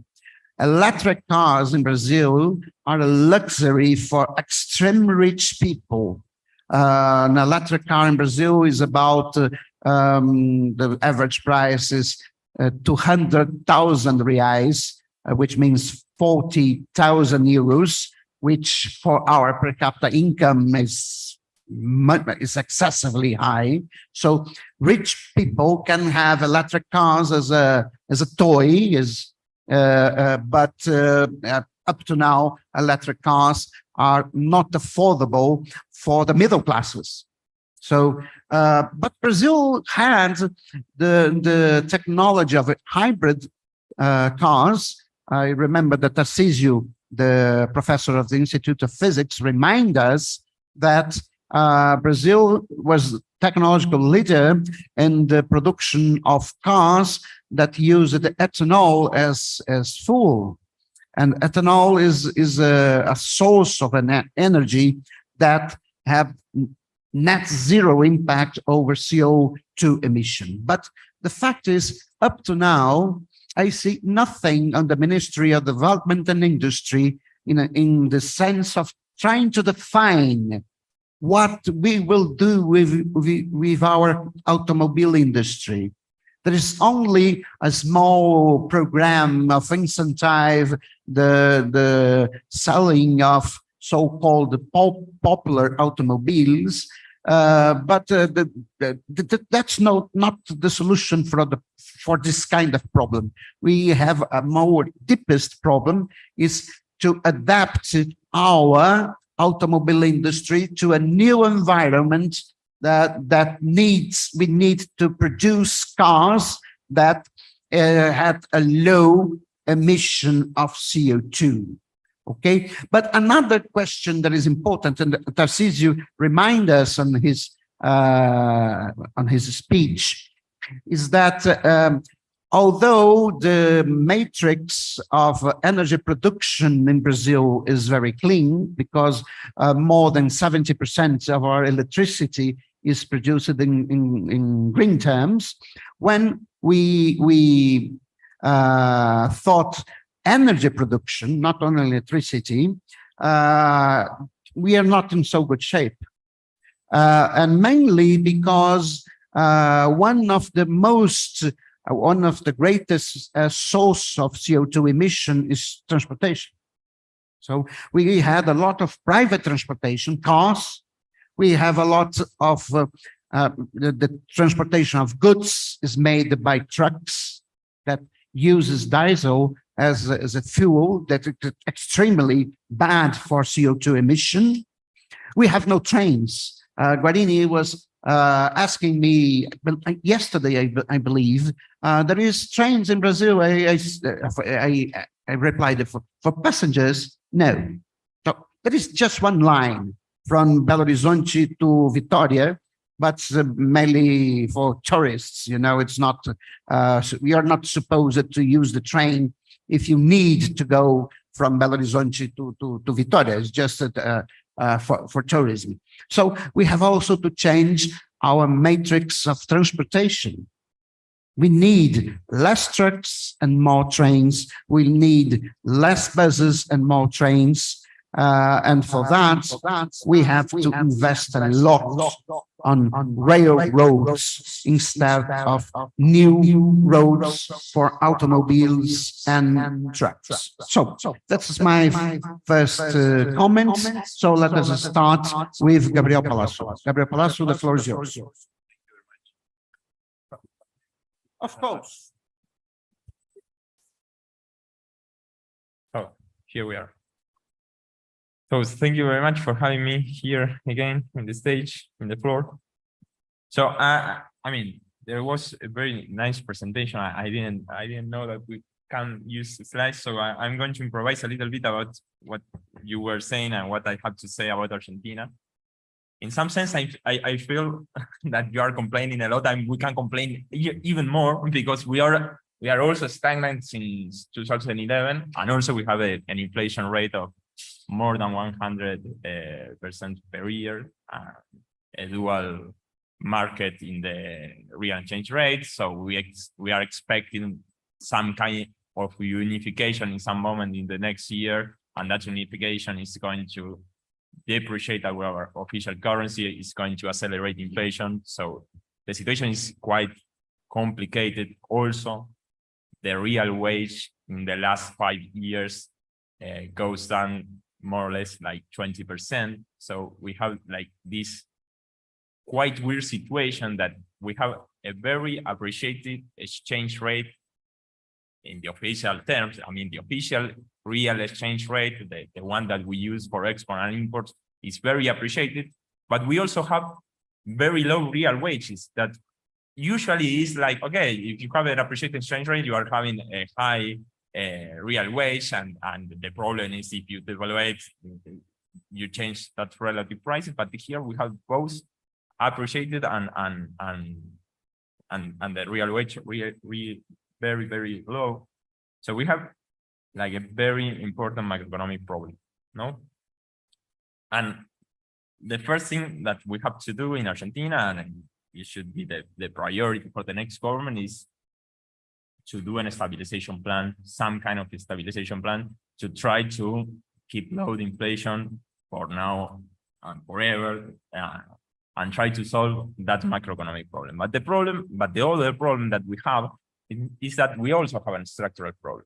Electric cars in Brazil are a luxury for extreme rich people. An electric car in Brazil is about, the average price is 200,000 reais, which means 40,000 euros, which for our per capita income is excessively high. So rich people can have electric cars as a toy, but up to now, electric cars are not affordable for the middle classes. So, but Brazil had the technology of hybrid cars. I remember that Tarcísio, the professor of the Institute of Physics, remind us that Brazil was technological leader in the production of cars that use ethanol as fuel. And ethanol is a source of an energy that have net zero impact over CO2 emission. But the fact is, up to now, I see nothing on the Ministry of Development and Industry in the sense of trying to define what we will do with our automobile industry. There is only a small program of incentive the selling of so-called popular automobiles, but that's not the solution for this kind of problem. We have a more deepest problem is to adapt our automobile industry to a new environment that we need to produce cars that had a low emission of CO2. Okay, but another question that is important, and Tarcísio remind us on his speech, is that although the matrix of energy production in Brazil is very clean, because more than 70% of our electricity is produced in green terms, when we thought energy production, not only electricity, we are not in so good shape. And mainly because one of the greatest source of CO2 emission is transportation. So we had a lot of private transportation, cars. We have a lot of the transportation of goods is made by trucks that uses diesel as a fuel that is extremely bad for CO2 emission. We have no trains. Guarini was asking me yesterday, I believe, there is trains in Brazil. I replied for passengers, no. So there is just one line from Belo Horizonte to Vitória, but mainly for tourists. You know, it's not. We are not supposed to use the train if you need to go from Belo Horizonte to Vitória. It's just for tourism. So we have also to change our matrix of transportation. We need less trucks and more trains. We need less buses and more trains. And for that, we have to invest a lot on railroads instead of new roads for automobiles and trucks. So that's my first comment. So let us start with Gabriel Palazzo. Gabriel Palazzo, the floor is yours. Of course. Oh, here we are. So thank you very much for having me here again in the stage, in the floor. So I mean, there was a very nice presentation. I didn't know that we can use slides, so I'm going to improvise a little bit about what you were saying and what I have to say about Argentina. In some sense, I feel that you are complaining a lot, and we can complain even more because we are also stagnant since 2011, and also we have an inflation rate of more than 100% per year, a dual market in the real exchange rate. So we are expecting some kind of unification in some moment in the next year, and that unification is going to depreciate our official currency, is going to accelerate inflation. So the situation is quite complicated. Also, the real wage in the last 5 years goes down more or less like 20%. So we have like this quite weird situation that we have a very appreciated exchange rate in the official terms. I mean, the official real exchange rate, the one that we use for export and imports, is very appreciated, but we also have very low real wages that usually is like, okay, if you have an appreciated exchange rate, you are having a high real wage, and the problem is if you devaluate, you change that relative prices. But here we have both appreciated and the real wage very, very low. So we have like a very important macroeconomic problem, no? And the first thing that we have to do in Argentina, and it should be the priority for the next government, is to do a stabilization plan, some kind of stabilization plan, to try to keep low inflation for now and forever, and try to solve that macroeconomic problem. But the other problem that we have is that we also have a structural problem.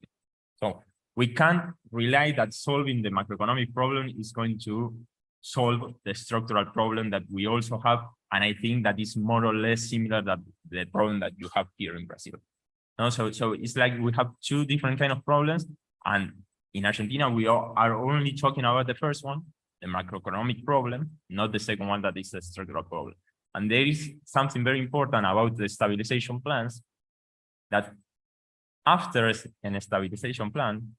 So we can't rely that solving the macroeconomic problem is going to solve the structural problem that we also have. And I think that is more or less similar to the problem that you have here in Brazil. No, so it's like we have two different kind of problems. And in Argentina, we are only talking about the first one, the macroeconomic problem, not the second one that is the structural problem. And there is something very important about the stabilization plans, that after a stabilization plan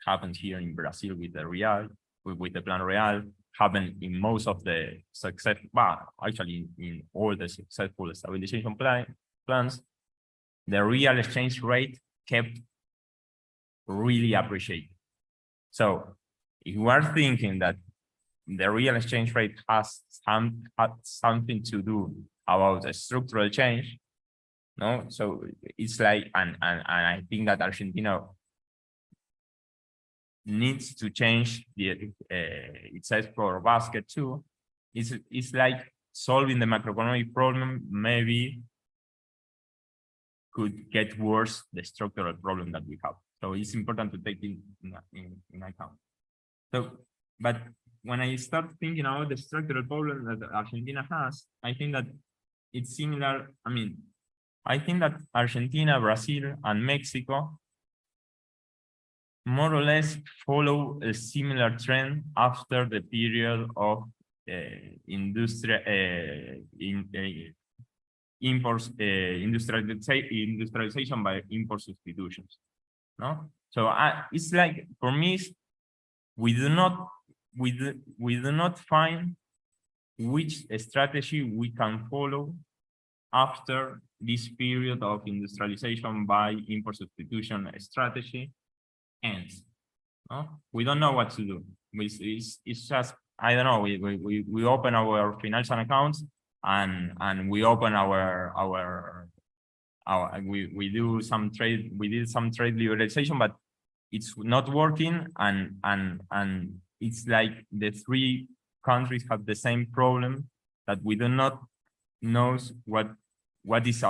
happens here in Brazil with the real, with the plan real, happened in most of the actually in all the successful stabilization plans, the real exchange rate kept really appreciated. So if you are thinking that the real exchange rate has something to do about a structural change, no, so it's like, and I think that Argentina needs to change its export basket too. It's like solving the macroeconomic problem maybe could get worse the structural problem that we have. So it's important to take in account. So, but when I start thinking about the structural problem that Argentina has, I think that it's similar. I mean, I think that Argentina, Brazil, and Mexico more or less follow a similar trend after the period of industrialization by import substitutions. No, so it's like, for me, we do not find which strategy we can follow after this period of industrialization by import substitution strategy ends. No? We don't know what to do. It's just, I don't know, we open our financial accounts and we open we do some trade, we did some trade liberalization, but it's not working, and it's like the three countries have the same problem, that we do not know what is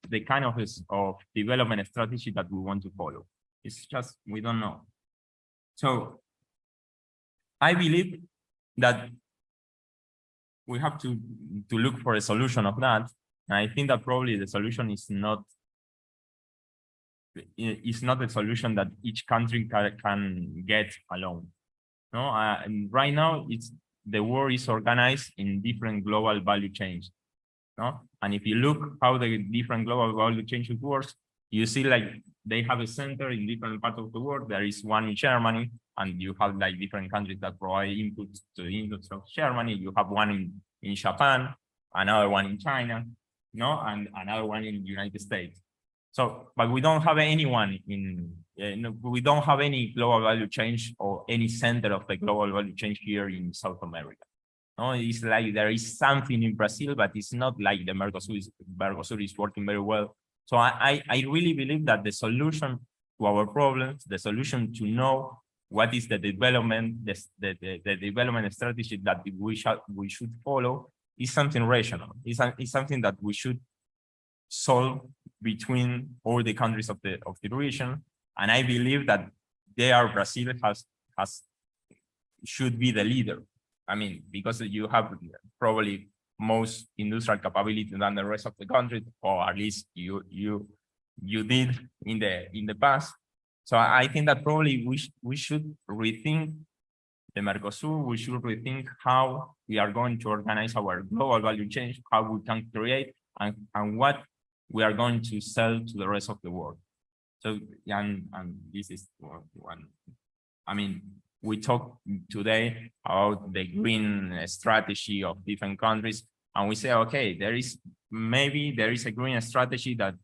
the kind of development strategy that we want to follow. It's just, we don't know. So I believe that we have to look for a solution of that. And I think that probably the solution is not a solution that each country can get alone. No, and right now the world is organized in different global value chains. No, and if you look how the different global value chains works, you see like they have a center in different parts of the world. There is one in Germany, and you have like different countries that provide inputs to the industry of Germany. You have one in Japan, another one in China, no, and another one in the United States. So, but we don't have anyone we don't have any global value chain or any center of the global value chain here in South America. No, it's like there is something in Brazil, but it's not like the Mercosur is working very well. So I really believe that the solution to our problems, the solution to know what is the development, the development strategy that we should follow, is something rational. It's something that we should solve between all the countries of the region. And I believe that Brazil should be the leader. I mean, because you have probably most industrial capability than the rest of the country, or at least you did in the past. So I think that probably we should rethink the Mercosur. We should rethink how we are going to organize our global value chain, how we can create, and what we are going to sell to the rest of the world. So, and this is one. I mean, we talked today about the green strategy of different countries, and we say, okay, there is a green strategy that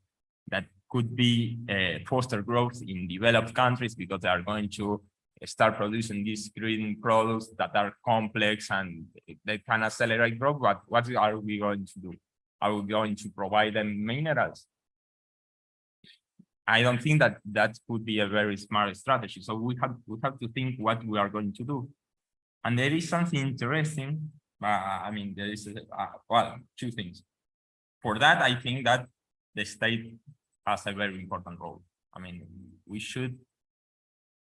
could be foster growth in developed countries, because they are going to start producing these green products that are complex and they can accelerate growth, but what are we going to do? Are we going to provide them minerals? I don't think that that could be a very smart strategy. So we have to think what we are going to do. And there is something interesting. I mean, there is well, two things. For that, I think that the state has a very important role. I mean, we should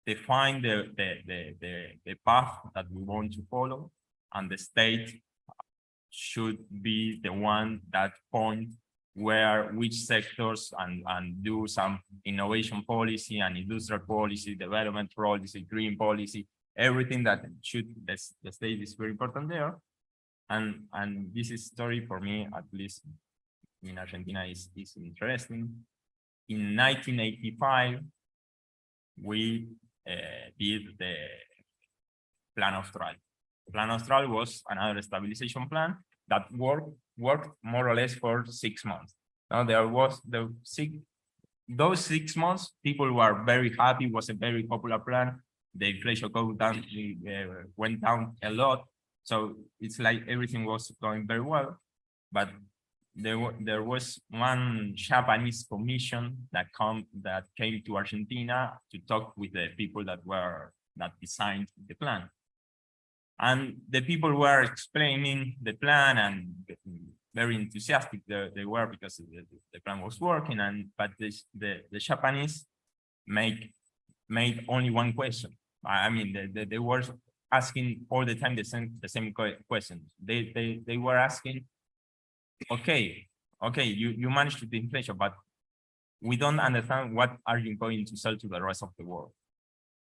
define the path that we want to follow, and the state should be the one that point which sectors and do some innovation policy and industrial policy, development policy, green policy, everything that should the state is very important there. And this is story for me, at least in Argentina, is interesting. In 1985, we did the Plan Austral. Plan Austral was another stabilization plan that worked more or less for 6 months. Now those 6 months, people were very happy. It was a very popular plan. The inflation went down a lot. So it's like everything was going very well. But there was one Japanese commission that came to Argentina to talk with the people that designed the plan. And the people were explaining the plan and very enthusiastic they were because the plan was working. But the Japanese made only one question. I mean, they were asking all the time the same question. They were asking, okay, you managed to do inflation, but we don't understand what are you going to sell to the rest of the world.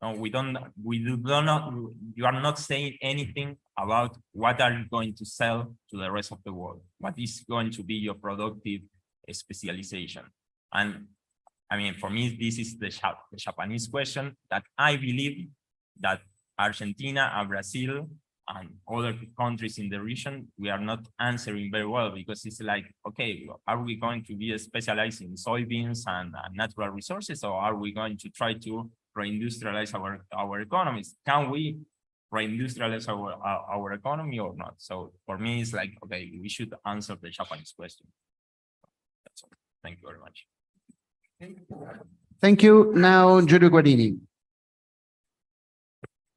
No, you are not saying anything about what are you going to sell to the rest of the world. What is going to be your productive specialization? And I mean, for me, this is the Japanese question that I believe that Argentina and Brazil and other countries in the region, we are not answering very well, because it's like, okay, are we going to be specialized in soybeans and natural resources, or are we going to try to reindustrialize our economies? Can we reindustrialize our economy or not? So for me, it's like, okay, we should answer the Japanese question. That's all. Thank you very much. Thank you. Now, Giulio Guadini.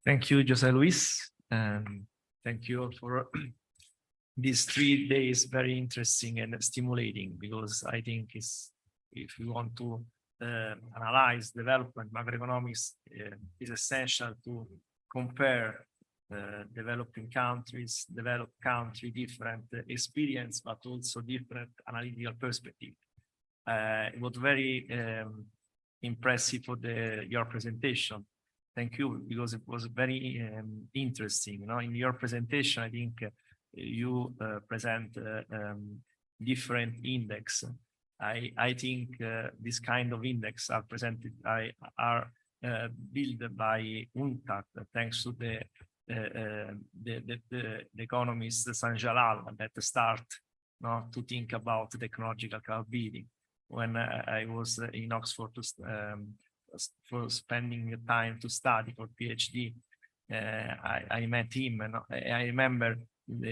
Thank you, Jose Luis, and thank you all for these 3 days, very interesting and stimulating, because I think if you want to analyze development, macroeconomics is essential to compare developing countries, developed country, different experience, but also different analytical perspective. It was very impressive for your presentation. Thank you, because it was very interesting. You know, in your presentation, I think you present different index. I think this kind of index are presented are built by UNCTAD, thanks to the economist San Jalal that start to think about technological capability. When I was in Oxford for spending time to study for PhD, I met him, and I remember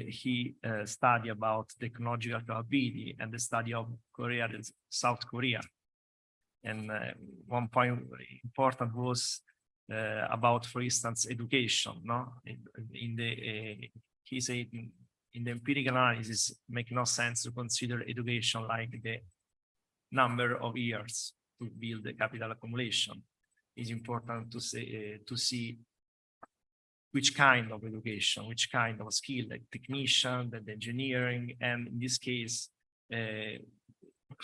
he studied about technological capability and the study of South Korea. And one point important was about, for instance, education. He said in the empirical analysis, make no sense to consider education like the number of years to build the capital accumulation. It's important to see which kind of education, which kind of skill, like technician, the engineering, and in this case,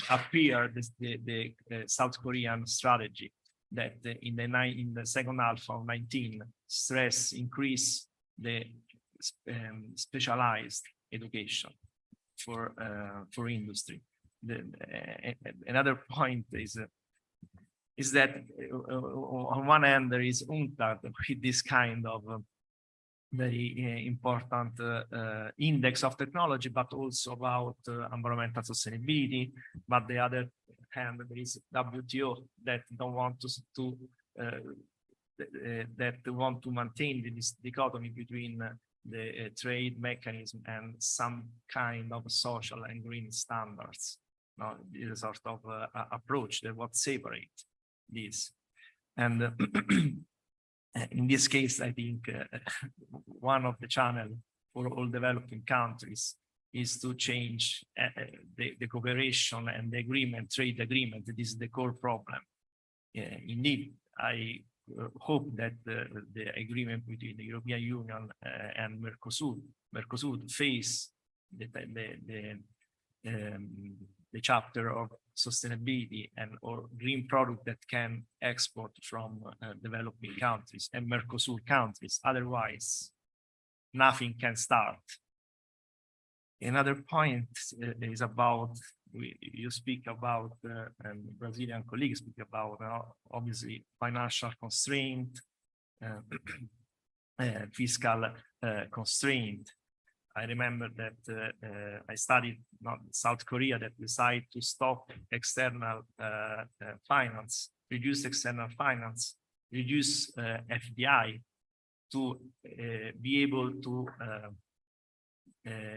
appeared the South Korean strategy that in the second half of 19 increase the specialized education for industry. Another point is that on one hand there is UNCTAD with this kind of very important index of technology, but also about environmental sustainability. But the other hand, there is WTO that don't want to that want to maintain this dichotomy between the trade mechanism and some kind of social and green standards. No, this is a sort of approach that would separate this. And in this case, I think one of the channel for all developing countries is to change the cooperation and the agreement, trade agreement. This is the core problem. Indeed, I hope that the agreement between the European Union and Mercosur face the chapter of sustainability and or green product that can export from developing countries and Mercosur countries. Otherwise, nothing can start. Another point is about, you speak about, and Brazilian colleagues speak about, obviously, financial constraint, fiscal constraint. I remember that I studied South Korea that decided to stop external finance, reduce external finance, reduce FDI to be able to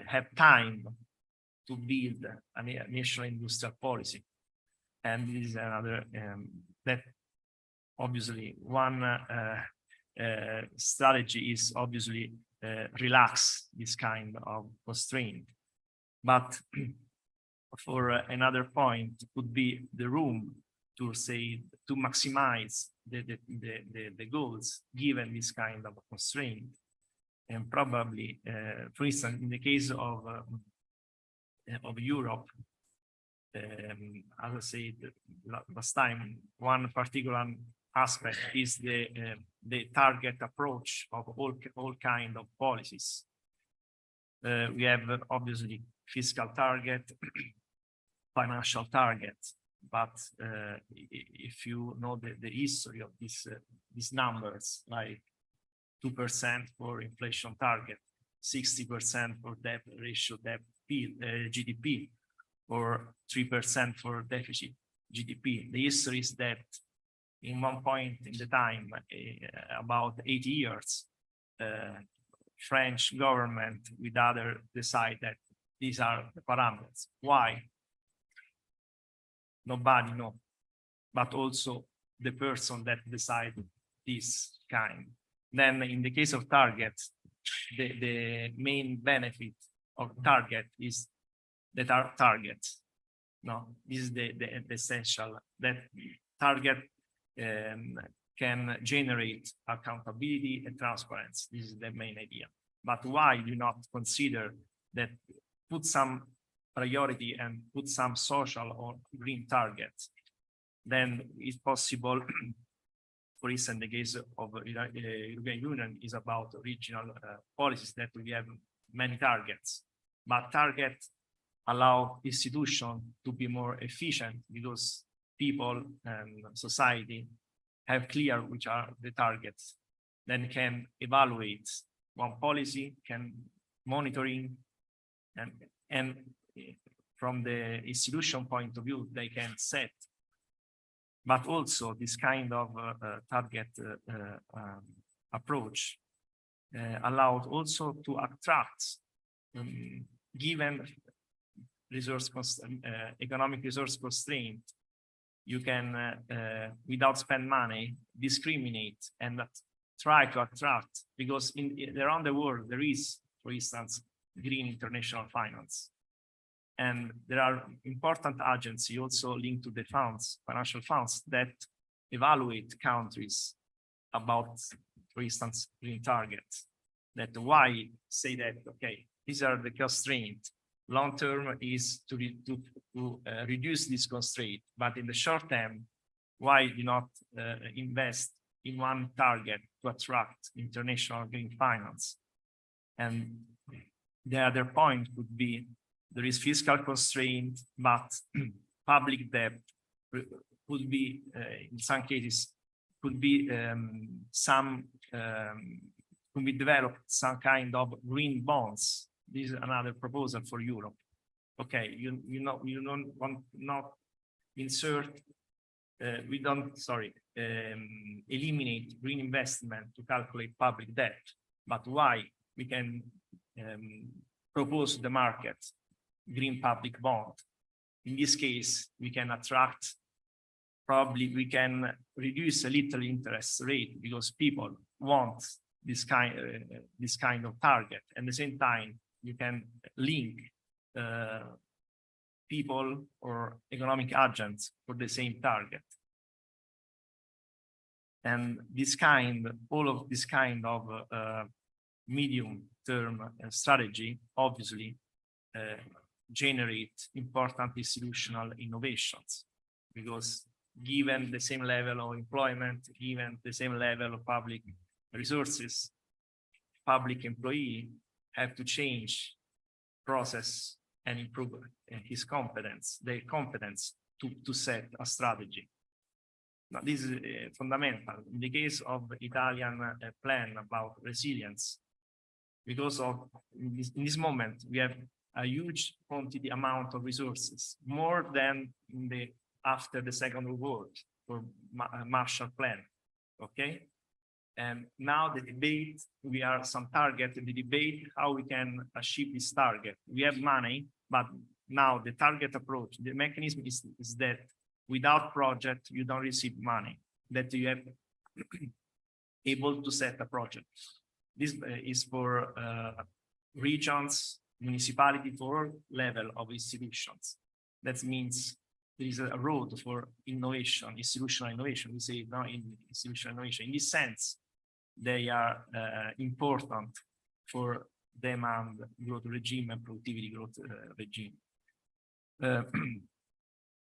have time to build a national industrial policy. And this is another, that obviously one strategy is obviously relax this kind of constraint. But for another point could be the room to say, to maximize the goals given this kind of constraint. And probably, for instance, in the case of Europe, as I said last time, one particular aspect is the target approach of all kind of policies. We have obviously fiscal target, financial target, but if you know the history of these numbers, like 2% for inflation target, 60% for debt ratio, GDP, or 3% for deficit GDP. The history is that in one point in the time, about 80 years, French government with other decide that these are the parameters. Why? Nobody knows, but also the person that decide this kind. Then in the case of targets, the main benefit of target is that are targets. No, this is the essential, that target can generate accountability and transparency. This is the main idea. But why do not consider that put some priority and put some social or green targets? Then it's possible. For instance, the case of the European Union is about regional policies that we have many targets, but targets allow institutions to be more efficient because people and society have clear which are the targets, then can evaluate one policy, can monitoring, and from the institution point of view, they can set. But also this kind of target approach allowed also to attract, given economic resource constraint, you can, without spend money, discriminate and try to attract, because around the world there is, for instance, green international finance. And there are important agencies also linked to the funds, financial funds, that evaluate countries about, for instance, green targets. That why say that, okay, these are the constraints. Long term is to reduce this constraint, but in the short term, why do not invest in one target to attract international green finance? And the other point would be, there is fiscal constraint, but public debt could be, in some cases, could be could be developed some kind of green bonds. This is another proposal for Europe. Okay, you don't want not insert we don't, sorry, eliminate green investment to calculate public debt, but why we can propose to the market green public bond. In this case, we can attract, probably we can reduce a little interest rate because people want this kind of target. At the same time, you can link people or economic agents for the same target. And all of this kind of medium-term strategy obviously generate important institutional innovations, because given the same level of employment, given the same level of public resources, public employee have to change process and improve their competence to set a strategy. Now, this is fundamental. In the case of the Italian plan about resilience, because of in this moment, we have a huge amount of resources, more than after the Second World War for Marshall Plan, okay? And now the debate, we are some target in the debate, how we can achieve this target. We have money, but now the target approach, the mechanism is that without project, you don't receive money, that you have able to set a project. This is for regions, municipality, for level of institutions. That means there is a road for innovation, institutional innovation. We say now in institutional innovation. In this sense, they are important for demand growth regime and productivity growth regime.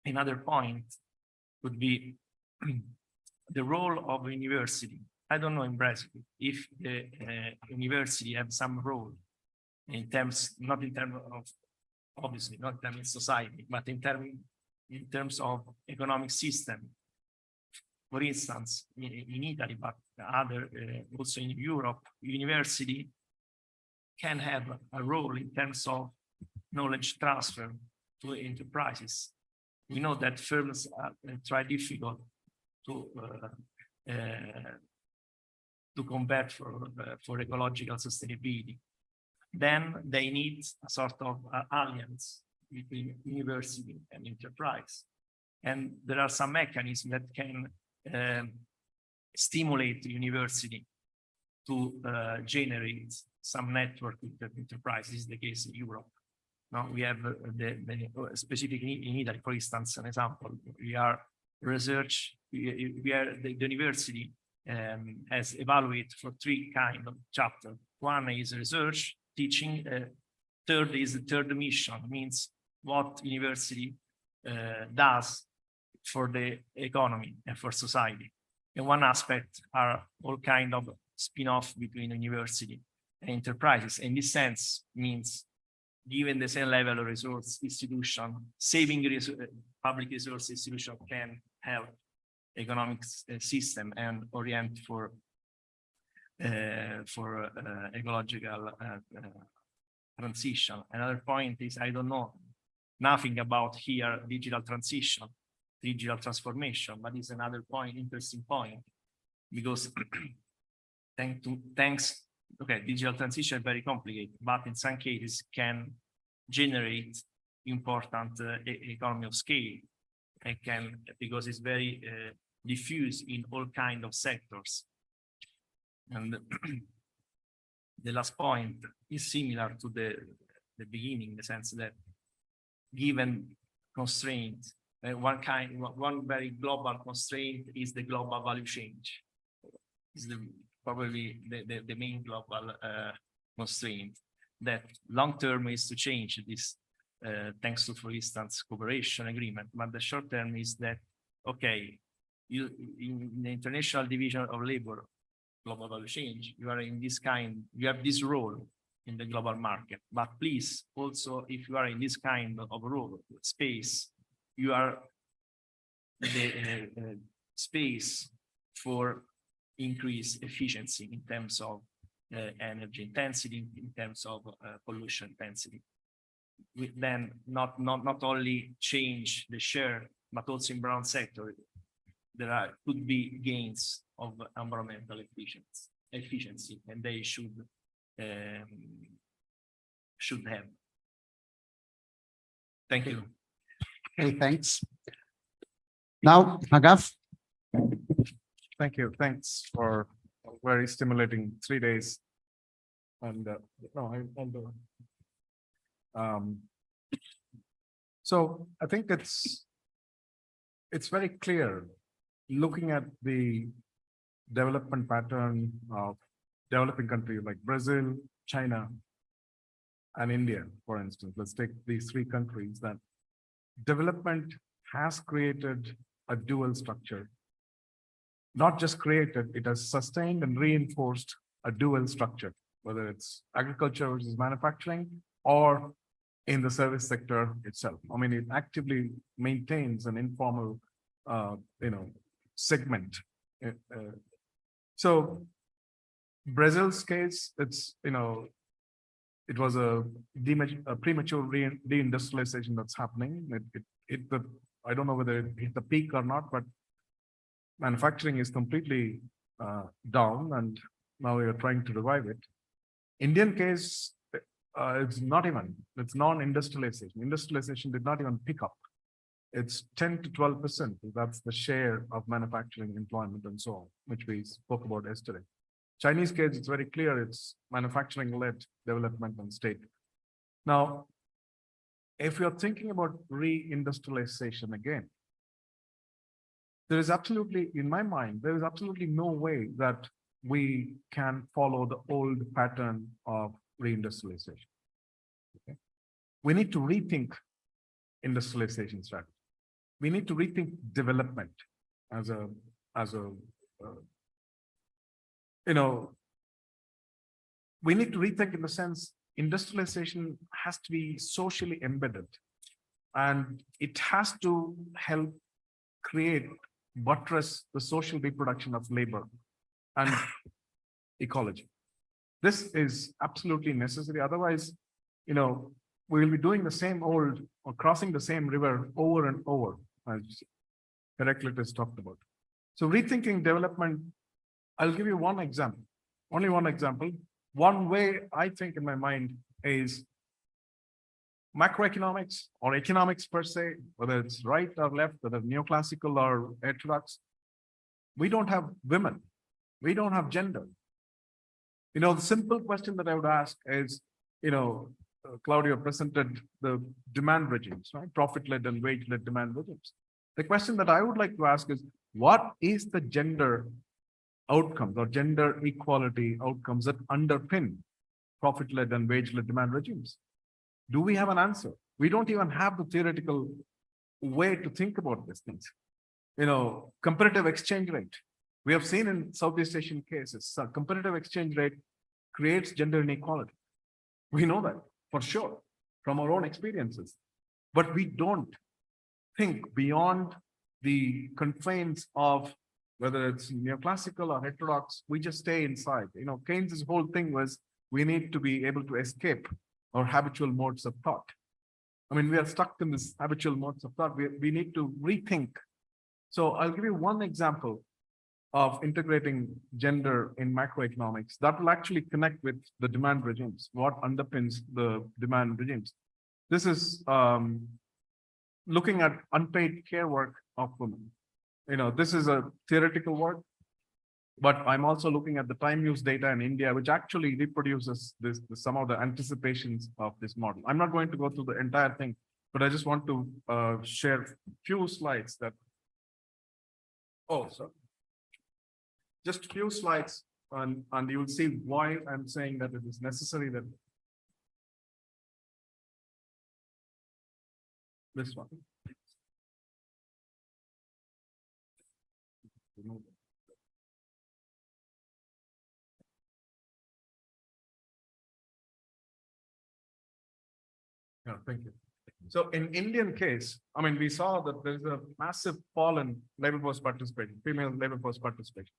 Another point would be the role of university. I don't know in Brazil if the university have some role in terms, not in terms of, obviously not in terms of society, but in terms of economic system. For instance, in Italy, but other also in Europe, university can have a role in terms of knowledge transfer to enterprises. We know that firms try difficult to combat for ecological sustainability. Then they need a sort of alliance between university and enterprise. And there are some mechanisms that can stimulate the university to generate some network with the enterprise. This is the case in Europe. Now we have specifically in Italy, for instance, an example. We are research. We are the university has evaluated for 3 kind of chapters. One is research, teaching. Third is the third mission, means what university does for the economy and for society. And one aspect are all kind of spin-off between university and enterprises. In this sense, means given the same level of resource institution, saving public resource institution can help economic system and orient for ecological transition. Another point is, I don't know nothing about here digital transition, digital transformation, but it's another point, interesting point, because digital transition is very complicated, but in some cases can generate important economy of scale, and can, because it's very diffuse in all kind of sectors. And the last point is similar to the beginning, in the sense that given constraints, one very global constraint is the global value change. Is probably the main global constraint, that long term is to change this thanks to, for instance, cooperation agreement. But the short term is that, okay, you in the International Division of Labor, global value change, you are in this kind, you have this role in the global market. But please, also, if you are in this kind of role, space, you are the space for increased efficiency in terms of energy intensity, in terms of pollution intensity. We then not only change the share, but also in brown sector, could be gains of environmental efficiency, and they should have. Thank you. Okay, thanks. Now, Hagaf. Thank you. Thanks for a very stimulating 3 days. And so I think it's very clear looking at the development pattern of developing countries like Brazil, China, and India, for instance. Let's take these 3 countries that development has created a dual structure. Not just created, it has sustained and reinforced a dual structure, whether it's agriculture versus manufacturing or in the service sector itself. I mean, it actively maintains an informal, segment. So Brazil's case, it's, it was a premature deindustrialization that's happening. I don't know whether it hit the peak or not, but manufacturing is completely down, and now we are trying to revive it. Indian case, it's non-industrialization. Industrialization did not even pick up. It's 10 to 12%. That's the share of manufacturing employment and so on, which we spoke about yesterday. Chinese case, it's very clear. It's manufacturing-led development and state. Now, if you're thinking about reindustrialization again, there is absolutely, in my mind, there is absolutely no way that we can follow the old pattern of reindustrialization. Okay? We need to rethink industrialization strategy. We need to rethink development as a we need to rethink in the sense industrialization has to be socially embedded, and it has to help buttress the social reproduction of labor and ecology. This is absolutely necessary. Otherwise, we will be doing the same old or crossing the same river over and over, as Heraclitus talked about. So rethinking development, I'll give you one example, only one example. One way I think in my mind is macroeconomics or economics per se, whether it's right or left, whether neoclassical or heterodox. We don't have women. We don't have gender. The simple question that I would ask is, Claudio presented the demand regimes, right? Profit-led and wage-led demand regimes. The question that I would like to ask is, what is the gender outcomes or gender equality outcomes that underpin profit-led and wage-led demand regimes? Do we have an answer? We don't even have the theoretical way to think about these things. Comparative exchange rate. We have seen in Southeast Asian cases, comparative exchange rate creates gender inequality. We know that for sure from our own experiences, but we don't think beyond the confines of whether it's neoclassical or heterodox. We just stay inside. Keynes' whole thing was we need to be able to escape our habitual modes of thought. I mean, we are stuck in this habitual modes of thought. We need to rethink. So I'll give you one example of integrating gender in macroeconomics that will actually connect with the demand regimes, what underpins the demand regimes. This is looking at unpaid care work of women. This is a theoretical work, but I'm also looking at the time use data in India, which actually reproduces some of the anticipations of this model. I'm not going to go through the entire thing, but I just want to share a few slides that. Oh, sorry. Just a few slides, and you will see why I'm saying that it is necessary that this one. Yeah, thank you. So in Indian case, I mean, we saw that there's a massive fall in labor force participation, female labor force participation.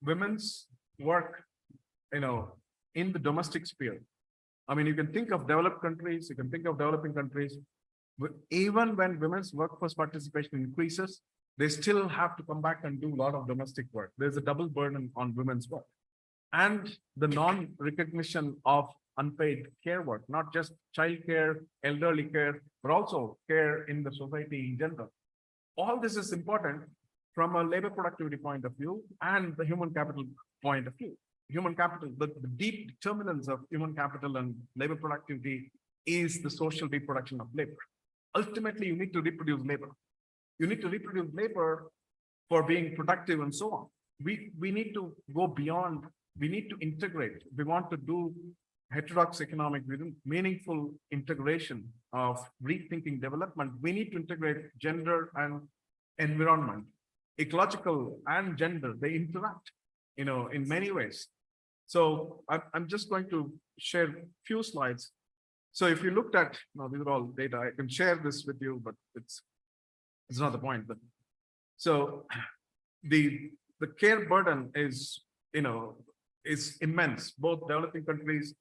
Women's work, in the domestic sphere. I mean, you can think of developed countries, you can think of developing countries. Even when women's workforce participation increases, they still have to come back and do a lot of domestic work. There's a double burden on women's work. And the non-recognition of unpaid care work, not just childcare, elderly care, but also care in the society in general. All this is important from a labor productivity point of view and the human capital point of view. Human capital, the deep determinants of human capital and labor productivity is the social reproduction of labor. Ultimately, you need to reproduce labor. You need to reproduce labor for being productive and so on. We need to go beyond, we need to integrate. We want to do heterodox economic meaningful integration of rethinking development. We need to integrate gender and environment. Ecological and gender, they interact, in many ways. So I'm just going to share a few slides. So if you looked at, these are all data, I can share this with you, but it's not the point. But so the care burden is, is immense. Both developing countries,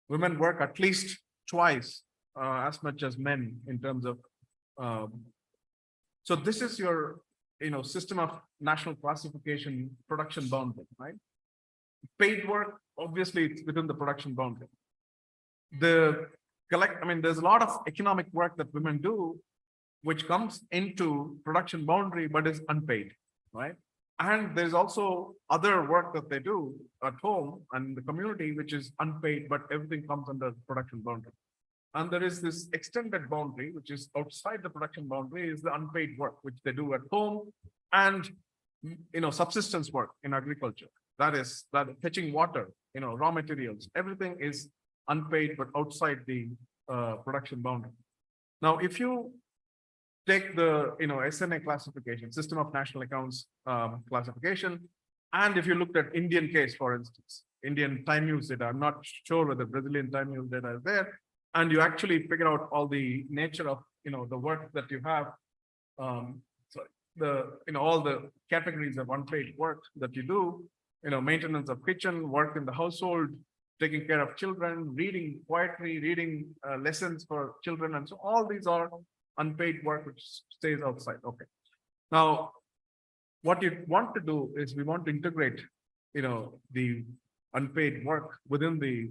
women work at least twice as much as men in terms of. So this is your, system of national classification production boundary, right? Paid work, obviously, it's within the production boundary. There's a lot of economic work that women do, which comes into production boundary, but is unpaid, right? And there's also other work that they do at home and the community, which is unpaid, but everything comes under production boundary. And there is this extended boundary, which is outside the production boundary, is the unpaid work, which they do at home and, subsistence work in agriculture. That is fetching water, raw materials, everything is unpaid, but outside the production boundary. Now, if you take the, SNA classification, System of National Accounts classification, and if you looked at Indian case, for instance, Indian time use data, I'm not sure whether Brazilian time use data is there, and you actually figure out all the nature of, the work that you have, all the categories of unpaid work that you do, maintenance of kitchen, work in the household, taking care of children, reading poetry, reading lessons for children. And so all these are unpaid work, which stays outside. Okay. Now, what you want to do is we want to integrate, the unpaid work within the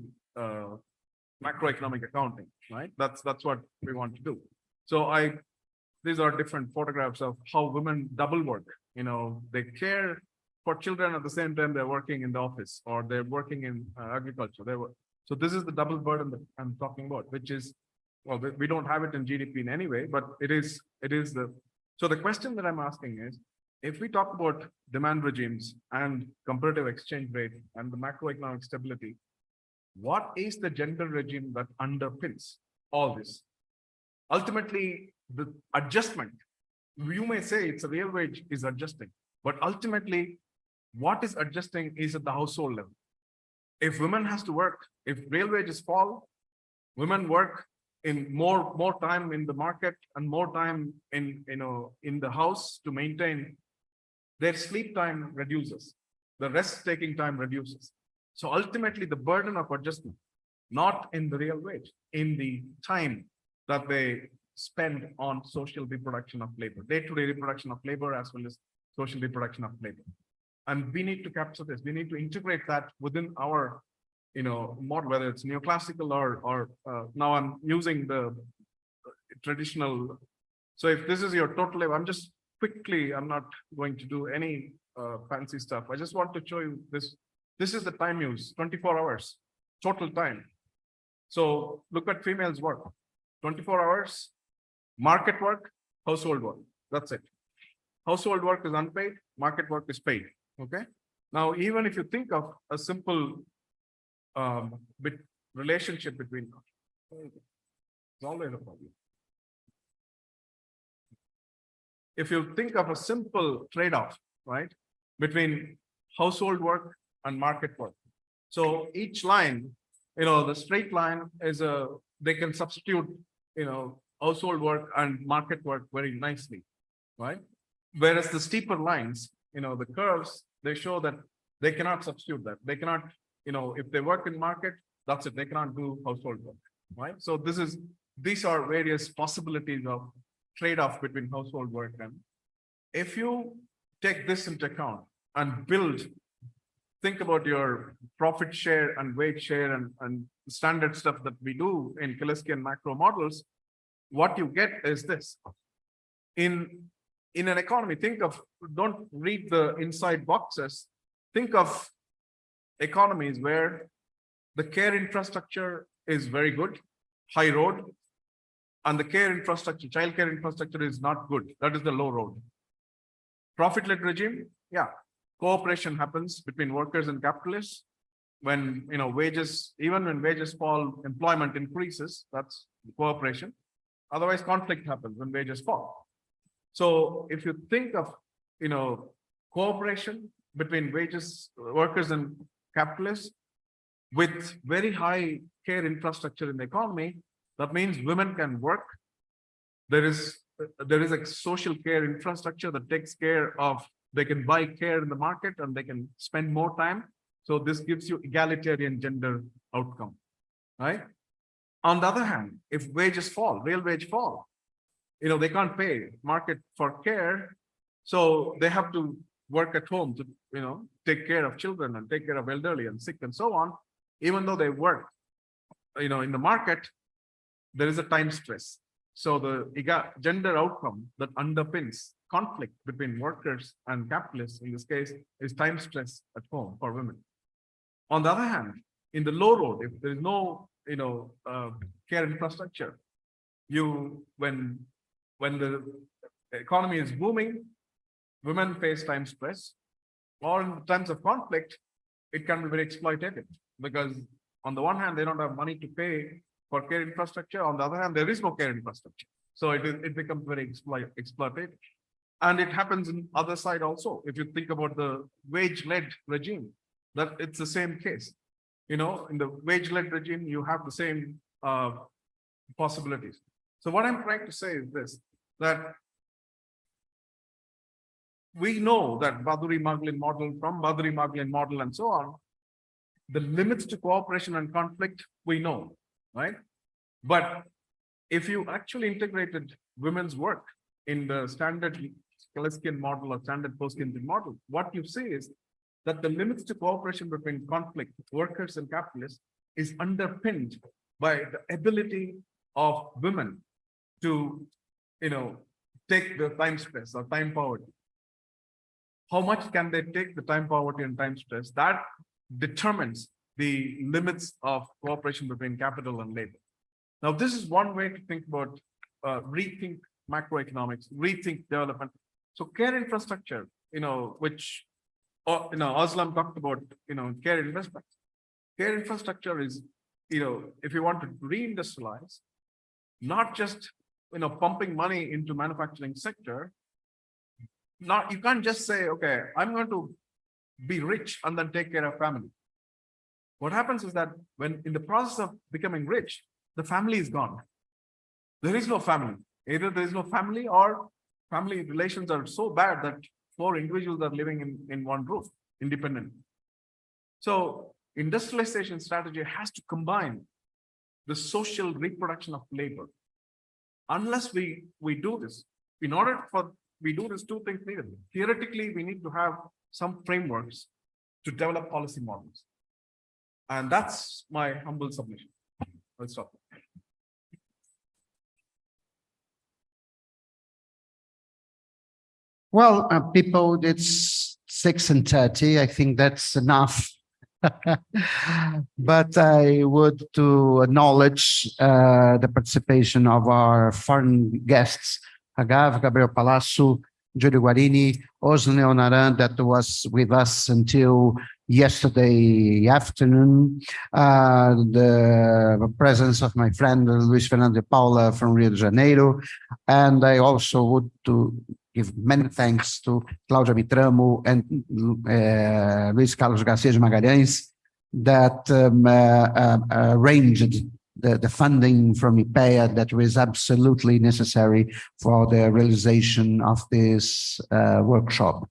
macroeconomic accounting, right? That's what we want to do. So these are different photographs of how women double work. They care for children at the same time they're working in the office or they're working in agriculture. So this is the double burden that I'm talking about, which is, well, we don't have it in GDP in any way, but it is so the question that I'm asking is, if we talk about demand regimes and comparative exchange rate and the macroeconomic stability, what is the gender regime that underpins all this? Ultimately, the adjustment, you may say it's a real wage is adjusting, but ultimately, what is adjusting is at the household level. If women has to work, if real wages fall, women work in more time in the market and more time in the house to maintain, their sleep time reduces, the rest taking time reduces. So ultimately the burden of adjustment, not in the real wage, in the time that they spend on social reproduction of labor, day-to-day reproduction of labor, as well as social reproduction of labor. And we need to capture this. We need to integrate that within our, model, whether it's neoclassical or now I'm using the traditional. So if this is your total labor, I'm just quickly, I'm not going to do any fancy stuff. I just want to show you this. This is the time use, 24 hours, total time. So look at females work, 24 hours, market work, household work. That's it. Household work is unpaid, market work is paid. Okay. Now, even if you think of a simple relationship between, it's always a problem. If you think of a simple trade-off, right, between household work and market work. So each line, the straight line is they can substitute, household work and market work very nicely, right? Whereas the steeper lines, the curves, they show that they cannot substitute that. They cannot, if they work in market, that's it. They cannot do household work, right? So these are various possibilities of trade-off between household work if you take this into account and think about your profit share and wage share and standard stuff that we do in Kaliskian macro models, what you get is this. In an economy, don't read the inside boxes. Think of economies where the care infrastructure is very good, high road, and the care infrastructure, childcare infrastructure is not good. That is the low road. Profit-led regime, yeah. Cooperation happens between workers and capitalists. When wages, even when wages fall, employment increases. That's cooperation. Otherwise, conflict happens when wages fall. So if you think of cooperation between workers and capitalists with very high care infrastructure in the economy, that means women can work. There is a social care infrastructure that takes care of, they can buy care in the market and they can spend more time. So this gives you egalitarian gender outcome, right? On the other hand, if wages fall, real wage fall, they can't pay market for care. So they have to work at home to, take care of children and take care of elderly and sick and so on. Even though they work, in the market, there is a time stress. So the gender outcome that underpins conflict between workers and capitalists, in this case, is time stress at home for women. On the other hand, in the low road, if there is no, care infrastructure, when the economy is booming, women face time stress, or in times of conflict, it can be very exploitative because on the one hand, they don't have money to pay for care infrastructure. On the other hand, there is no care infrastructure. So it becomes very exploitative. And it happens in other side also. If you think about the wage-led regime, that it's the same case. In the wage-led regime, you have the same possibilities. So what I'm trying to say is this, that we know that Baduri-Maglin model, from Baduri-Maglin model and so on, the limits to cooperation and conflict, we know, right? But if you actually integrated women's work in the standard Kaliskian model or standard post-Keynesian model, what you see is that the limits to cooperation between conflict, workers and capitalists, is underpinned by the ability of women to, take the time stress or time poverty. How much can they take the time poverty and time stress? That determines the limits of cooperation between capital and labor. Now, this is one way to think about rethink macroeconomics, rethink development. So care infrastructure, which Aslam talked about, care investment. Care infrastructure is, if you want to reindustrialize, not just, pumping money into manufacturing sector. You can't just say, okay, I'm going to be rich and then take care of family. What happens is that when in the process of becoming rich, the family is gone. There is no family. Either there is no family or family relations are so bad that 4 individuals are living in one roof, independent. So industrialization strategy has to combine the social reproduction of labor. Unless we do this, in order for we do these 2 things needed. Theoretically, we need to have some frameworks to develop policy models. And that's my humble submission. I'll stop. Well, people, it's 6:30. I think that's enough. But I would to acknowledge the participation of our foreign guests, Agav, Gabriel Palazzo, Giulio Guarini, Osne Onaran, that was with us until yesterday afternoon, the presence of my friend Luis Fernando de Paula from Rio de Janeiro, and I also would to give many thanks to Cláudia Mitramo and Luis Carlos Garcia de Magalhães that arranged the funding from IPEA that was absolutely necessary for the realization of this workshop.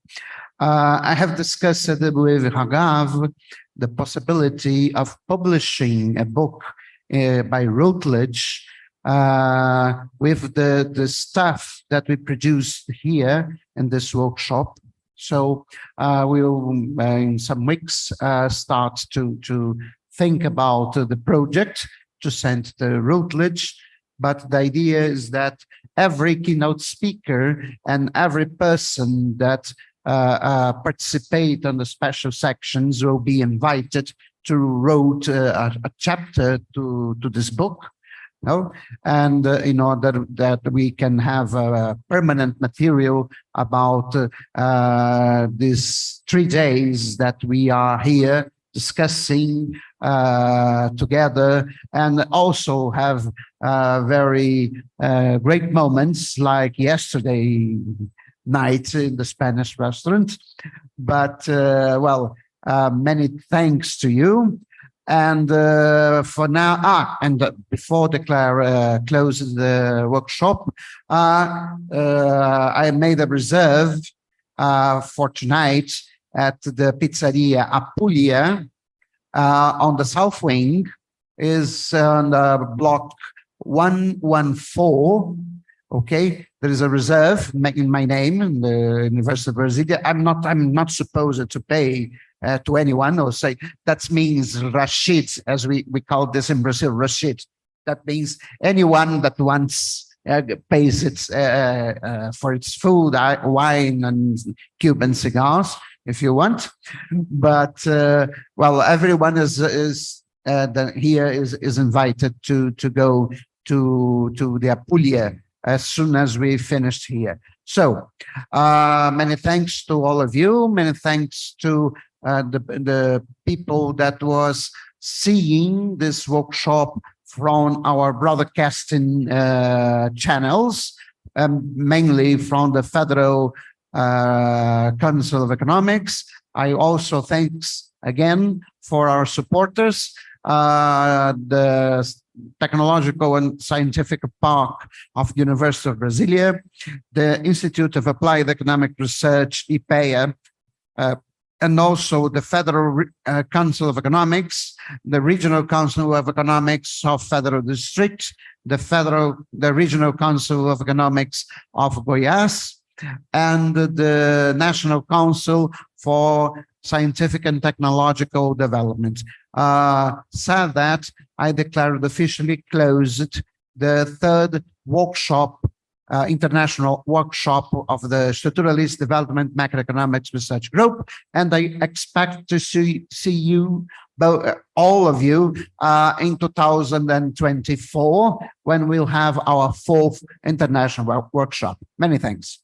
I have discussed with Agav the possibility of publishing a book by Routledge with the stuff that we produced here in this workshop. So we'll in some weeks start to think about the project to send the Routledge. But the idea is that every keynote speaker and every person that participate on the special sections will be invited to write a chapter to this book. No, and in order that we can have permanent material about these 3 days that we are here discussing together, and also have very great moments like yesterday night in the Spanish restaurant. But well, many thanks to you. And for now, before Declare closes the workshop, I made a reserve for tonight at the Pizzeria Apulia on the south wing, is on block 114. Okay, there is a reserve in my name in the University of Brasilia. I'm not supposed to pay to anyone or say that means Rashid, as we call this in Brazil, Rashid. That means anyone that wants pays it for its food, wine, and Cuban cigars, if you want. But well, everyone is here is invited to go to the Apulia as soon as we finished here. So many thanks to all of you. Many thanks to the people that was seeing this workshop from our broadcasting channels, mainly from the Federal Council of Economics. I also thanks again for our supporters, the Technological and Scientific Park of the University of Brasilia, the Institute of Applied Economic Research, IPEA, and also the Federal Council of Economics, the Regional Council of Economics of Federal District, the Regional Council of Economics of Goiás, and the National Council for Scientific and Technological Development. Said that, I declared officially closed the third workshop, international workshop of the Structuralist Development Macroeconomics Research Group, and I expect to see you, all of you, in 2024, when we'll have our fourth international workshop. Many thanks.